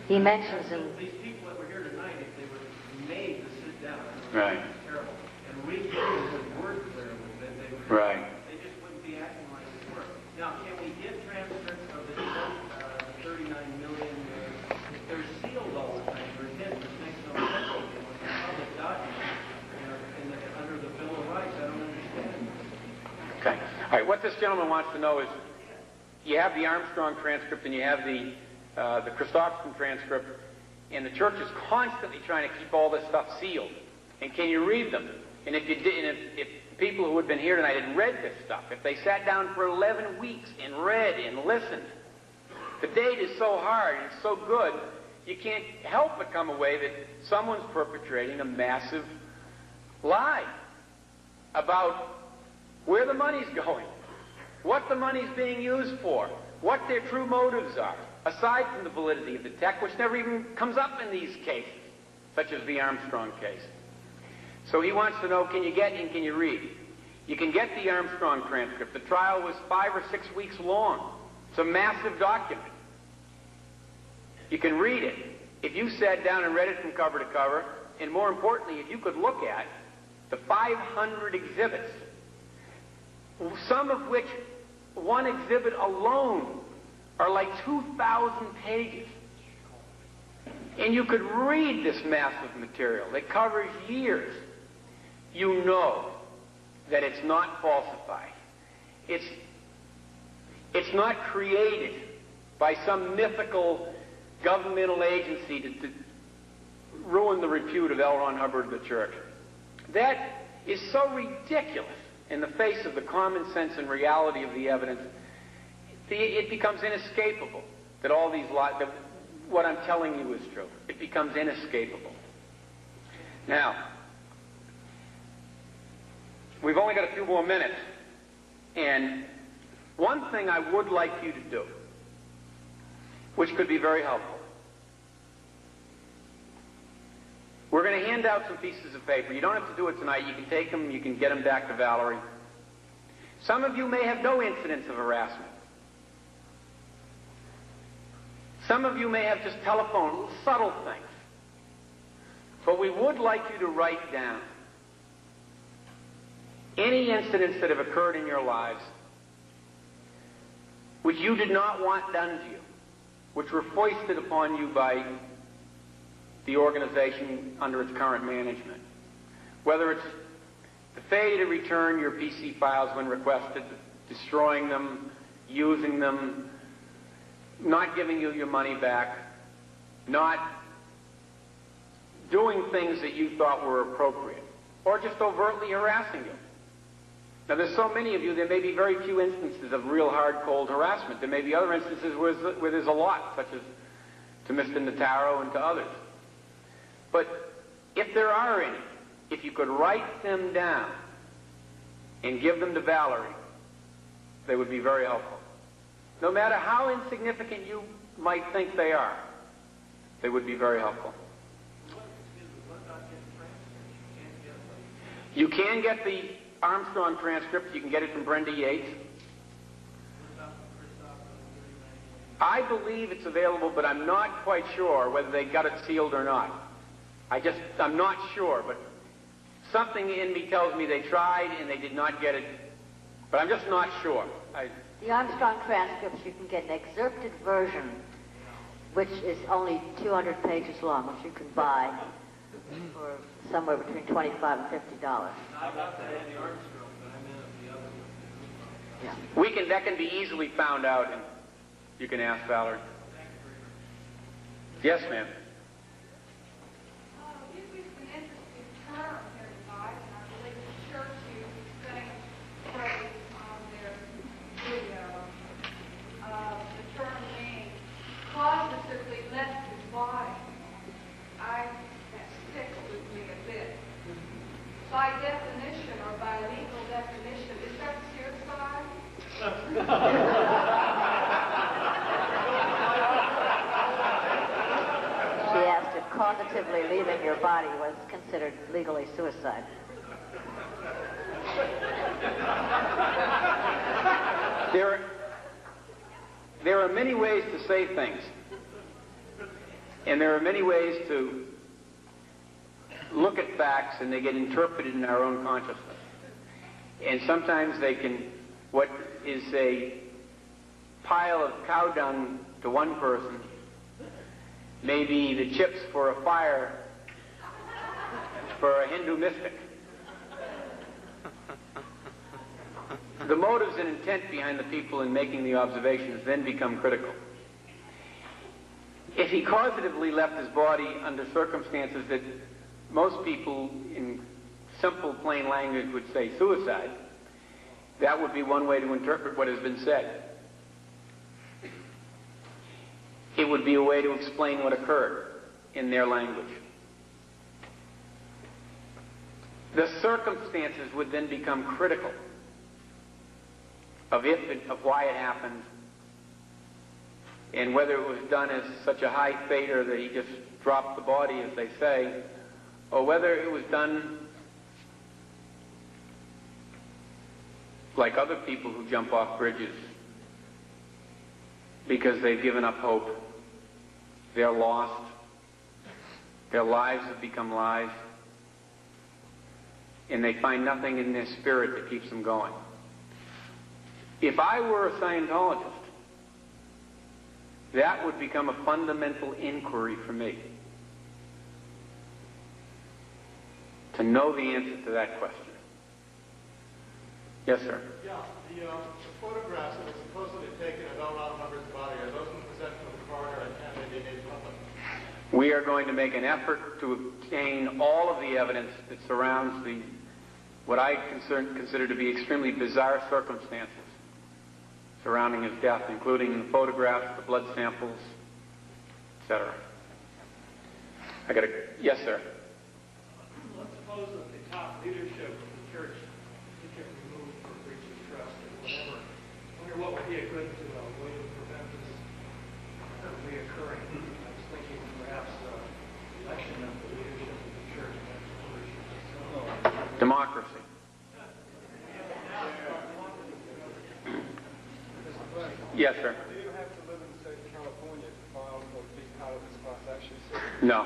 He mentions in... These people that were here tonight, if they were made to sit down, Right. it was terrible, and read through the word clearly, that they would, Right. they just wouldn't be acting like they were. Now, can we get transcripts of the 39 million? If they're sealed all the time, they're hidden, which makes no sense. It's a public document, under the Bill of Rights. I don't understand. Okay. All right, what this gentleman wants to know is, you have the Armstrong transcript and you have the Christopherson transcript, and the church is constantly trying to keep all this stuff sealed. And can you read them? And if you did, and if people who had been here tonight had read this stuff, if they sat down for 11 weeks and read and listened, the date is so hard and so good, you can't help but come away that someone's perpetrating a massive lie about where the money's going, what the money's being used for, what their true motives are, aside from the validity of the text, which never even comes up in these cases, such as the Armstrong case. So he wants to know, can you get and can you read? You can get the Armstrong transcript. The trial was 5 or 6 weeks long. It's a massive document. You can read it. If you sat down and read it from cover to cover, and more importantly, if you could look at the 500 exhibits, some of which one exhibit alone are like 2,000 pages. And you could read this massive material that covers years. You know that it's not falsified. It's not created by some mythical governmental agency to ruin the repute of L. Ron Hubbard and the church. That is so ridiculous in the face of the common sense and reality of the evidence. It becomes inescapable that all these lies, that what I'm telling you is true. It becomes inescapable. Now, we've only got a few more minutes, and one thing I would like you to do, which could be very helpful. We're going to hand out some pieces of paper. You don't have to do it tonight. You can take them, you can get them back to Valerie. Some of you may have no incidents of harassment. Some of you may have just telephone, subtle things. But we would like you to write down any incidents that have occurred in your lives which you did not want done to you, which were foisted upon you by the organization under its current management. Whether it's the failure to return your PC files when requested, destroying them, using them, not giving you your money back, not doing things that you thought were appropriate, or just overtly harassing you. Now, there's so many of you, there may be very few instances of real hard, cold harassment. There may be other instances where there's a lot, such as to Mr. Notaro and to others. But if there are any, if you could write them down and give them to Valerie, they would be very helpful. No matter how insignificant you might think they are, they would be very helpful. You can get the Armstrong transcript. You can get it from Brenda Yates. I believe it's available, but I'm not quite sure whether they got it sealed or not. I'm not sure, but something in me tells me they tried and they did not get it, but I'm just not sure. The Armstrong transcripts, you can get an excerpted version, which is only 200 pages long, which you can buy for somewhere between $25 and $50. Yeah. That can be easily found out, and you can ask Valerie. Yes, ma'am. Positively left his body. That sticks with me a bit. By definition, or by legal definition, is that suicide? She asked if cognitively leaving your body was considered legally suicide. There are many ways to say things, and there are many ways to look at facts, and they get interpreted in our own consciousness. And sometimes what is a pile of cow dung to one person may be the chips for a fire for a Hindu mystic. The motives and intent behind the people in making the observations then become critical. If he causatively left his body under circumstances that most people in simple, plain language would say suicide, that would be one way to interpret what has been said. It would be a way to explain what occurred in their language. The circumstances would then become critical of why it happened, and whether it was done as such a high fader that he just dropped the body, as they say, or whether it was done like other people who jump off bridges because they've given up hope. They're lost. Their lives have become lies, and they find nothing in their spirit that keeps them going. If I were a Scientologist, that would become a fundamental inquiry for me, to know the answer to that question. Yes, sir. Yeah, the photographs that were supposedly taken of L. Ron Hubbard's body, are those in the possession of the coroner and can they be made public? We are going to make an effort to obtain all of the evidence that surrounds what I consider to be extremely bizarre circumstances surrounding his death, including the photographs, the blood samples, etc. Yes, sir. Let's suppose that the top leadership of the church get removed for breach of trust or whatever. I wonder what would be a good way to prevent this from reoccurring. I was thinking perhaps election of the leadership of the church. Democracy. Yes, sir. Do you have to live in the state of California to file or be part of this class action suit? No.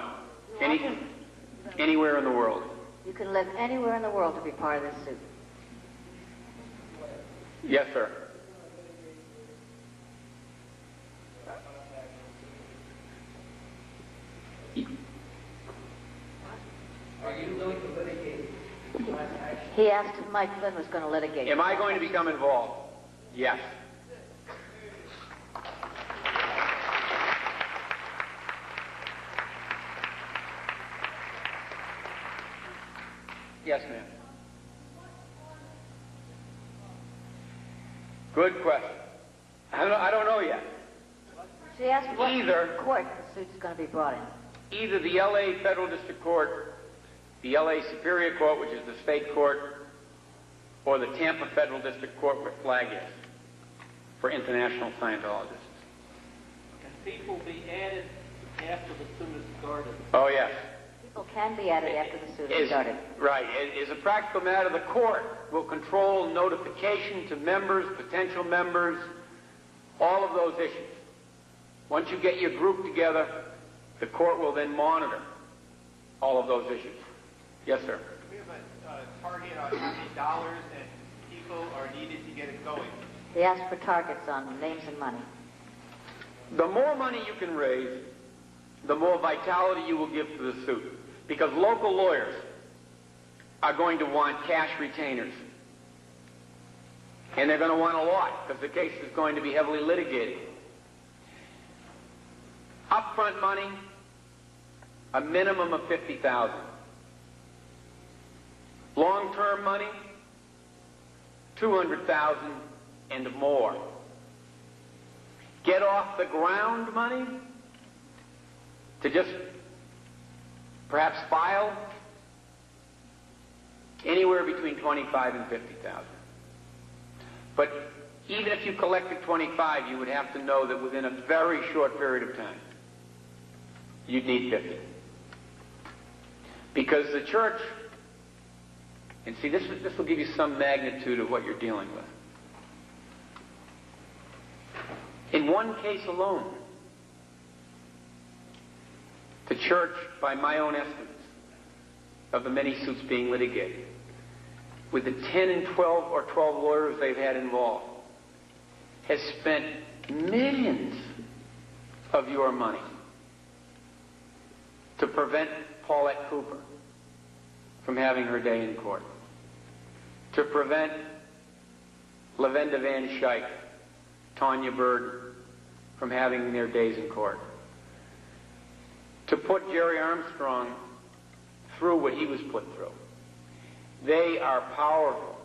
Anywhere in the world. You can live anywhere in the world to be part of this suit. Yes, sir. Are you going to litigate class action? He asked if Mike Flynn was going to litigate. Am I going to become involved? Yes. Yes, ma'am. Good question. I don't know yet. She asked what court the suit's going to be brought in. Either the L.A. Federal District Court, the L.A. Superior Court, which is the state court, or the Tampa Federal District Court, where Flag is, for international Scientologists. Can people be added after the suit is started? Oh, yes. People can be added after the suit is started. Right. As a practical matter, the court will control notification to members, potential members, all of those issues. Once you get your group together, the court will then monitor all of those issues. Yes, sir. Do we have a target on how many dollars and people are needed to get it going? They ask for targets on names and money. The more money you can raise, the more vitality you will give to the suit. Because local lawyers are going to want cash retainers. And they're going to want a lot, because the case is going to be heavily litigated. Upfront money, a minimum of $50,000. Long-term money, $200,000 and more. Get off the ground money to just perhaps file anywhere between $25,000 and $50,000. But even if you collected $25,000, you would have to know that within a very short period of time, you'd need $50,000. Because the church, and see, this will give you some magnitude of what you're dealing with. In one case alone, the church, by my own estimates, of the many suits being litigated, with the 10 and 12 or 12 lawyers they've had involved, has spent millions of your money to prevent Paulette Cooper from having her day in court, to prevent Lavenda Van Schaik, Tanya Bird from having their days in court, to put Jerry Armstrong through what he was put through. They are powerful.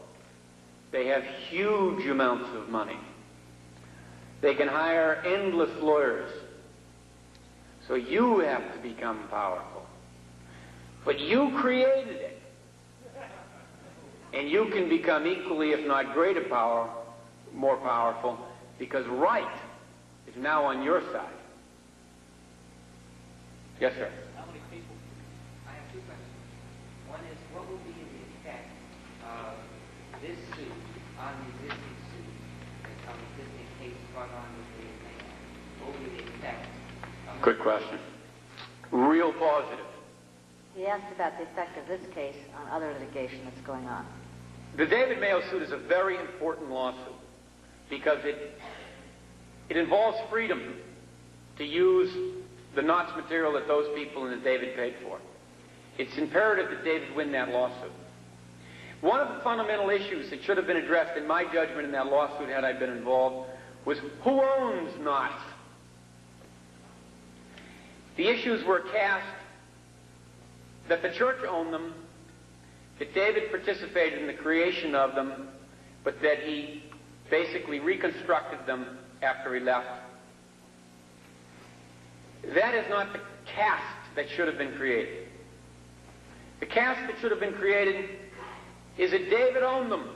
They have huge amounts of money. They can hire endless lawyers. So you have to become powerful. But you created it. And you can become equally, if not greater power, more powerful, because right is now on your side. Yes, sir. How many people? I have two questions. One is, what will be the effect of this suit on the existing suit, on the existing case brought on with the man? What will be the effect? Good question. Real positive. He asked about the effect of this case on other litigation that's going on. The David Mayo suit is a very important lawsuit because it involves freedom to use the Knots material that those people and that David paid for. It's imperative that David win that lawsuit. One of the fundamental issues that should have been addressed in my judgment in that lawsuit had I been involved was who owns Knots? The issues were cast that the church owned them, that David participated in the creation of them, but that he basically reconstructed them after he left. That is not the cast that should have been created. The cast that should have been created is that David owned them.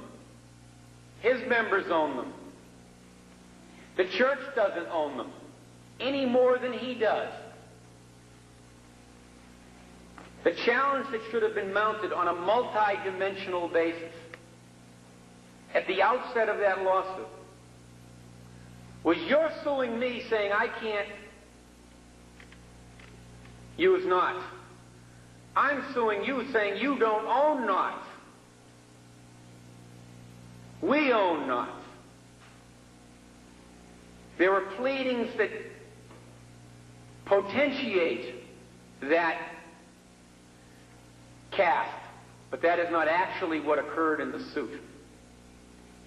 His members own them. The church doesn't own them any more than he does. The challenge that should have been mounted on a multi-dimensional basis at the outset of that lawsuit was you're suing me saying I can't use Knots. I'm suing you saying you don't own Knots. We own Knots. There are pleadings that potentiate that cast, but that is not actually what occurred in the suit.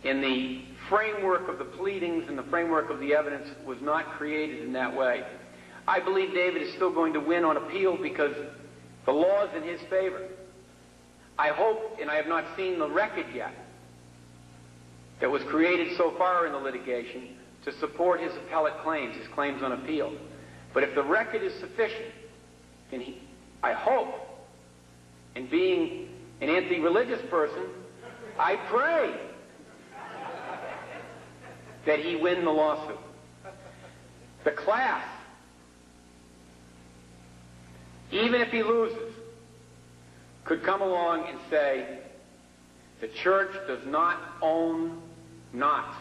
In the framework of the pleadings and the framework of the evidence was not created in that way. I believe David is still going to win on appeal because the law is in his favor. I hope, and I have not seen the record yet, that was created so far in the litigation to support his appellate claims, his claims on appeal. But if the record is sufficient, and I hope, and being an anti-religious person, I pray that he win the lawsuit. The class, even if he loses, could come along and say, the church does not own not.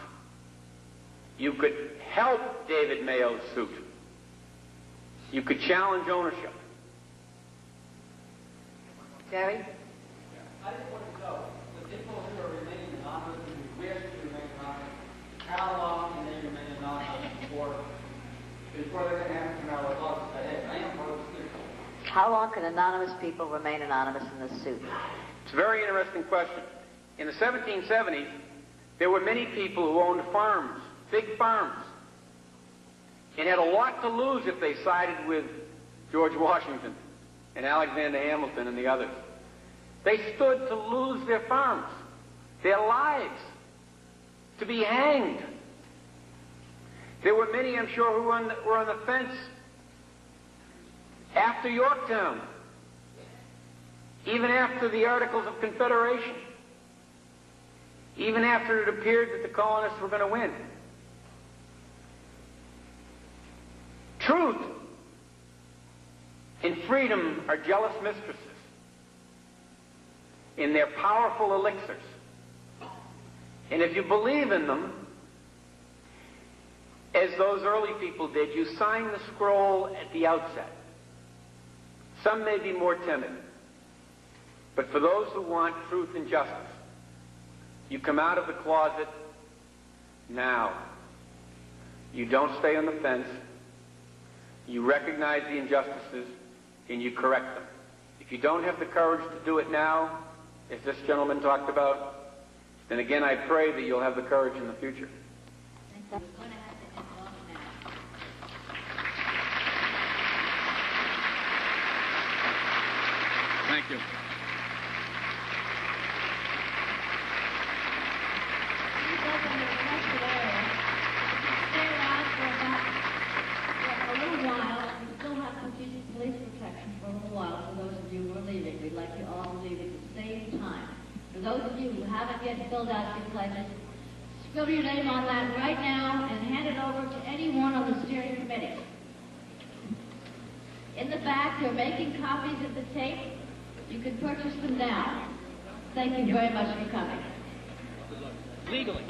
You could help David Mayo's suit. You could challenge ownership. Jerry? I just want to know, the people who are remaining anonymous and who wish to remain anonymous, how long can they remain anonymous before they're going to have to come out with us and say, hey, I am part of the suit? How long can anonymous people remain anonymous in this suit? It's a very interesting question. In the 1770s, there were many people who owned farms, big farms, and had a lot to lose if they sided with George Washington and Alexander Hamilton and the others. They stood to lose their farms, their lives, to be hanged. There were many, I'm sure, who were on the fence after Yorktown, even after the Articles of Confederation, even after it appeared that the colonists were going to win. Truth and freedom are jealous mistresses in their powerful elixirs. And if you believe in them, as those early people did, you sign the scroll at the outset. Some may be more timid, but for those who want truth and justice, you come out of the closet now. You don't stay on the fence. You recognize the injustices and you correct them. If you don't have the courage to do it now, as this gentleman talked about, then again I pray that you'll have the courage in the future. Thank you. Police protection for a little while for those of you who are leaving. We'd like you all to leave at the same time. For those of you who haven't yet filled out your pledges, scribble your name on that right now and hand it over to anyone on the steering committee. In the back, they're making copies of the tape. You can purchase them now. Thank you very much for coming. Legally.